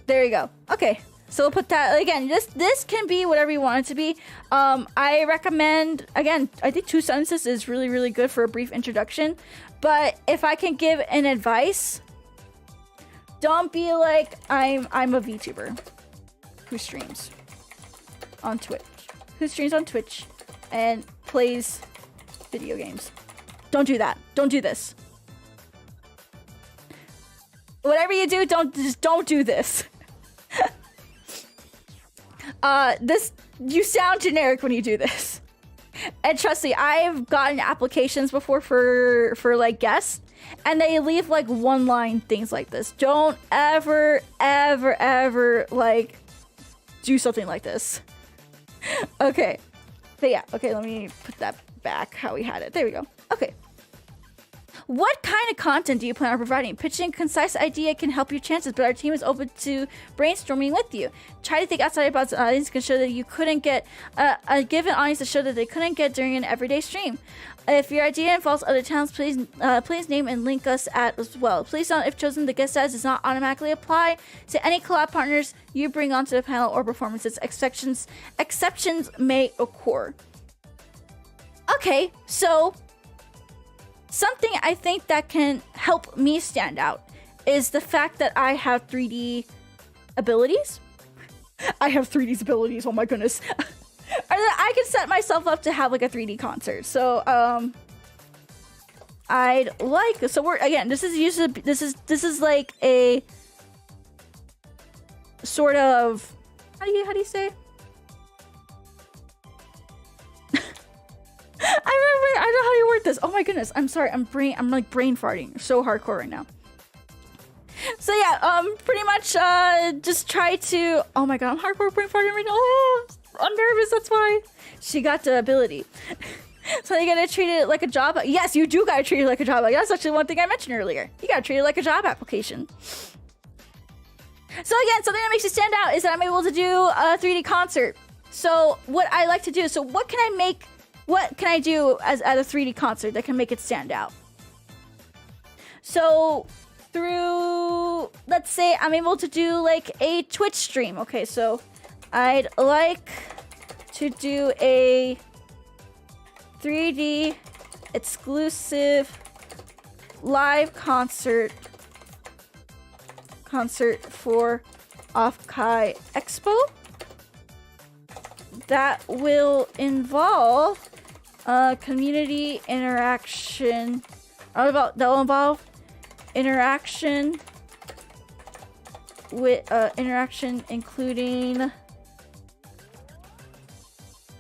There you go. Okay. So we'll put that again. This can be whatever you want it to be. I recommend, again, I think 2 sentences is really, really good for a brief introduction. But if I can give an advice, don't be like I'm a VTuber who streams on Twitch. And plays video games. Don't do that. Don't do this. Whatever you do, don't do this. You sound generic when you do this. And trust me, I've gotten applications before for like guests, and they leave like 1-line things like this. Don't ever like do something like this. Okay. But yeah, okay, let me put that back how we had it. There we go. Okay. What kind of content do you plan on providing? Pitching a concise idea can help your chances, but our team is open to brainstorming with you. Try to think outside about the audience can show that you couldn't get a given audience to show that they couldn't get during an everyday stream. If your idea involves other talents, please name and link us at as well. Please note, if chosen, the guest status does not automatically apply to any collab partners you bring onto the panel or performances. Exceptions may occur. Okay, so something I think that can help me stand out is the fact that I have 3D abilities. I have 3D abilities, oh my goodness. Or that I can set myself up to have like a 3D concert. So I'd like, so we're, again, this is like a sort of, how do you say? I don't know how you word this. Oh my goodness. I'm sorry. I'm like brain farting so hardcore right now. So yeah, pretty much just try to, oh my god, I'm hardcore brain farting right now. Oh, I'm nervous, that's why. She got the ability. So you gotta treat it like a job. Yes, you do gotta treat it like a job. That's actually one thing I mentioned earlier. You gotta treat it like a job application. So again, something that makes it stand out is that I'm able to do a 3D concert. So what I like to do, so what can I do as at a 3D concert that can make it stand out? So through, let's say I'm able to do like a Twitch stream. Okay, so I'd like to do a 3D exclusive live concert for OffKai Expo that will involve community interaction. That will involve interaction with interaction including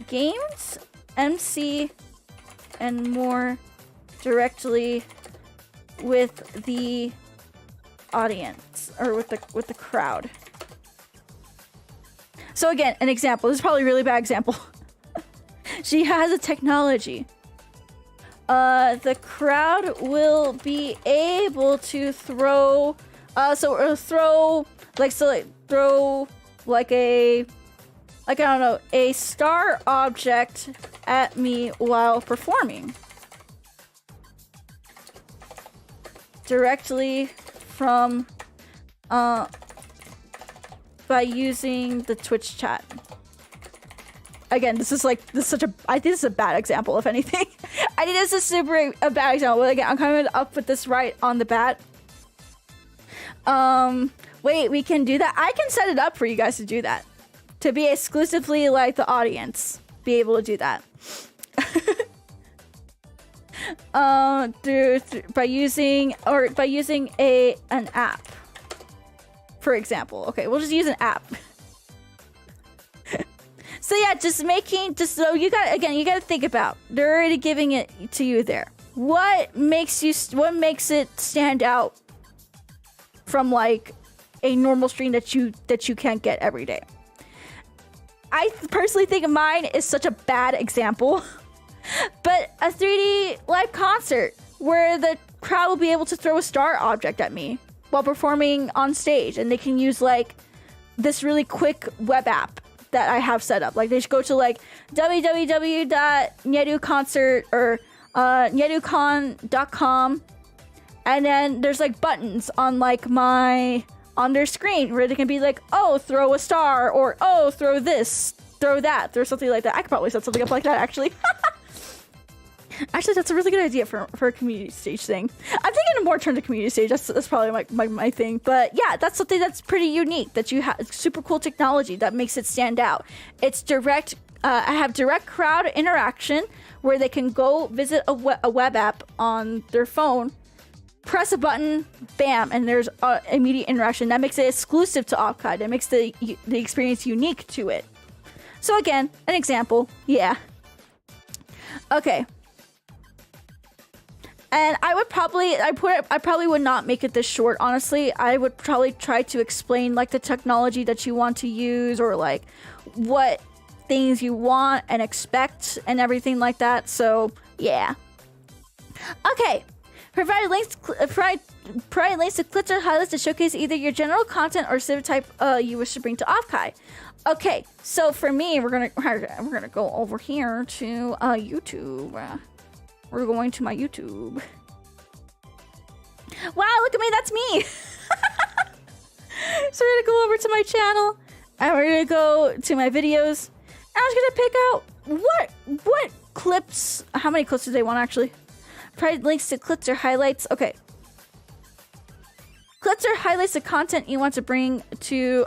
games, MC, and more directly with the audience or with the crowd. So again, an example. This is probably a really bad example. She has a technology. The crowd will be able to throw I don't know, a star object at me while performing. Directly from by using the Twitch chat. Again, I think this is a bad example, if anything. I think this is a bad example. But again, I'm coming up with this right on the bat. Wait, we can do that? I can set it up for you guys to do that. To be exclusively like the audience. Be able to do that. By using an app. For example. Okay, we'll just use an app. So yeah, so you gotta think about, they're already giving it to you there. What makes it stand out from like a normal stream that you can't get every day? I personally think mine is such a bad example, but a 3D live concert where the crowd will be able to throw a star object at me while performing on stage, and they can use like this really quick web app that I have set up. Like they should go to like www.nyaruconcert or nyarucon.com, and then there's like buttons on like on their screen where they can be like, oh, throw a star, or oh, throw this, throw that, throw something like that. I could probably set something up like that actually. Actually, that's a really good idea for a community stage thing. I'm thinking of more turn to community stage. That's probably my thing. But yeah, that's something that's pretty unique, that you have super cool technology that makes it stand out. It's direct. I have direct crowd interaction where they can go visit a web app on their phone, press a button, bam, and there's immediate interaction. That makes it exclusive to OffKai. That makes the experience unique to it. So again, an example. Yeah. Okay. And I probably would not make it this short, honestly. I would probably try to explain like the technology that you want to use, or like what things you want and expect and everything like that. So yeah. Okay. Provide links to clips or highlights to showcase either your general content or specific type you wish to bring to OffKai. Okay, so for me, we're gonna go over here to YouTube. We're going to my YouTube. Wow, look at me, that's me! So we're gonna go over to my channel, and we're gonna go to my videos, and I'm just gonna pick out what clips, how many clips do they want actually? Provide links to clips or highlights. Okay. Clips or highlights the content you want to bring to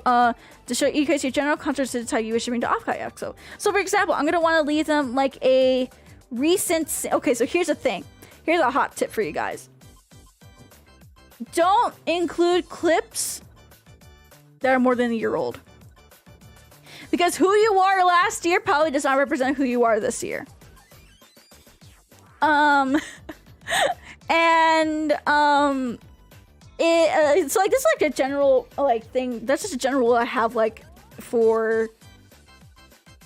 show you guys your general content to the type you wish to bring to OffKai Expo. So for example, I'm gonna want to leave them like a recent. Okay, so here's the thing. Here's a hot tip for you guys. Don't include clips that are more than a year old, because who you are last year probably does not represent who you are this year. It's like, this is like a general like thing. That's just a general rule I have like for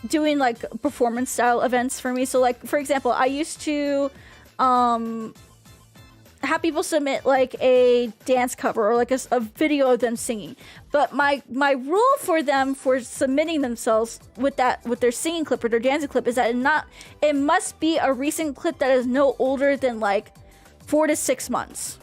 doing like performance style events for me. So like, for example, I used to have people submit like a dance cover or like a video of them singing. But my rule for them for submitting themselves with their singing clip or their dancing clip is that it must be a recent clip that is no older than like 4 to 6 months.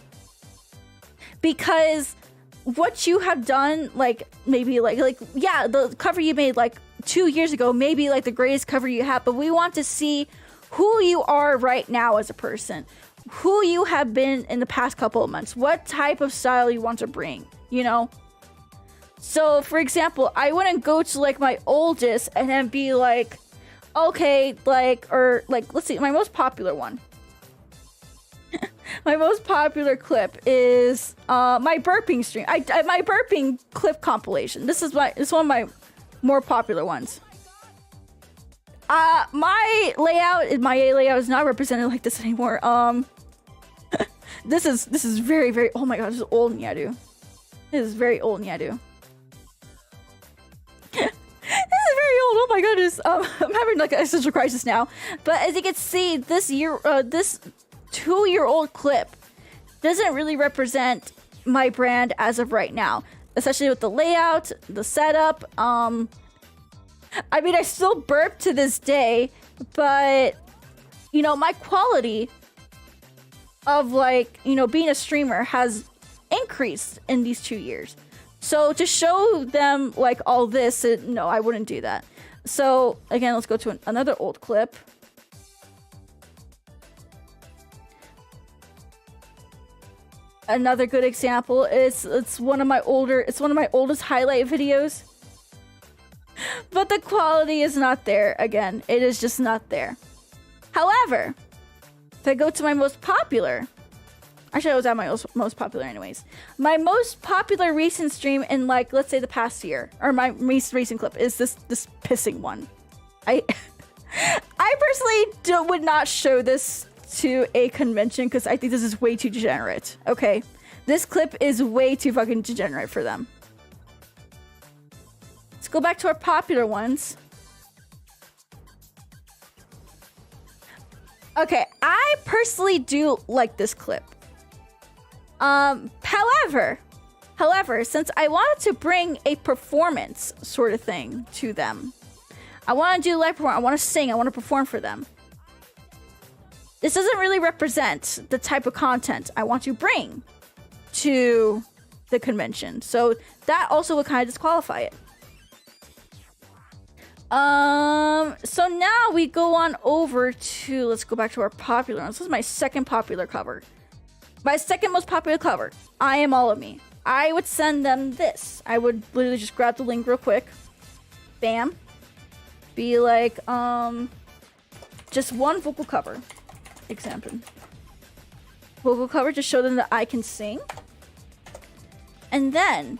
Because what you have done, like maybe like yeah, the cover you made like 2 years ago, maybe like the greatest cover you have, but we want to see who you are right now as a person, who you have been in the past couple of months, what type of style you want to bring, you know? So for example, I wouldn't go to like my oldest and then be like, okay, like, or like, let's see, my most popular one. My most popular clip is my burping stream. My burping clip compilation. It's one of my more popular ones. My layout is not represented like this anymore. This is very, very, oh my god, this is old Nyaru. This is very old Nyaru. This is very old. Oh my goodness. I'm having like an existential crisis now. But as you can see, this 2-year-old clip doesn't really represent my brand as of right now, especially with the layout, the setup. I mean, I still burp to this day, but you know, my quality of like, you know, being a streamer has increased in these 2 years. So to show them like all this, no, I wouldn't do that. So again, let's go to another old clip. Another good example is it's one of my oldest highlight videos. But the quality is not there. Again, it is just not there. However, if I go to my most popular, actually I was at my most popular anyways. My most popular recent stream in like, let's say the past year, or my most recent clip is this pissing one. I personally would not show this to a convention because I think this is way too degenerate. Okay, this clip is way too fucking degenerate for them. Let's go back to our popular ones. Okay, I personally do like this clip. However, since I wanted to bring a performance sort of thing to them, I want to do live performance, I want to sing, I want to perform for them. This doesn't really represent the type of content I want to bring to the convention. So that also would kind of disqualify it. So now we go on over to, let's go back to our popular ones. This is my second popular cover. My second most popular cover, I Am All of Me. I would send them this. I would literally just grab the link real quick. Bam. Be like, just one vocal cover. Example. Vocal cover, just show them that I can sing. And then,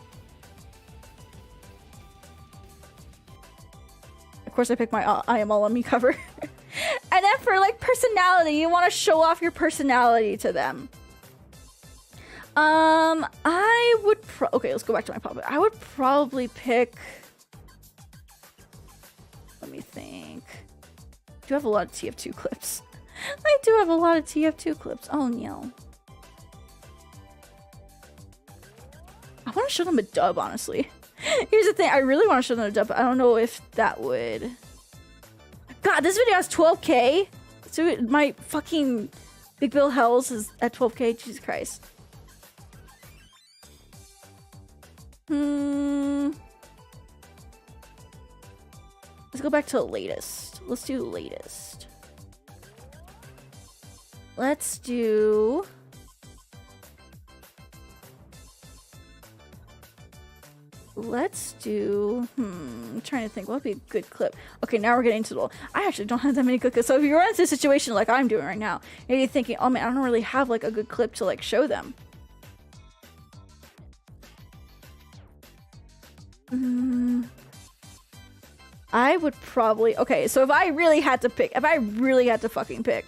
of course, I pick my I Am All of Me cover. And then for like personality, you want to show off your personality to them. I would okay, let's go back to my popular. I would probably pick, let me think. I do have a lot of TF2 clips. I do have a lot of TF2 clips. Oh no. I want to show them a dub, honestly. Here's the thing, I really want to show them a dub, but I don't know if that would... God, this video has 12k? So my fucking Big Bill Hells is at 12k? Jesus Christ. Let's go back to the latest. Let's do the latest. Let's do... I'm trying to think what would be a good clip. Okay, now we're getting to the... I actually don't have that many good clips. So if you run into a situation like I'm doing right now, maybe you're thinking, oh man, I don't really have like a good clip to like show them. I would probably... Okay, so if I really had to fucking pick...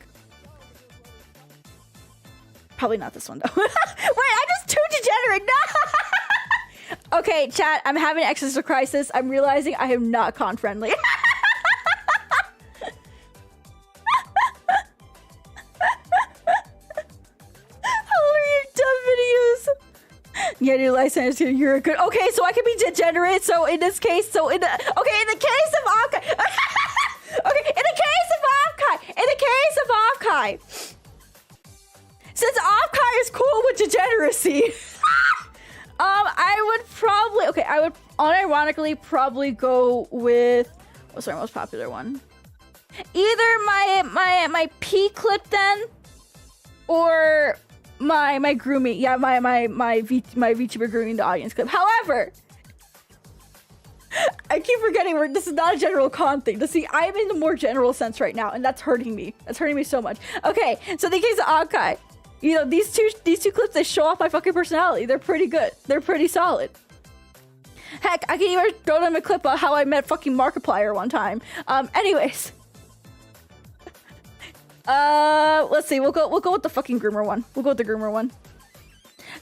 Probably not this one though. Wait, I'm just too degenerate. No! Okay, chat, I'm having an existential crisis. I'm realizing I am not con friendly. Nyaru license, you're good. Okay, so I can be degenerate. So in this case, in the case of OffKai, okay, in the case of OffKai, since OffKai is cool with degeneracy, I would unironically probably go with what's our most popular one? Either my P clip then, or my grooming, my VTuber grooming the audience clip. However, I keep forgetting this is not a general con thing. See, I'm in the more general sense right now, and that's hurting me. That's hurting me so much. Okay, so in the case of OffKai, you know, these two clips, they show off my fucking personality. They're pretty good. They're pretty solid. Heck, I can even throw them a clip of how I met fucking Markiplier one time. Anyways. Let's see. We'll go with the fucking groomer one. We'll go with the groomer one.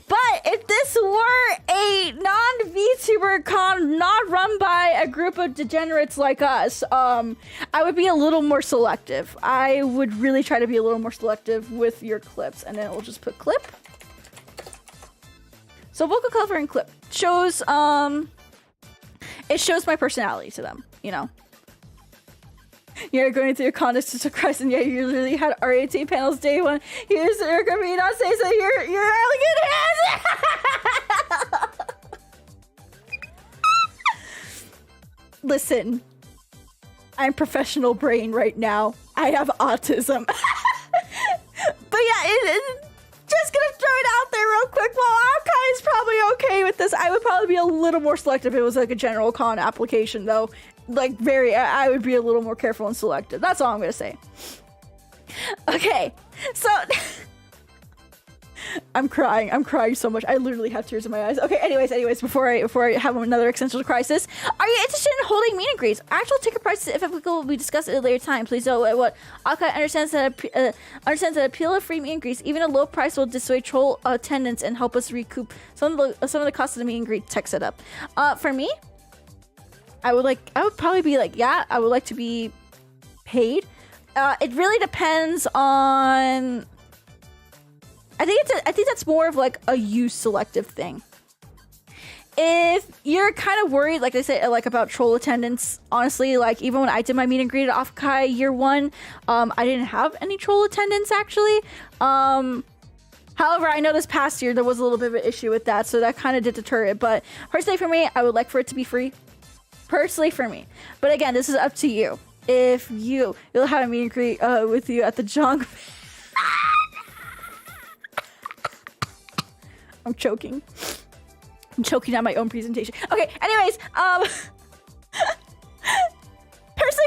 But if this were a non-VTuber con not run by a group of degenerates like us, I would be a little more selective. I would really try to be a little more selective with your clips, and then we'll just put clip. So vocal cover and clip shows it shows my personality to them, you know. You're going through your context to Christ, and yeah, you literally had R18 panels day one. Here's your me not say so. You're elegant hands. Listen, I'm professional brain right now. I have autism. But yeah, just gonna throw it out there real quick. While OffKai is probably okay with this, I would probably be a little more selective if it was like a general con application, though. Like, I would be a little more careful and selective. That's all I'm gonna say. Okay, so I'm crying so much. I literally have tears in my eyes. Okay, anyways, before I have another existential crisis, are you interested in holding meet and greets? Actual ticket prices, if applicable, we discuss it at a later time. Please know what OffKai understands that appeal of free meet and greets, even a low price, will dissuade troll attendance and help us recoup some of the costs of the meet and greet tech setup. For me, I would probably be like, yeah, I would like to be paid. It really depends on. I think that's more of like a you selective thing. If you're kind of worried, like I said, like about troll attendance, honestly, like even when I did my meet and greet at OffKai year one, I didn't have any troll attendance actually. However, I know this past year there was a little bit of an issue with that, so that kind of did deter it. But personally for me, I would like for it to be free. Personally for me. But again, this is up to you. If you'll have a meet and greet with you at the junk. I'm choking on my own presentation. Okay, anyways, personally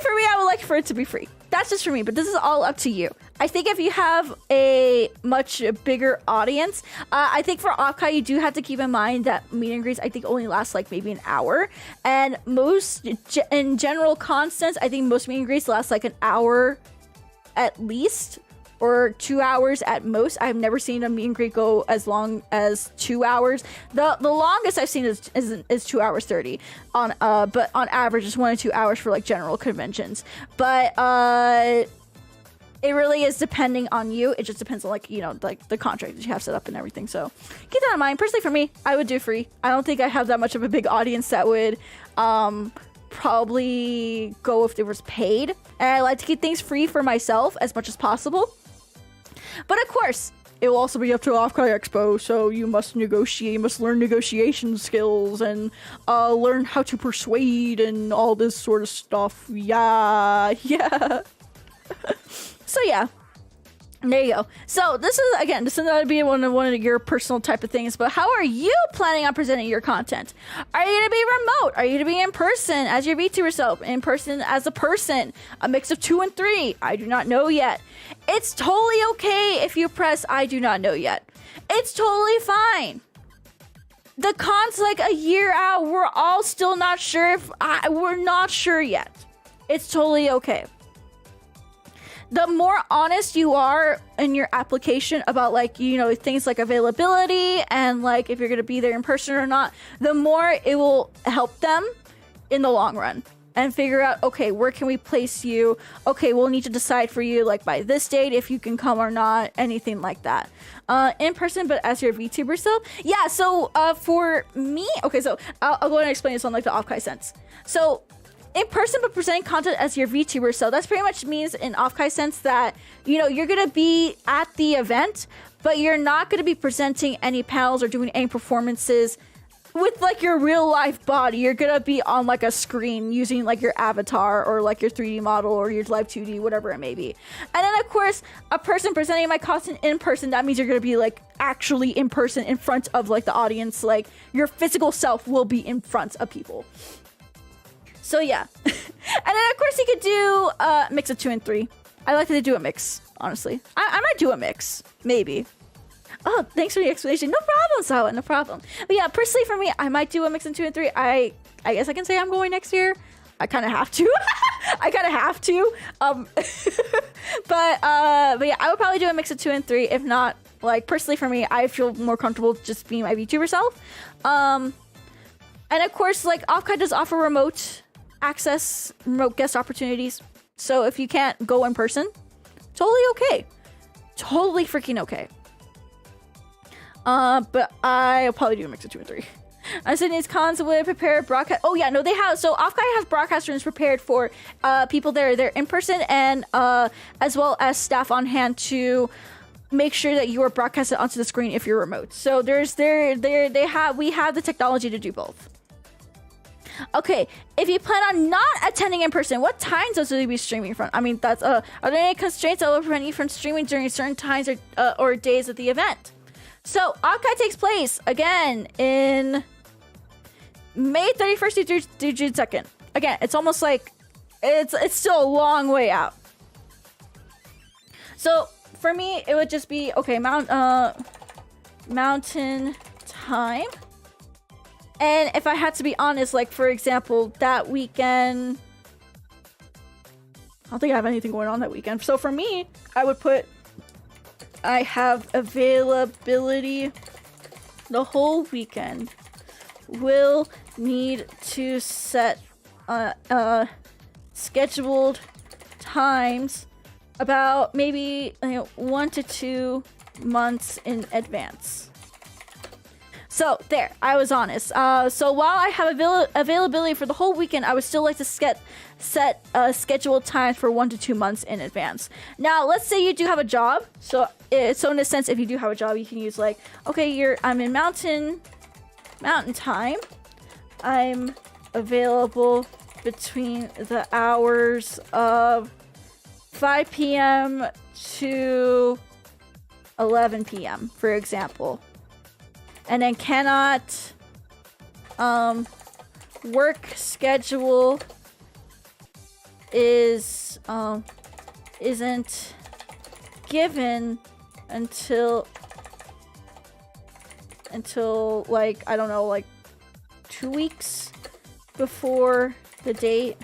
for me, I would like for it to be free. That's just for me, but this is all up to you. I think if you have a much bigger audience, I think for OffKai, you do have to keep in mind that meet and greets, I think, only last like maybe an hour. And in general constants, I think most meet and greets last like an hour at least, or 2 hours at most. I've never seen a meet and greet go as long as 2 hours. The longest I've seen is 2 hours 30 on but on average it's 1 to 2 hours for like general conventions. But it really is depending on you. It just depends on like, you know, like the contract that you have set up and everything. So keep that in mind. Personally for me, I would do free. I don't think I have that much of a big audience that would probably go if it was paid. And I like to keep things free for myself as much as possible. But of course, it will also be up to OffKai Expo, so you must negotiate, you must learn negotiation skills and learn how to persuade and all this sort of stuff. Yeah. So yeah, there you go. So this is going to be one of your personal type of things, but how are you planning on presenting your content? Are you going to be remote? Are you going to be in person as your VTuber self? In person as a person? A mix of 2 and 3? I do not know yet. It's totally okay if you press I do not know yet. It's totally fine. The con's like a year out. We're all still not sure we're not sure yet. It's totally okay. The more honest you are in your application about like, you know, things like availability and like if you're going to be there in person or not, the more it will help them in the long run. and figure out, okay, where can we place you? Okay, we'll need to decide for you like by this date if you can come or not, anything like that. In person, but as your VTuber self? Yeah, so for me, okay, so I'll go ahead and explain this on like the OffKai sense. So in person, but presenting content as your VTuber self, that's pretty much means in OffKai sense that, you know, you're gonna be at the event, but you're not gonna be presenting any panels or doing any performances with like your real life body. You're gonna be on like a screen using like your avatar or like your 3D model or your live 2D, whatever it may be. And then of course, a person presenting my content in person, that means you're gonna be like actually in person in front of like the audience. Like your physical self will be in front of people. So yeah. And then of course you could do a mix of 2 and 3. I like to do a mix, honestly. I might do a mix, maybe. Oh, thanks for the explanation. No problem, Sawa, no problem. But yeah, personally for me, I might do a mix in 2 and 3. I guess I can say I'm going next year. I kind of have to. I kind of have to. But yeah, I would probably do a mix of 2 and 3. If not, like personally for me, I feel more comfortable just being my VTuber self. And of course, like OffKai does offer remote access, remote guest opportunities. So if you can't go in person, totally okay. Totally freaking okay. But I'll probably do a mix of 2 and 3. I'm saying these cons would prepare broadcast. Oh yeah, no, they have. So OffKai has broadcast rooms prepared for people there. They're in person and as well as staff on hand to make sure that you are broadcasted onto the screen if you're remote. So we have the technology to do both. Okay, if you plan on not attending in person, what time zones will you be streaming from? I mean, that's are there any constraints that will prevent you from streaming during certain times or days of the event? So OffKai takes place again in May 31st through June 2nd. Again, it's almost like it's still a long way out. So for me, it would just be okay, mountain time. And if I had to be honest, like for example, that weekend, I don't think I have anything going on that weekend. So for me, I would put I have availability the whole weekend. Will need to set scheduled times about maybe 1 to 2 months in advance. So there, I was honest. So while I have availability for the whole weekend, I would still like to set scheduled times for 1 to 2 months in advance. Now, let's say you do have a job. So in a sense, if you do have a job, you can use like, okay, I'm in mountain time. I'm available between the hours of 5 p.m. to 11 p.m., for example. And then cannot work schedule isn't given until like I don't know, like 2 weeks before the date.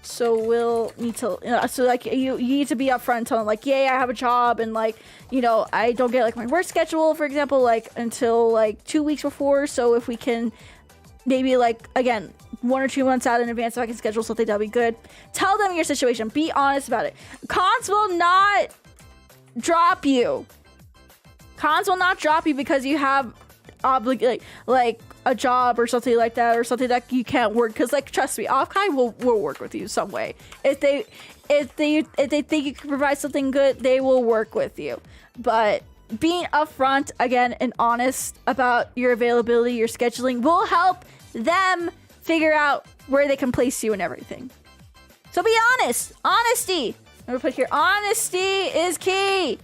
So we'll need to, so like you need to be upfront and tell them like, yeah, I have a job and like, I don't get like my work schedule, for example, like until like 2 weeks before. So if we can maybe like, again, 1 or 2 months out in advance, if I can schedule something, that'll be good. Tell them your situation. Be honest about it. Cons will not drop you. Cons will not drop you because you have like a job or something like that, or something that you can't work. Because like, trust me, OffKai will work with you some way. If they think you can provide something good, they will work with you. But being upfront again and honest about your availability, your scheduling will help them figure out where they can place you and everything. So be honest. Honesty. I'm gonna put here, honesty is key.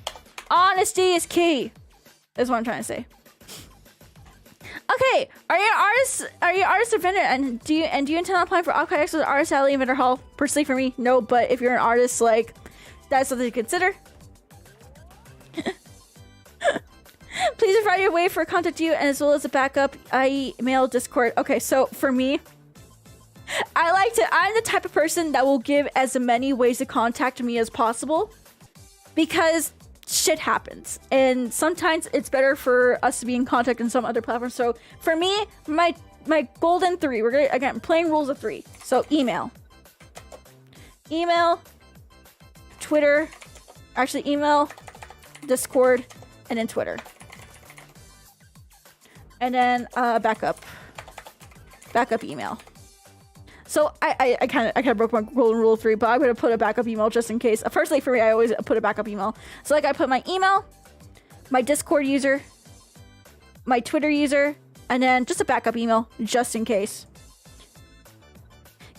Honesty is key. That's what I'm trying to say. Okay, are you an artist? Are you an artist or vendor? And do you intend on applying for OffKai Expo Artist Alley and Vendor Hall? Personally, for me, no. But if you're an artist, like that's something to consider. Please provide your way for contact you, and as well as a backup, i.e., email, Discord. Okay, so for me, I'm the type of person that will give as many ways to contact me as possible, because shit happens and sometimes it's better for us to be in contact in some other platform. So for me, my my golden 3. We're gonna, again, playing rules of 3. So email, Twitter, actually email, Discord, and then Twitter. And then backup email. So I kind of broke my golden rule of 3, but I'm gonna put a backup email just in case. Personally, for me, I always put a backup email. So like I put my email, my Discord user, my Twitter user, and then just a backup email just in case.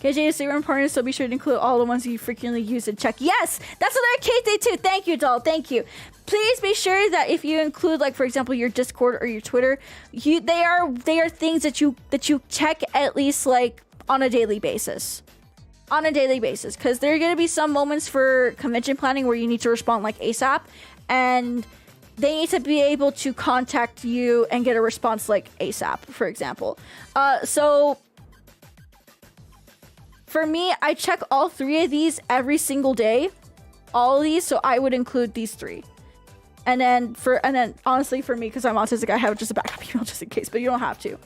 KJ is super important, so be sure to include all the ones you frequently use and check. Yes, that's another case day too. Thank you, doll. Thank you. Please be sure that if you include, like, for example, your Discord or your Twitter, they are things that you check at least like on a daily basis. Because there are going to be some moments for convention planning where you need to respond like ASAP, and they need to be able to contact you and get a response like ASAP, for example. So for me, I check all 3 of these every single day. All of these, so I would include these 3. And then honestly for me, because I'm autistic, I have just a backup email just in case, but you don't have to.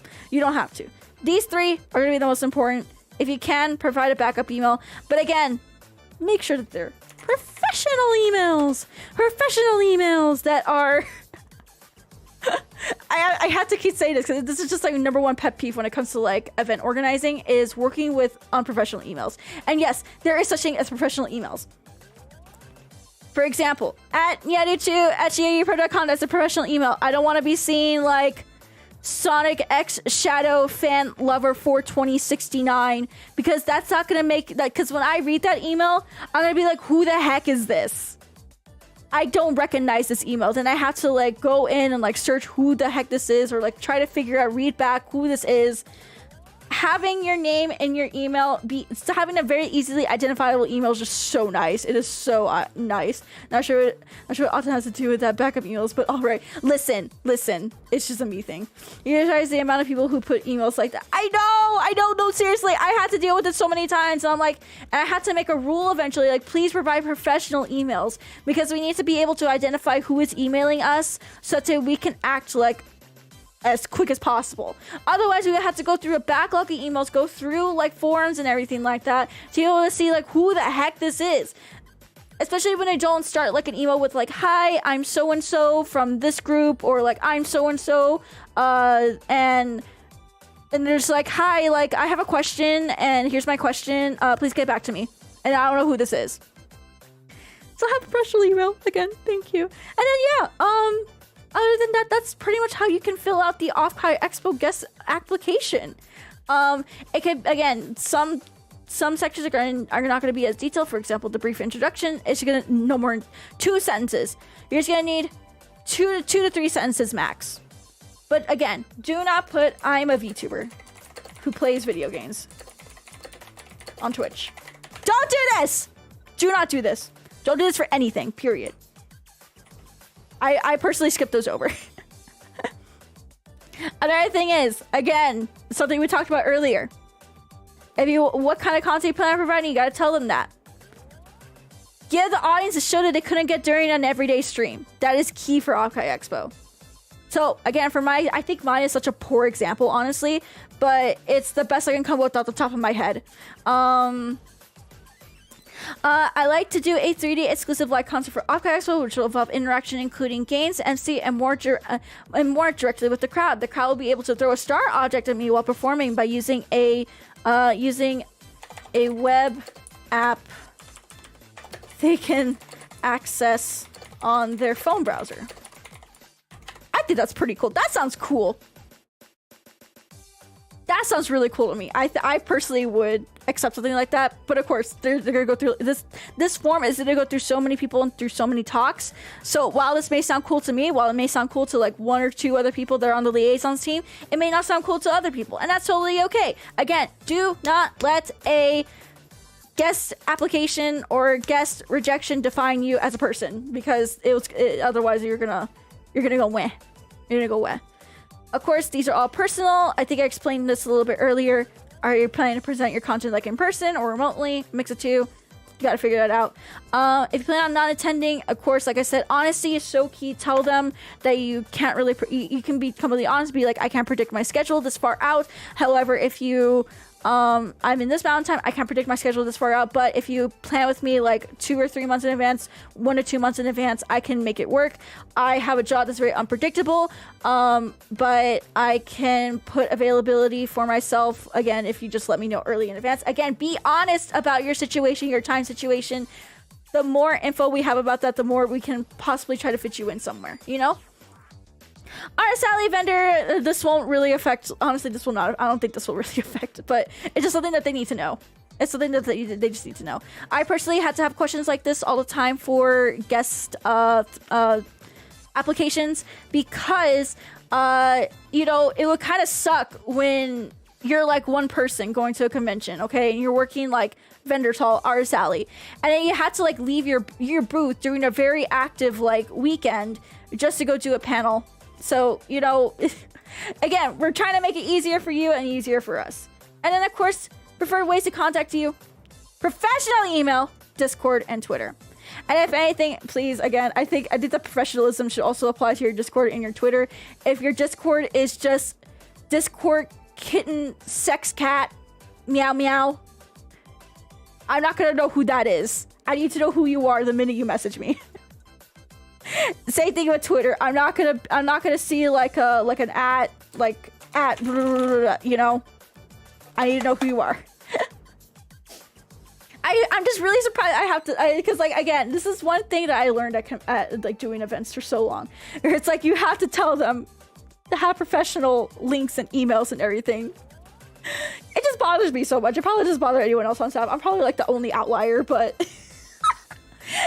These 3 are gonna be the most important. If you can, provide a backup email. But again, make sure that they're professional emails that are I have to keep saying this because this is just like number 1 pet peeve when it comes to like event organizing, is working with unprofessional emails. And yes, there is such thing as professional emails. For example, at nyaruchuuu at ShirayuriPro.com, that's a professional email. I don't want to be seeing like Sonic X Shadow Fan Lover 42069, because that's not gonna make like, because when I read that email, I'm gonna be like, who the heck is this? I don't recognize this email. Then I have to like go in and like search who the heck this is, or like try to figure out, read back who this is. Having your name in your email, having a very easily identifiable email is just so nice. It is so nice. Not sure what often has to do with that backup emails, but all right. Listen. It's just a me thing. You realize the amount of people who put emails like that. I know. No, seriously. I had to deal with it so many times, and I'm like, and I had to make a rule eventually. Like, please provide professional emails, because we need to be able to identify who is emailing us, so that we can act like as quick as possible. Otherwise, we would have to go through a backlog of emails, go through like forums and everything like that to be able to see like who the heck this is. Especially when I don't start like an email with like, hi, I'm so and so from this group, or like I'm so and so, and there's like, hi, like I have a question and here's my question. Please get back to me. And I don't know who this is. So have a professional email again. Thank you. And then other than that, that's pretty much how you can fill out the OffKai Expo guest application. It could, again, some sections are not going to be as detailed. For example, the brief introduction is going to no more than 2 sentences. You're just going to need 2 to 3 sentences max. But again, do not put I'm a VTuber who plays video games on Twitch. Don't do this! Do not do this. Don't do this for anything, period. I personally skip those over. Another thing is, again, something we talked about earlier. What kind of content you plan on providing, you gotta tell them that. Give the audience a show that they couldn't get during an everyday stream. That is key for OffKai Expo. So again, I think mine is such a poor example, honestly, but it's the best I can come up with off the top of my head. I like to do a 3D exclusive live concert for OffKai Expo, which will involve interaction, including games, MC, and more directly with the crowd. The crowd will be able to throw a star object at me while performing by using a web app they can access on their phone browser. I think that's pretty cool. That sounds cool. That sounds really cool to me. I personally would accept something like that, but of course they're gonna go through this form is gonna go through so many people and through so many talks. So while this may sound cool to me, while it may sound cool to like 1 or 2 other people that are on the liaisons team, it may not sound cool to other people, and that's totally okay. Again, do not let a guest application or guest rejection define you as a person, because otherwise you're gonna go weh. You're gonna go weh. Of course, these are all personal. I think I explained this a little bit earlier. Are you planning to present your content like in person or remotely? Mix of 2. You gotta figure that out. If you plan on not attending, of course, like I said, honesty is so key. Tell them that you can't really, you can be completely honest, be like, I can't predict my schedule this far out. However, if you, I'm in this amount of time, I can't predict my schedule this far out, but if you plan with me like 2 or 3 months in advance, 1 to 2 months in advance, I can make it work. I have a job that's very unpredictable, but I can put availability for myself, again, if you just let me know early in advance. Again, be honest about your situation, your time situation. The more info we have about that, the more we can possibly try to fit you in somewhere, you know? Sally vendor, this won't really affect, honestly, this will not, I don't think this will really affect, but it's just something that they need to know. It's something that they just need to know. I personally had to have questions like this all the time for guest applications because, you know, it would kind of suck when you're like one person going to a convention, okay, and you're working like vendor hall, Sally, and then you had to like leave your booth during a very active like weekend just to go do a panel. So, you know, again, we're trying to make it easier for you and easier for us. And then, of course, preferred ways to contact you: professional email, Discord, and Twitter. And if anything, please, again, I think the professionalism should also apply to your Discord and your Twitter. If your Discord is just Discord kitten sex cat meow meow, I'm not gonna know who that is. I need to know who you are the minute you message me. Same thing with Twitter. I'm not gonna see like an at, you know. I need to know who you are. I'm just really surprised I have to, because like, again, this is one thing that I learned at like doing events for so long. It's like you have to tell them to have professional links and emails and everything. It just bothers me so much. It probably doesn't bother anyone else on staff. I'm probably like the only outlier, but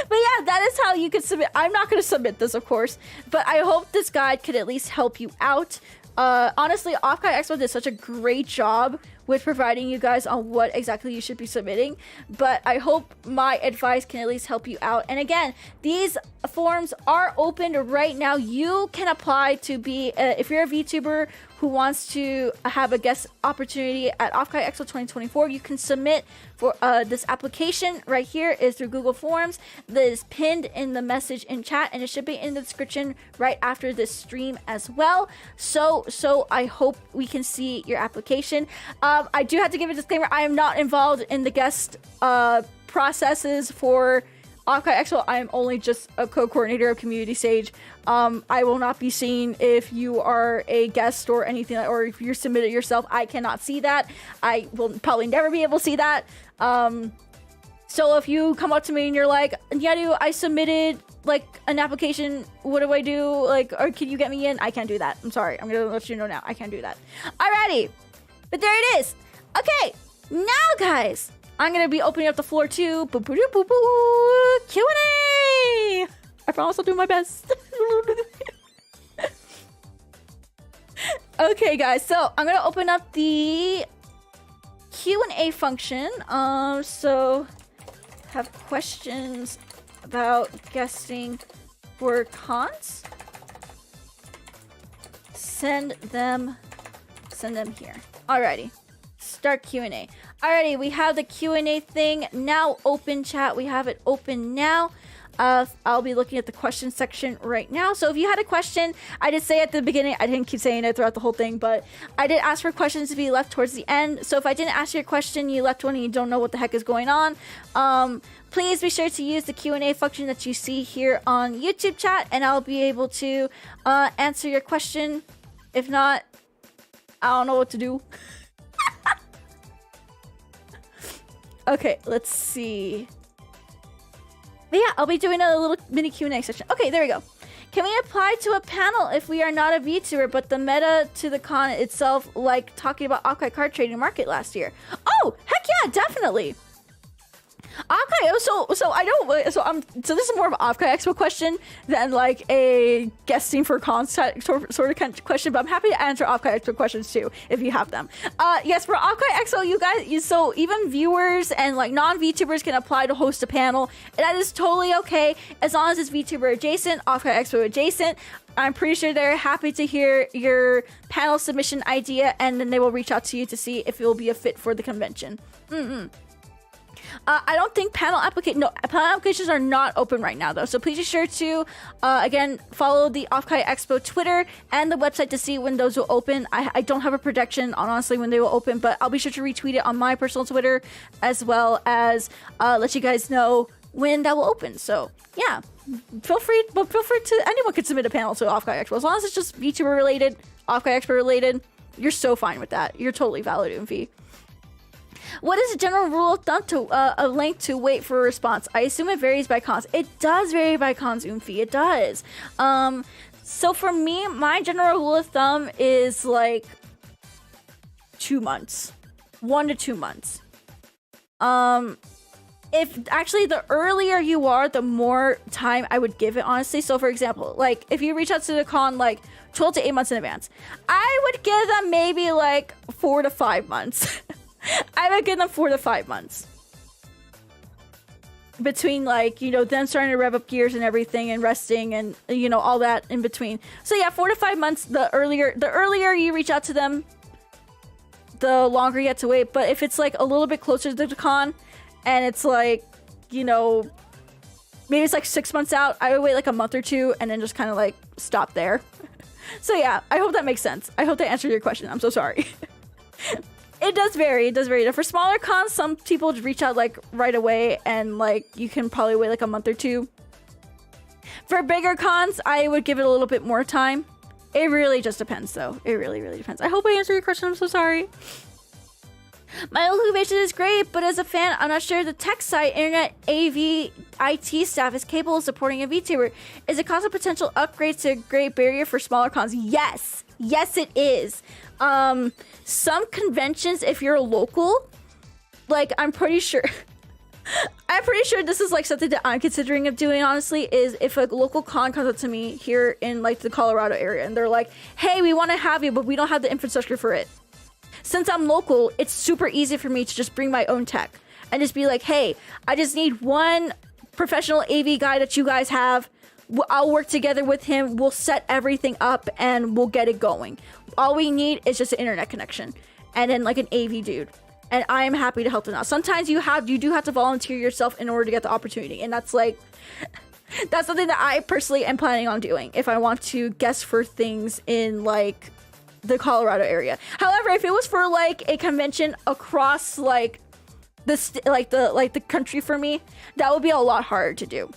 but yeah, that is how you can submit. I'm not going to submit this, of course, but I hope this guide could at least help you out. Honestly, OffKai Expo did such a great job with providing you guys on what exactly you should be submitting, but I hope my advice can at least help you out. And again, these forms are open right now. You can apply to be, if you're a VTuber who wants to have a guest opportunity at OffKai Expo 2024, you can submit for this application right here is through Google Forms. That is pinned in the message in chat, and it should be in the description right after this stream as well. So I hope we can see your application. I do have to give a disclaimer. I am not involved in the guest processes for OffKai Expo. I am only just a co-coordinator of Community Stage. I will not be seeing if you are a guest or anything, or if you're submitted yourself. I cannot see that. I will probably never be able to see that. So if you come up to me and you're like, Nyaru, I submitted like an application, what do I do? Like, or can you get me in? I can't do that. I'm sorry. I'm gonna let you know now. I can't do that. Alrighty. But there it is. Okay. Now, guys, I'm gonna be opening up the floor to Q&A. I promise I'll do my best. Okay, guys. So I'm gonna open up the Q&A function. So have questions about guesting for cons. Send them here. Alrighty. Start Q&A. Alrighty, we have the Q&A thing now open, chat. We have it open now. I'll be looking at the question section right now. So if you had a question, I did say at the beginning, I didn't keep saying it throughout the whole thing, but I did ask for questions to be left towards the end. So if I didn't ask your question, you left one and you don't know what the heck is going on, please be sure to use the Q&A function that you see here on YouTube chat, and I'll be able to answer your question. If not, I don't know what to do. Okay, let's see. But yeah, I'll be doing a little mini Q&A session. Okay, there we go. Can we apply to a panel if we are not a VTuber, but the meta to the con itself, like talking about OffKai card trading market last year? Oh, heck yeah, definitely. OffKai, so this is more of an OffKai Expo question than like a guesting for cons sort of kind of question, but I'm happy to answer OffKai Expo questions too if you have them. Yes, for OffKai Expo, you guys, so even viewers and like non-VTubers can apply to host a panel, and that is totally okay as long as it's VTuber adjacent, OffKai Expo adjacent. I'm pretty sure they're happy to hear your panel submission idea, and then they will reach out to you to see if it will be a fit for the convention. I don't think panel applications are not open right now though. So please be sure to, again, follow the OffKai Expo Twitter and the website to see when those will open. I don't have a projection on honestly when they will open, but I'll be sure to retweet it on my personal Twitter as well as let you guys know when that will open. So yeah, feel free to, anyone can submit a panel to OffKai Expo as long as it's just VTuber related, OffKai Expo related. You're so fine with that. You're totally valid, Oomfy. What is a general rule of thumb to a length to wait for a response? I assume it varies by cons. It does vary by cons, Oomfy. It does. So for me, my general rule of thumb is like 2 months, 1 to 2 months. If actually the earlier you are, the more time I would give it, honestly. So for example, like if you reach out to the con like 12 to 8 months in advance, I would give them maybe like 4 to 5 months. I would give them 4 to 5 months between, like, you know, them starting to rev up gears and everything and resting and, you know, all that in between. So yeah, 4 to 5 months. The earlier you reach out to them, the longer you have to wait. But if it's like a little bit closer to the con and it's like, you know, maybe it's like 6 months out, I would wait like a month or two and then just kind of like stop there. So yeah, I hope that makes sense. I hope that answered your question. I'm so sorry. It does vary. It does vary. For smaller cons, some people reach out like right away and like you can probably wait like a month or two. For bigger cons, I would give it a little bit more time. It really just depends though. It really, really depends. I hope I answered your question. I'm so sorry. My local innovation is great, but as a fan, I'm not sure the tech site, internet, AV, IT staff is capable of supporting a VTuber. Is it cost a potential upgrade to a great barrier for smaller cons? Yes. Yes, it is. Some conventions, if you're local, like I'm pretty sure this is like something that I'm considering of doing, honestly, is if a local con comes up to me here in like the Colorado area and they're like, hey, we want to have you, but we don't have the infrastructure for it. Since I'm local, it's super easy for me to just bring my own tech and just be like, hey, I just need one professional AV guy that you guys have. I'll work together with him. We'll set everything up and we'll get it going. All we need is just an internet connection and then like an AV dude. And I am happy to help them out. Sometimes you do have to volunteer yourself in order to get the opportunity. And that's like, that's something that I personally am planning on doing if I want to guest for things in like the Colorado area. However, if it was for like a convention across like the country for me, that would be a lot harder to do.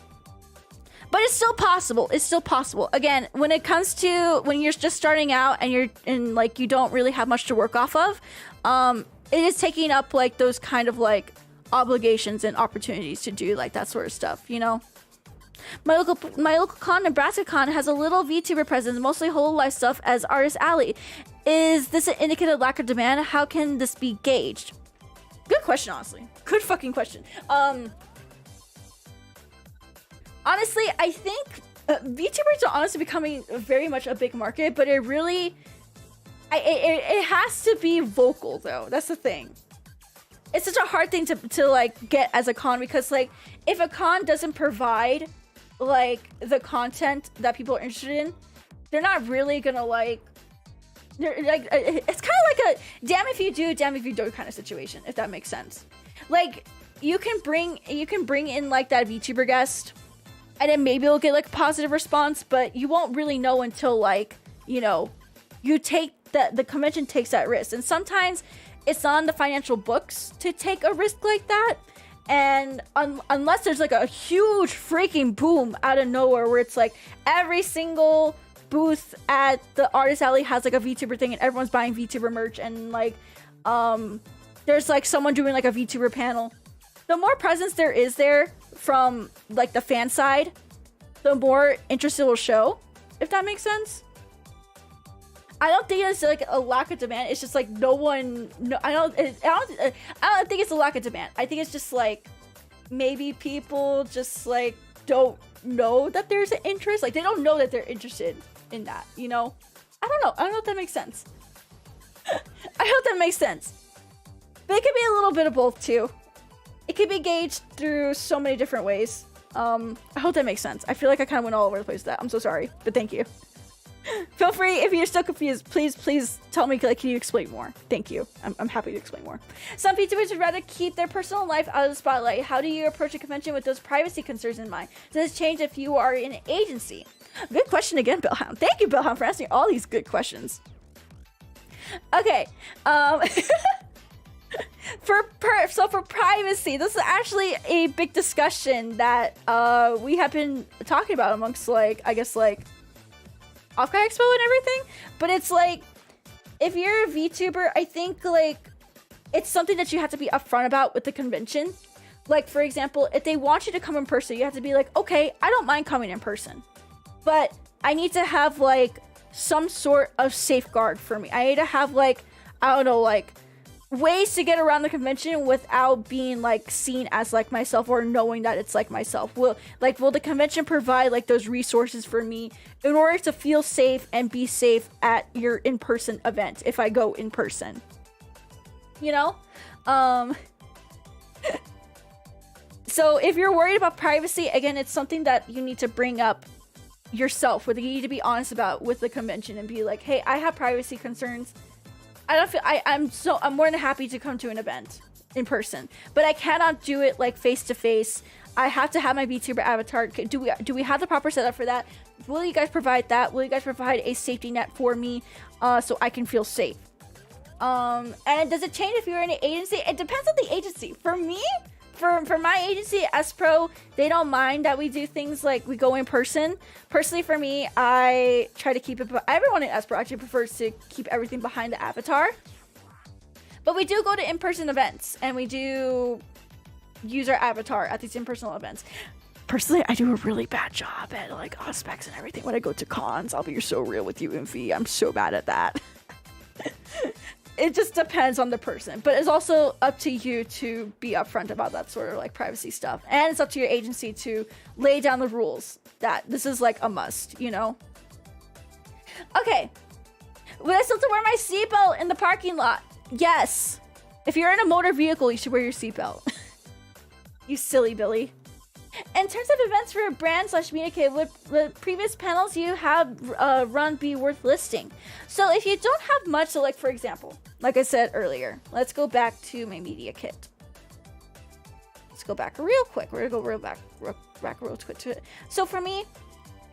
But it's still possible. It's still possible. Again, when it comes to when you're just starting out and you don't really have much to work off of, it is taking up like those kind of like obligations and opportunities to do like that sort of stuff, you know? My local con, Nebraska Con, has a little VTuber presence, mostly whole life stuff as Artist Alley. Is this an indicator of lack of demand? How can this be gauged? Good question, honestly. Good fucking question. Honestly, I think VTubers are honestly becoming very much a big market, but it really, it has to be vocal though. That's the thing. It's such a hard thing to like get as a con because like if a con doesn't provide like the content that people are interested in, they're not really gonna like. They're like it's kind of like a damn if you do, damn if you don't kind of situation, if that makes sense. Like you can bring in like that VTuber guest. And then maybe it'll get like a positive response, but you won't really know until like, you know, you take the convention takes that risk. And sometimes it's on the financial books to take a risk like that. And unless there's like a huge freaking boom out of nowhere where it's like every single booth at the Artist Alley has like a VTuber thing and everyone's buying VTuber merch and like, there's like someone doing like a VTuber panel. The more presence there is there from like the fan side, the more interest it will show, if that makes sense. I don't think it's like a lack of demand. It's just like I don't think it's a lack of demand. I think it's just like maybe people just like don't know that there's an interest. Like they don't know that they're interested in that, you know? I don't know if that makes sense. I hope that makes sense. But it could be a little bit of both too. It can be gauged through so many different ways. I hope that makes sense. I feel like I kind of went all over the place with that. I'm so sorry, but thank you. Feel free, if you're still confused, please tell me, like, can you explain more? Thank you. I'm happy to explain more. Some VTubers would rather keep their personal life out of the spotlight. How do you approach a convention with those privacy concerns in mind? Does this change if you are in an agency? Good question again, Billhound. Thank you, Billhound, for asking all these good questions. Okay, for privacy, this is actually a big discussion that we have been talking about amongst, like, I guess, like, OffKai Expo and everything. But it's like, if you're a VTuber, I think, like, it's something that you have to be upfront about with the convention. Like, for example, if they want you to come in person, you have to be like, okay, I don't mind coming in person, but I need to have, like, some sort of safeguard for me. I need to have, like, I don't know, like, ways to get around the convention without being, like, seen as, like, myself, or knowing that it's like myself. Will the convention provide, like, those resources for me in order to feel safe and be safe at your in-person event if I go in person? You know? So if you're worried about privacy, again, it's something that you need to bring up yourself, whether you need to be honest about with the convention and be like, hey, I have privacy concerns. I don't feel I'm more than happy to come to an event in person, but I cannot do it, like, face to face. I have to have my VTuber avatar. Do we have the proper setup for that? Will you guys provide that? Will you guys provide a safety net for me, so I can feel safe? And does it change if you're in an agency? It depends on the agency. For me, for my agency, 𝗬𝘆Pro, they don't mind that we do things like we go in person. Personally, for me, I try to keep it, but everyone in 𝗬𝘆Pro actually prefers to keep everything behind the avatar. But we do go to in-person events, and we do use our avatar at these in-person events. Personally, I do a really bad job at, like, specs and everything when I go to cons. I'll be so real with you, 𝗬𝘐. I'm so bad at that. It just depends on the person, but it's also up to you to be upfront about that sort of, like, privacy stuff, and it's up to your agency to lay down the rules that this is, like, a must, you know? Okay, would I still have to wear my seatbelt in the parking lot? Yes. If you're in a motor vehicle, you should wear your seatbelt. You silly Billy. In terms of events for a brand/media kit, would previous panels you have run be worth listing? So if you don't have much, so, like, for example, like I said earlier, let's go back to my media kit. Let's go back real quick. We're gonna go real quick to it. So for me,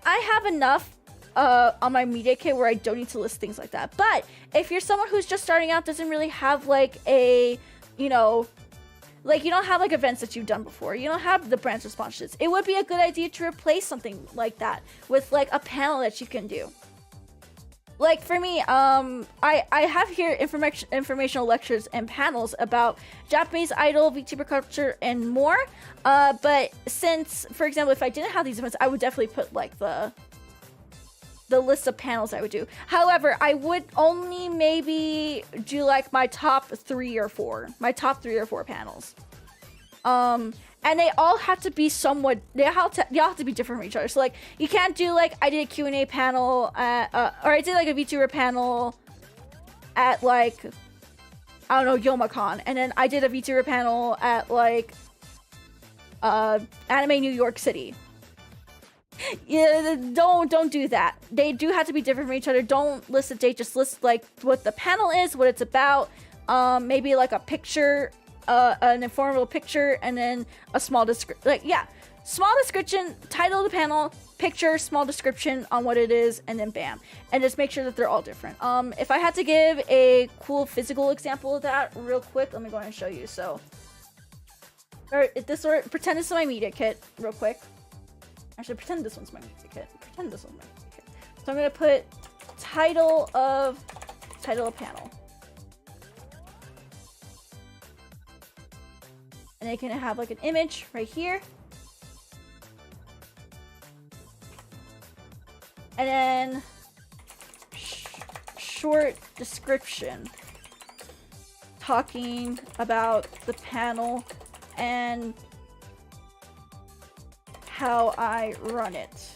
I have enough on my media kit where I don't need to list things like that. But if you're someone who's just starting out, doesn't really have, like, a, you know, like, you don't have, like, events that you've done before, you don't have the brand's responses, it would be a good idea to replace something like that with, like, a panel that you can do. Like, for me, I have here informational lectures and panels about Japanese idol, VTuber culture, and more. But since, for example, if I didn't have these events, I would definitely put, like, the list of panels I would do. However, I would only maybe do, like, my top 3 or 4 panels. And they all have to be somewhat, they all have to be different from each other. So, like, you can't do, like, I did a Q&A panel or I did, like, a VTuber panel at, like, I don't know, Youmacon, and then I did a VTuber panel at, like, Anime New York City. Yeah, don't do that. They do have to be different from each other. Don't list a date, just list, like, what the panel is, what it's about, maybe, like, a picture, an informative picture, and then a small description, like, yeah, small description, title of the panel, picture, small description on what it is, and then bam. And just make sure that they're all different. If I had to give a cool physical example of that real quick, let me go ahead and show you. So, pretend this is my media kit real quick. Actually, pretend this one's my media kit. So I'm gonna put title of panel. And they can have, like, an image right here. And then short description talking about the panel and how I run it.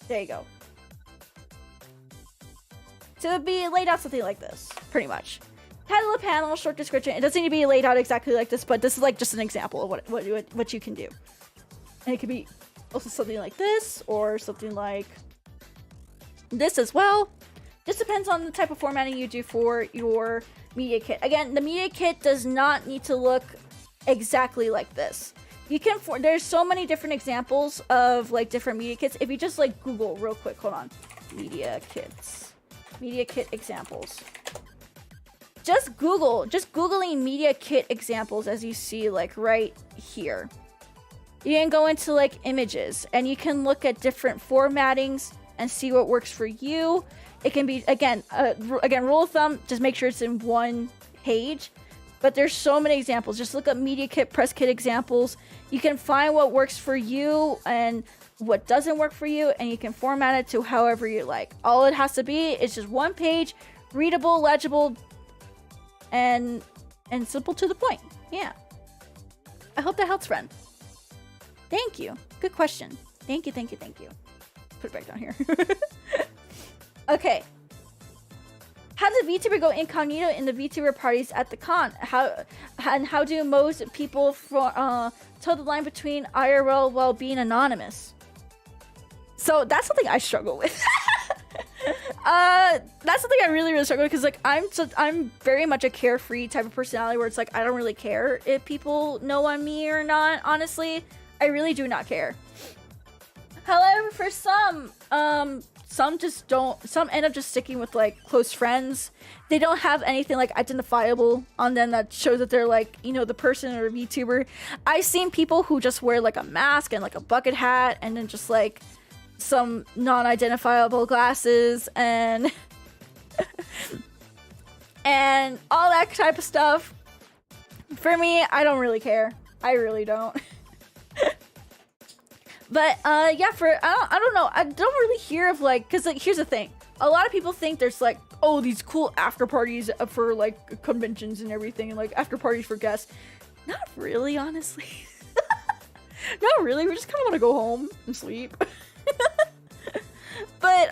There you go. So it would be laid out something like this, pretty much. Title of the panel, short description. It doesn't need to be laid out exactly like this, but this is, like, just an example of what you can do. And it could be also something like this, or something like this as well. Just depends on the type of formatting you do for your media kit. Again, the media kit does not need to look exactly like this. You can, there's so many different examples of like different media kits. If you just like Google real quick, hold on. Media kits. Media kit examples. Just Googling media kit examples as you see like right here. You can go into like images and you can look at different formattings and see what works for you. It can be, again, rule of thumb, just make sure it's in one page. But there's so many examples. Just look up media kit, press kit examples. You can find what works for you and what doesn't work for you, and you can format it to however you like. All it has to be is just one page, readable, legible, and simple to the point. Yeah. I hope that helps, friend. Thank you. Good question. Thank you. Put it back down here. Okay. How does VTuber go incognito in the VTuber parties at the con? How do most people toe the line between IRL while being anonymous? So that's something I struggle with. That's something I really struggle with because like I'm very much a carefree type of personality where it's like I don't really care if people know I'm me or not. Honestly, I really do not care. However, for some just don't. Some end up just sticking with like close friends. They don't have anything like identifiable on them that shows that they're like, you know, the person or VTuber. I've seen people who just wear like a mask and like a bucket hat and then just like some non-identifiable glasses and and all that type of stuff. For me, I don't really care. I really don't. But yeah, I don't know. I don't really hear of like, cause like here's the thing. A lot of people think there's like, oh, these cool after parties for like conventions and everything, and like after parties for guests. Not really, honestly. Not really. We just kind of want to go home and sleep. But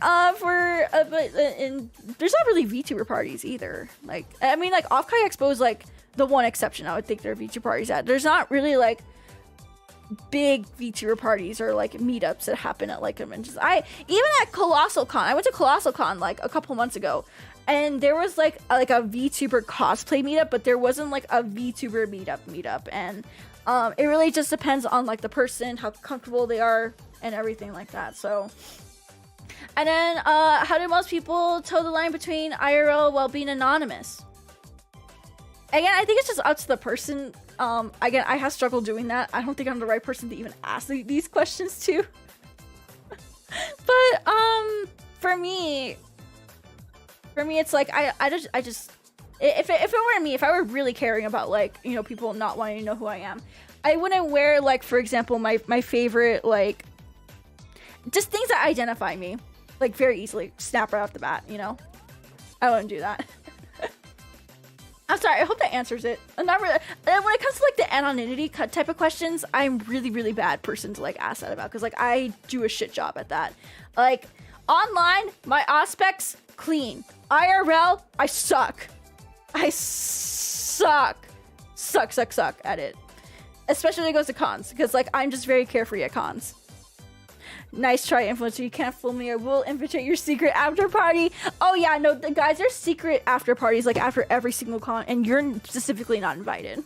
there's not really VTuber parties either. Like, I mean, like OffKai Expo is like the one exception I would think there are VTuber parties at. There's not really like big VTuber parties or like meetups that happen at like conventions. Even at Colossal Con, I went to Colossal Con like a couple months ago, and there was like a VTuber cosplay meetup, but there wasn't like a VTuber meetup, and it really just depends on like the person, how comfortable they are, and everything like that. So, and then how do most people toe the line between IRL while being anonymous? Again, I think it's just up to the person. Again, I have struggled doing that. I don't think I'm the right person to even ask these questions to. But for me, it's like I just if it were me, if I were really caring about like, you know, people not wanting to know who I am, I wouldn't wear like, for example, my favorite like just things that identify me like very easily, snap right off the bat, you know. I wouldn't do that. I'm sorry, I hope that answers it. I'm not really, when it comes to like the anonymity type of questions, I'm really bad person to like ask that about, because like I do a shit job at that. Like online, my aspects clean. IRL, I suck. Suck at it. Especially when it goes to cons, because like I'm just very carefree at cons. Nice try, influencer. You can't fool me. I will infiltrate your secret after party. Oh yeah, no, guys, there's secret after parties like after every single con, and you're specifically not invited.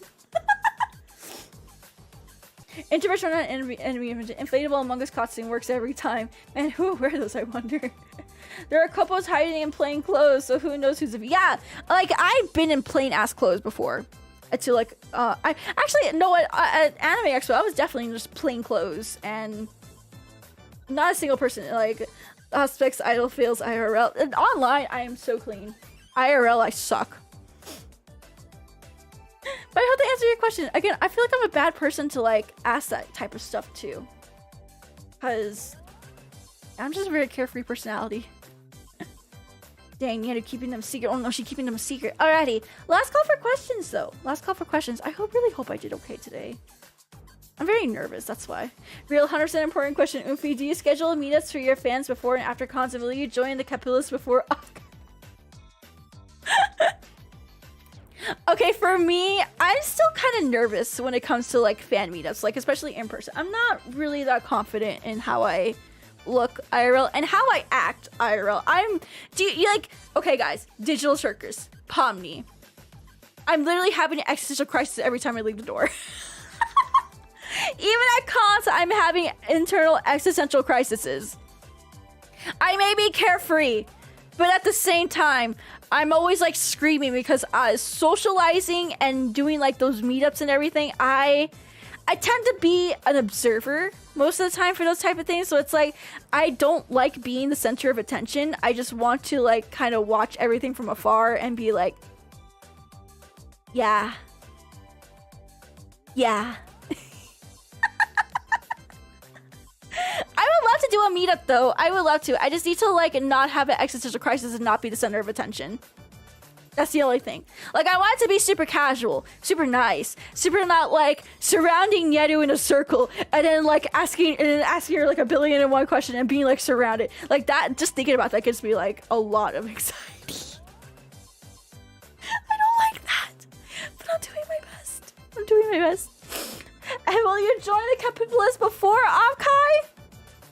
Introversion and enemy inflatable Among Us costume works every time. Man, who will wear those, I wonder? There are couples hiding in plain clothes, so who knows who's yeah. Like I've been in plain ass clothes before. To like I actually know what at Anime Expo I was definitely in just plain clothes and not a single person like aspects idol fails IRL. And online I am so clean. IRL I suck. But I hope to answer your question. Again, I feel like I'm a bad person to like ask that type of stuff too, because I'm just a very carefree personality. Dang, Nyaru keeping them secret. Oh no, she's keeping them secret. Alrighty, last call for questions though. Last call for questions. I really hope I did okay today. I'm very nervous, that's why. Real 100% important question, Oofy. Do you schedule meetups for your fans before and after cons? And will you join the capitalists before? Okay, for me, I'm still kind of nervous when it comes to like fan meetups, like especially in person. I'm not really that confident in how I look IRL and how I act IRL. Okay guys, digital shirkers, Pomni. I'm literally having an existential crisis every time I leave the door. Even at cons, I'm having internal existential crises. I may be carefree, but at the same time, I'm always like screaming because socializing and doing like those meetups and everything, I tend to be an observer most of the time for those type of things. So it's like, I don't like being the center of attention. I just want to like kind of watch everything from afar and be like, yeah. Yeah. I would love to do a meetup though. I would love to. I just need to like not have an existential crisis and not be the center of attention. That's the only thing. Like I want it to be super casual, super nice, super not like surrounding Nyaru in a circle and then like asking her like 1,000,000,001 question and being like surrounded. Like that, just thinking about that gives me like a lot of anxiety. I don't like that. But I'm doing my best. I'm doing my best. And will you join the capitalist before OffKai?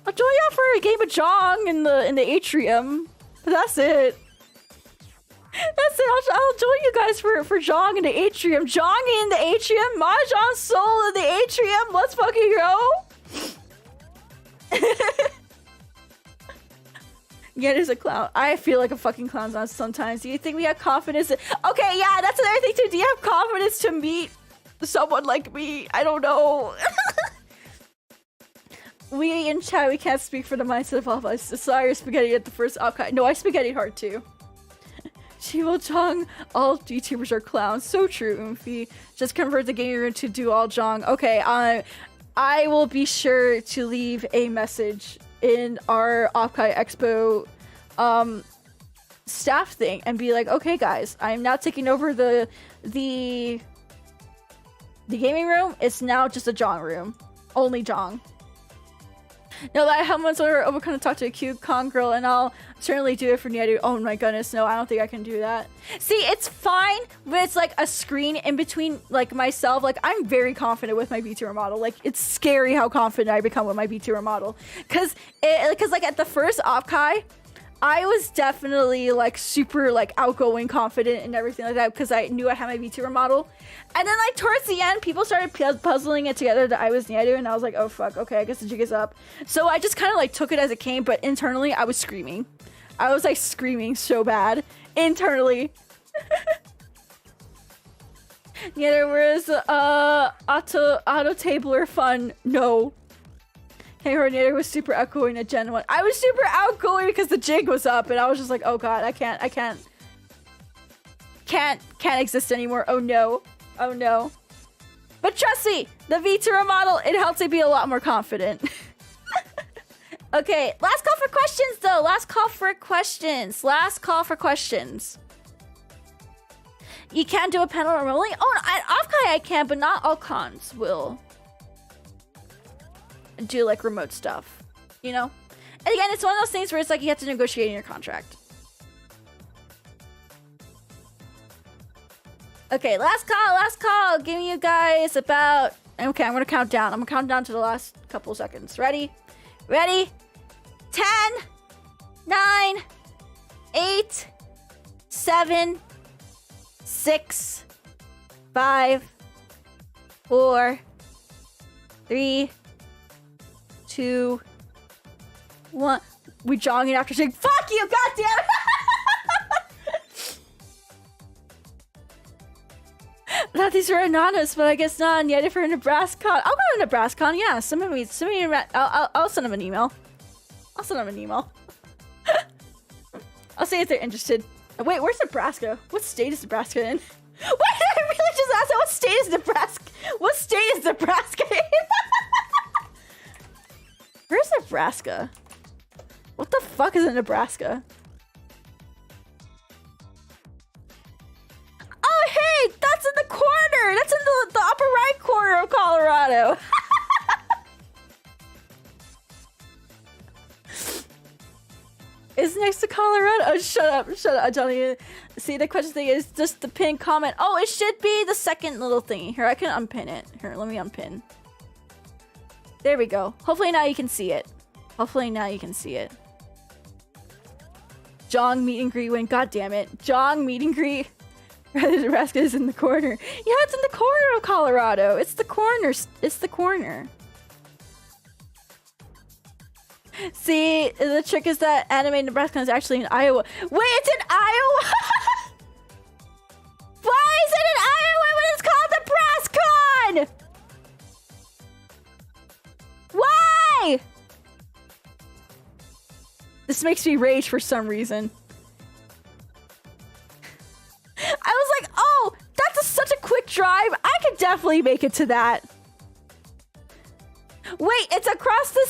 I'll join you for a game of Jong in the atrium. But that's it. That's it. I'll join you guys for Jong in the atrium. Jong in the atrium. Mahjong Soul in the atrium. Let's fucking go. Yeah, there's a clown. I feel like a fucking clown sometimes. Do you think we have confidence? Okay, yeah, that's another thing too. Do you have confidence to meet someone like me? I don't know. We in chat, we can't speak for the mindset of all of us. Sorry, spaghetti at the first OffKai. No, I spaghetti hard too. Jong, all VTubers are clowns. So true, Oomphy. Just convert the gaming room to do all Jong. Okay, I will be sure to leave a message in our OffKai Expo staff thing and be like, okay guys, I'm now taking over the gaming room. It's now just a Jong room. Only Jong. No, that I have once over kind of talk to a cute con girl, and I'll certainly do it for Nyaru. Oh my goodness, no, I don't think I can do that. See, it's fine when it's like a screen in between like myself. Like I'm very confident with my VTuber model. Like it's scary how confident I become with my VTuber model. Cause like at the first OffKai, I was definitely like super like outgoing, confident and everything like that because I knew I had my VTuber model. And then like towards the end, people started puzzling it together that I was Nyaru, and I was like, oh fuck, okay, I guess the jig is up. So I just kind of like took it as it came, but internally I was screaming. I was like screaming so bad internally. Nyaru, where's auto tabler fun? No. Hey, her Nyaru was super outgoing at Gen 1. I was super outgoing because the jig was up, and I was just like, oh god, I can't exist anymore. Oh no. Oh no. But trust me, the VTuber model, it helps me be a lot more confident. Okay, last call for questions though. Last call for questions. Last call for questions. You can't do a panel remotely? Oh, at OffKai I can, but not all cons will do like remote stuff, you know? And again, it's one of those things where it's like you have to negotiate in your contract. Okay, last call. Giving you guys about... Okay, I'm gonna count down. I'm gonna count down to the last couple seconds. Ready? 10, 9, 8, 7, 6, 5, 4, 3, 2, 1. We jogging after saying, fuck you, goddamn! I thought these were anonymous, but I guess not. Yet for Nebraska, I'll go to Nebraska. Yeah, send me. I'll send them an email. I'll send them an email. I'll see if they're interested. Wait, where's Nebraska? What state is Nebraska in? What did I really just ask? What state is Nebraska? What state is Nebraska in? Where's Nebraska? What the fuck is in Nebraska? Oh, hey, that's in the corner. That's in the upper right corner of Colorado. It's next to Colorado. Oh, shut up, I'm telling you. See, the question thing is just the pin comment. Oh, it should be the second little thingy. Here, I can unpin it. Here, let me unpin. There we go. Hopefully now you can see it. Hopefully now you can see it. Jong meet and greet win. God damn it. Jong meet and greet. Nebraska is in the corner. Yeah, it's in the corner of Colorado. It's the corner. It's the corner. See, the trick is that anime Nebraska is actually in Iowa. Wait, it's in Iowa? Why is it in Iowa when it's called Nebraska? Why? This makes me rage for some reason. I was like, oh, that's such a quick drive. I could definitely make it to that. Wait, it's across the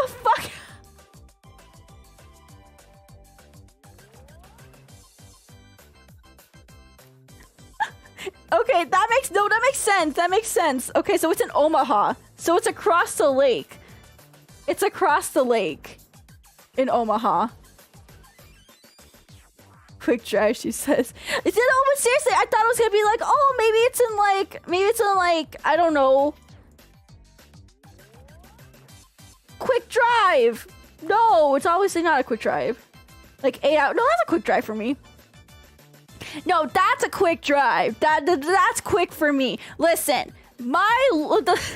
fuck. Okay, that makes sense. That makes sense. Okay, so it's in Omaha. So it's across the lake. It's across the lake in Omaha. Quick drive, she says. Is it? Oh, but seriously, I thought it was gonna be like, oh, maybe it's in like, I don't know. Quick drive. No, it's obviously not a quick drive. Like 8 hours. No, that's a quick drive for me. No, that's a quick drive. That's quick for me. Listen, the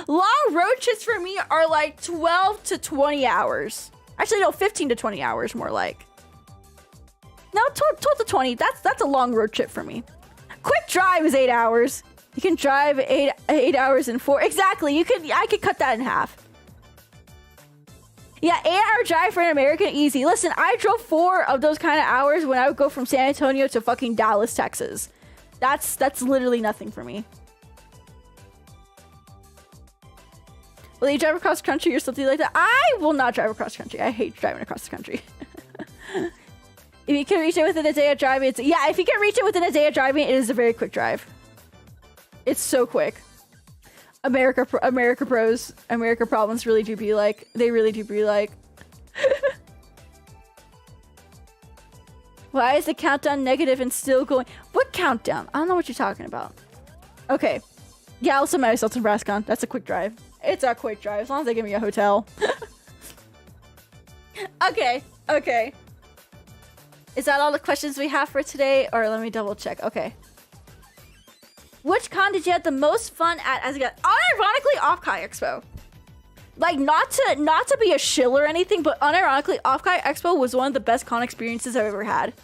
long road trips for me are like 12 to 20 hours. Actually, no, 15 to 20 hours more like. No, 12 to 20. That's a long road trip for me. Quick drive is 8 hours. You can drive 8 hours in 4. Exactly. I could cut that in half. Yeah, 8-hour drive for an American, easy. Listen, I drove 4 of those kind of hours when I would go from San Antonio to fucking Dallas, Texas. That's literally nothing for me. Will you drive across country or something like that? I will not drive across country. I hate driving across the country. If you can reach it within a day of driving, yeah, if you can reach it within a day of driving, it is a very quick drive. It's so quick. America problems really do be like, they really do be like. Why is the countdown negative and still going? What countdown? I don't know what you're talking about. Okay. Yeah, I'll send myself to Nebraska. That's a quick drive. It's a quick drive, as long as they give me a hotel. Okay, okay. Is that all the questions we have for today? Or let me double check. Okay. Which con did you have the most fun at as a guest? Unironically, OffKai Expo. Like, not to be a shill or anything, but unironically, OffKai Expo was one of the best con experiences I've ever had.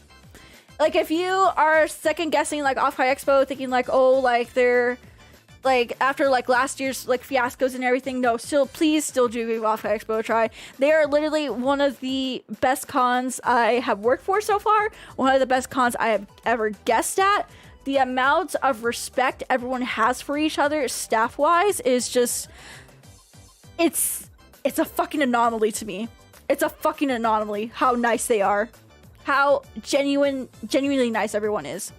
Like, if you are second guessing like OffKai Expo, thinking like, oh, like they're like after like last year's like fiascos and everything, no, please still do give OffKai Expo a try. They are literally one of the best cons I have worked for so far. One of the best cons I have ever guessed at. The amount of respect everyone has for each other staff-wise is just, it's a fucking anomaly to me. It's a fucking anomaly how nice they are. How genuinely nice everyone is.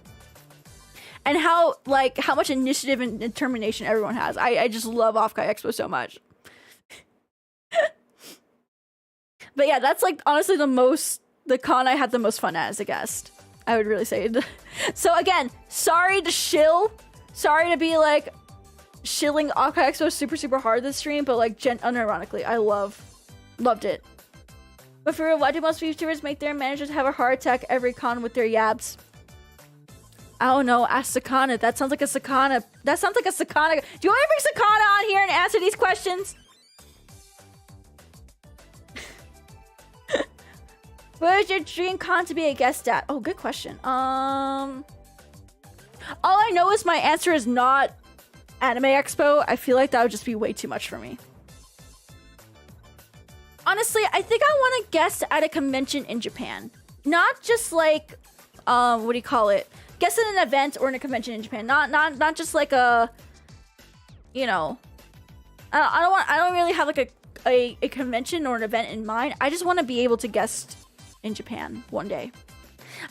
And how much initiative and determination everyone has. I just love OffKai Expo so much. But yeah, that's like honestly the con I had the most fun at as a guest. I would really say. So again, sorry to shill. Sorry to be like shilling OffKai Expo super hard this stream, but like unironically, I loved it. But for real, why do most VTubers make their managers have a heart attack every con with their yabs? I don't know, ask Sakana. That sounds like a Sakana. That sounds like a Sakana. Do you want to bring Sakana on here and answer these questions? What is your dream con to be a guest at? Oh, good question. All I know is my answer is not Anime Expo. I feel like that would just be way too much for me. Honestly, I think I want to guest at a convention in Japan. Not just like, what do you call it? Guest at an event or in a convention in Japan. Not just like a, you know, I don't really have like a convention or an event in mind. I just want to be able to guest in Japan one day.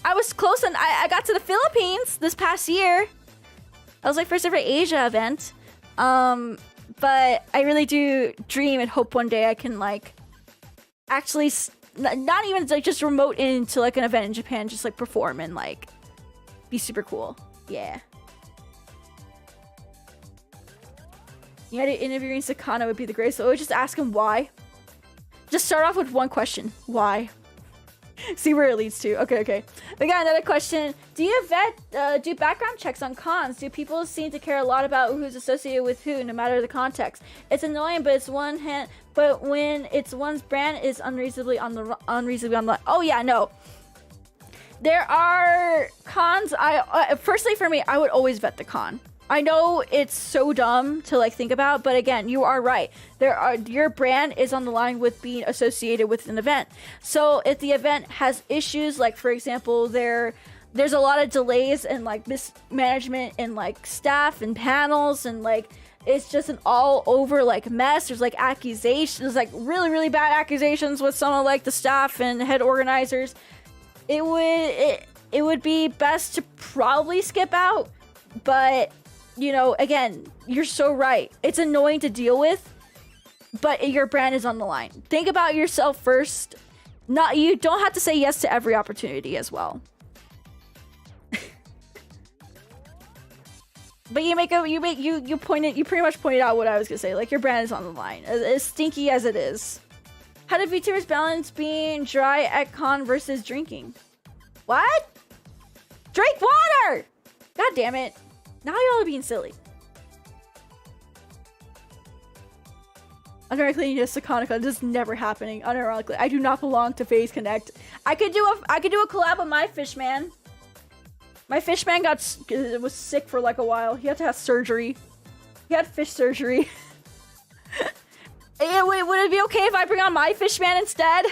I was close and I got to the Philippines this past year. That was my first ever Asia event. But I really do dream and hope one day I can like actually not even like just remote into like an event in Japan, just like perform and like be super cool. Yeah. Yeah, interviewing Sakana would be the greatest. So I would just ask him why. Just start off with one question. Why? See where it leads to. Okay, okay. We got another question. Do you do background checks on cons? Do people seem to care a lot about who's associated with who, no matter the context? It's annoying, but it's one hand. But when it's one's brand is unreasonably on the. Oh yeah, no. There are cons. Firstly, for me, I would always vet the con. I know it's so dumb to like think about, but again, you are right. Your brand is on the line with being associated with an event. So if the event has issues, like for example, there's a lot of delays and like mismanagement and like staff and panels and like it's just an all over like mess. There's like accusations, like really, really bad accusations with some of like the staff and head organizers. It would be best to probably skip out, but you know, again, you're so right. It's annoying to deal with, but your brand is on the line. Think about yourself first. You don't have to say yes to every opportunity as well. But you pretty much pointed out what I was gonna say. Like your brand is on the line, as stinky as it is. How do VTubers balance being dry at con versus drinking? What? Drink water! God damn it. Now y'all are being silly. Unironically, yes, Sakonica. This is never happening. Unironically, I do not belong to Phase Connect. I could do a collab with my fish man. My fish man was sick for like a while. He had to have surgery. He had fish surgery. Would it be okay if I bring on my fish man instead?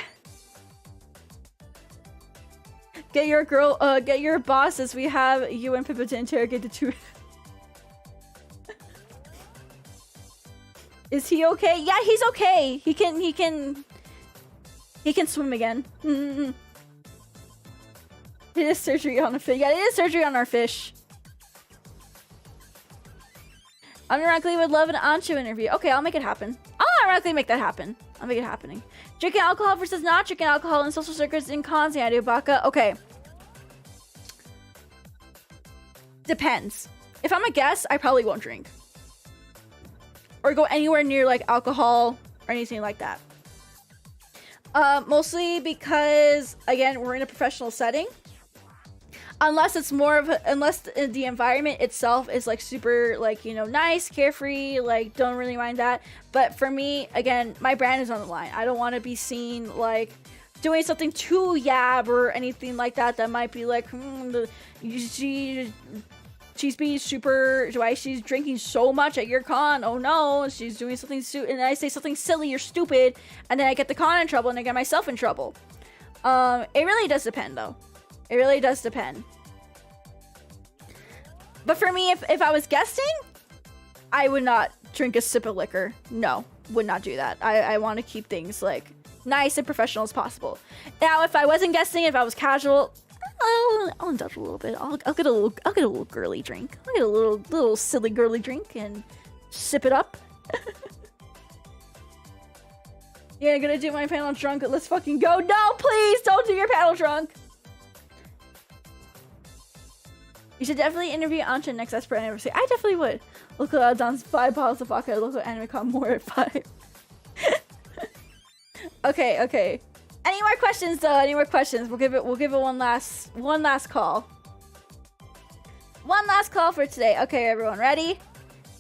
Get your boss as we have you and Pippa to interrogate the two. Is he okay? Yeah, he's okay. He can swim again. It is surgery on a fish. Yeah, it is surgery on our fish. Unironically would love an Ancho interview. Okay, I'll make it happen. I'll unironically make that happen. I'll make it happening. Drinking alcohol versus not drinking alcohol in social circuits in cons. Yeah, I do baka. Okay. Depends. If I'm a guest, I probably won't drink. Or go anywhere near like alcohol or anything like that. Mostly because, again, we're in a professional setting. Unless it's more of unless the environment itself is like super like, you know, nice, carefree, like don't really mind that. But for me, again, my brand is on the line. I don't want to be seen like doing something too yab or anything like that that might be like she's being super she's drinking so much at your con. Oh no, she's doing something and I say something silly or stupid and then I get the con in trouble and I get myself in trouble. It really does depend though. It really does depend. But for me, if I was guesting, I would not drink a sip of liquor. No, would not do that. I want to keep things like nice and professional as possible. Now, if I wasn't guesting, if I was casual, I'll indulge a little bit. I'll get a little girly drink. I'll get a little silly girly drink and sip it up. Yeah, gonna do my panel drunk. Let's fucking go. No, please don't do your panel drunk. You should definitely interview Anshin next Esper anniversary. I definitely would. Local Adon's 5 bottles of vodka. Local anime con more at 5. Okay, okay. Any more questions though? Any more questions? We'll give it one last call. One last call for today. Okay, everyone, ready?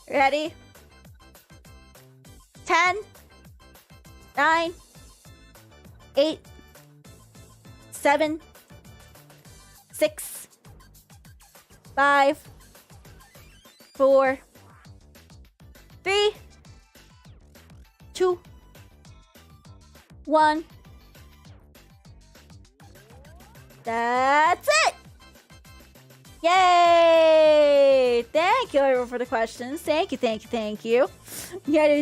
Ready? 10, 9, 8, 7, 6, 5, 4, 3, 2, 1. That's it! Yay! Thank you everyone for the questions. Thank you, thank you, thank you. Yeah,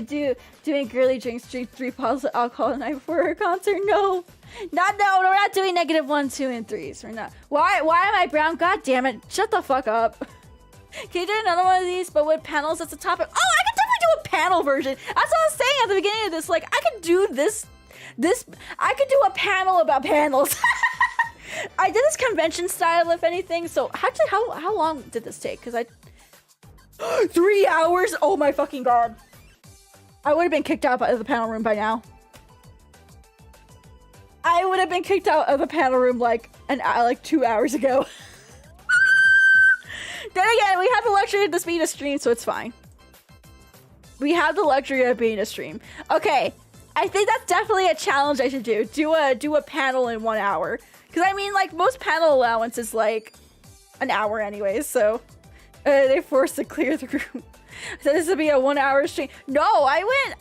doing girly drinks, drink 3 bottles of alcohol the night before her concert. No. No, we're not doing -1, 2, and 3s. We're not. Why am I brown? God damn it. Shut the fuck up. Can you do another one of these, but with panels as a topic? Oh, I could definitely do a panel version. That's what I was saying at the beginning of this. Like, I could do this. I could do a panel about panels. I did this convention style, if anything. So, actually, how long did this take? Because 3 hours? Oh my fucking god. I would have been kicked out of the panel room by now. would have been kicked out of the panel room like 2 hours ago. Then again, we have the luxury of this being a stream, so it's fine. We have the luxury of being a stream. Okay, I think that's definitely a challenge I should do. Do a panel in 1 hour. Because I mean, like, most panel allowance is like an hour anyways, so they're forced to clear the room. So this would be a 1 hour stream. No, I went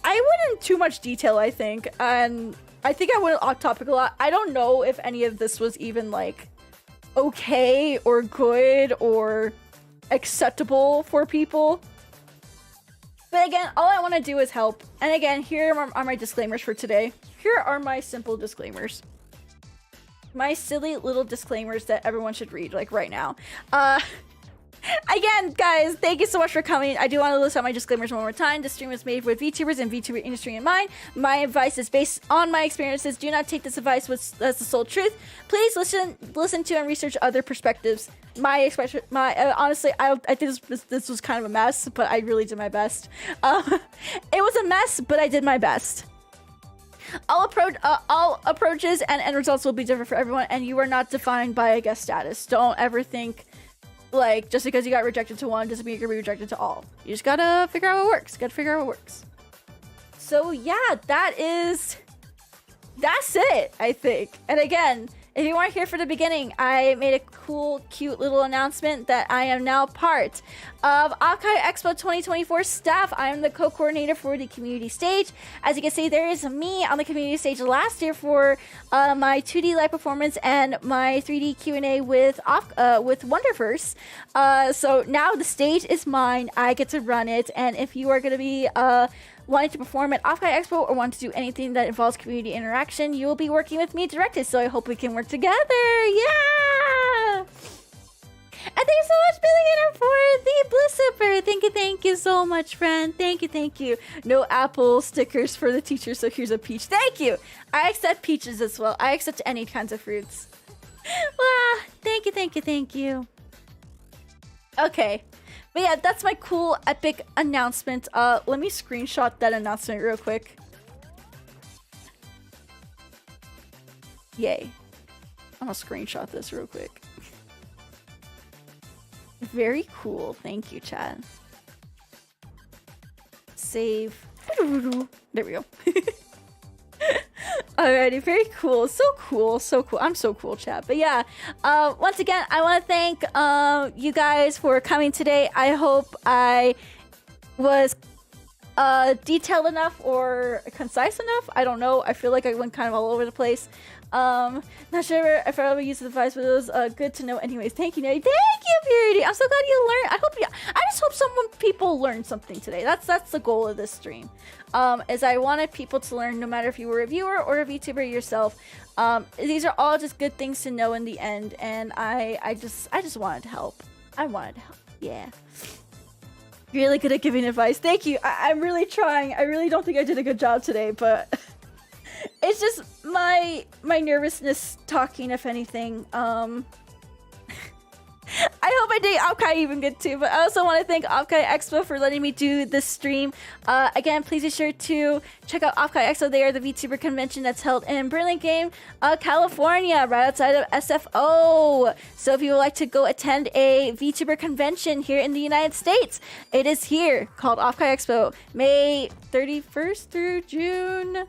in too much detail, I think. And I think I went off topic a lot. I don't know if any of this was even like okay or good or acceptable for people. But again, all I want to do is help. And again, here are my disclaimers for today. Here are my simple disclaimers. My silly little disclaimers that everyone should read, like right now. Again, guys, thank you so much for coming. I do want to list out my disclaimers one more time. This stream is made with VTubers and VTuber industry in mind. My advice is based on my experiences. Do not take this advice as the sole truth. Please listen to and research other perspectives. Honestly, I think this was kind of a mess, but I really did my best. It was a mess, but I did my best. All approaches and end results will be different for everyone, and you are not defined by a guest status. Don't ever think, like, just because you got rejected to one doesn't mean you're gonna be rejected to all. You just gotta figure out what works. So yeah, that's it, I think. And again, if you weren't here for the beginning, I made a cool, cute little announcement that I am now part of OffKai Expo 2024 staff. I am the co-coordinator for the community stage. As you can see, there is me on the community stage last year for my 2D live performance and my 3D Q&A with Wonderverse. So now the stage is mine. I get to run it. And if you are going to be wanting to perform at OffKai Expo or want to do anything that involves community interaction, you will be working with me directly. So I hope we can work together. Yeah! And thank you so much, Billionaire, for the Blue Super. Thank you so much, friend. Thank you. No apple stickers for the teacher, so here's a peach. Thank you. I accept peaches as well. I accept any kinds of fruits. Wow, thank you. Okay. But yeah, that's my cool, epic announcement. Let me screenshot that announcement real quick. Yay. I'm gonna screenshot this real quick. Very cool. Thank you, Chad. Save. There we go. Alrighty, very cool. So cool. I'm so cool, chat. But yeah, once again, I want to thank you guys for coming today. I hope I was detailed enough or concise enough. I don't know. I feel like I went kind of all over the place. Not sure if I ever used the device, but it was good to know anyways. Thank you, Neri. Thank you, Purity. I'm so glad you learned. I just hope people learned something today. That's the goal of this stream. Is I wanted people to learn, no matter if you were a viewer or a VTuber yourself. These are all just good things to know in the end, and I just wanted to help. I wanted to help. Yeah. Really good at giving advice. Thank you. I'm really trying. I really don't think I did a good job today, but it's just my nervousness talking, if anything. I hope I did OffKai even good too, but I also want to thank OffKai Expo for letting me do this stream. Again, please be sure to check out OffKai Expo. They are the VTuber convention that's held in Burlingame, California, right outside of SFO. So if you would like to go attend a VTuber convention here in the United States, it is here, called OffKai Expo, May 31st through June.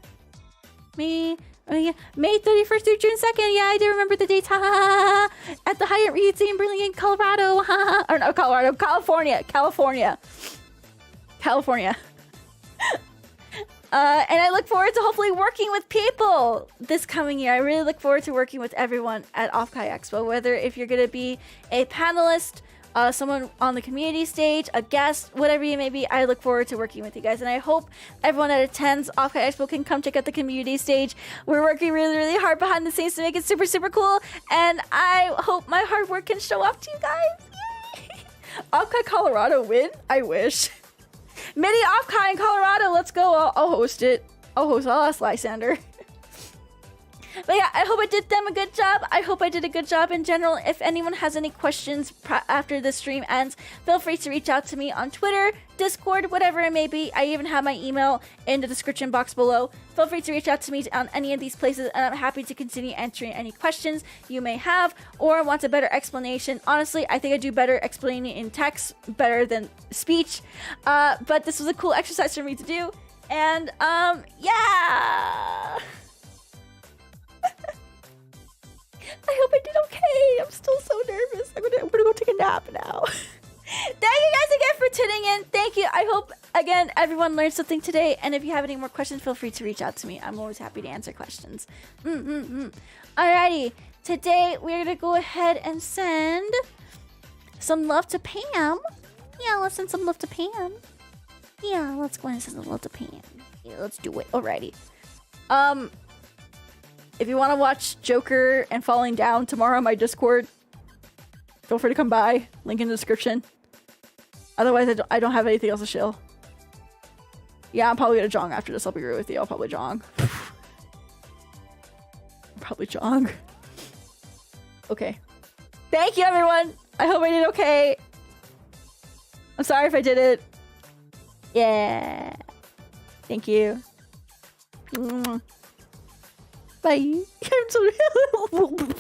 May 31st through June 2nd. Yeah, I do remember the dates. At the Hyatt Regency in Burlingame, Colorado. Or no, California. And I look forward to hopefully working with people this coming year. I really look forward to working with everyone at OffKai Expo, whether if you're going to be a panelist, someone on the community stage, a guest, whatever you may be. I look forward to working with you guys, and I hope everyone that attends OffKai Expo can come check out the community stage. We're working really, really hard behind the scenes to make it super, super cool, and I hope my hard work can show off to you guys. Yay! OffKai Colorado win? I wish. Mini OffKai in Colorado, let's go. I'll host it. I'll ask Lysander. But yeah, I hope I did them a good job. I hope I did a good job in general. If anyone has any questions after the stream ends, feel free to reach out to me on Twitter, Discord, whatever it may be. I even have my email in the description box below. Feel free to reach out to me on any of these places, and I'm happy to continue answering any questions you may have or want a better explanation. Honestly, I think I do better explaining in text better than speech. But this was a cool exercise for me to do. And, yeah! I hope I did okay. I'm still so nervous. I'm gonna go take a nap now. Thank you guys again for tuning in. Thank you. I hope, again, everyone learned something today. And if you have any more questions, feel free to reach out to me. I'm always happy to answer questions. Alrighty. Today, we're gonna go ahead and send some love to Pam. Yeah, let's send some love to Pam. Yeah, let's go ahead and send some love to Pam. Yeah, let's do it. Alrighty. If you want to watch Joker and Falling Down tomorrow on my Discord, feel free to come by. Link in the description. Otherwise, I don't have anything else to shill. Yeah, I'm probably gonna jong after this. I'll be real with you. I'll probably jong. Probably jong. Okay. Thank you, everyone. I hope I did okay. I'm sorry if I did it. Yeah. Thank you. Bye. I'm so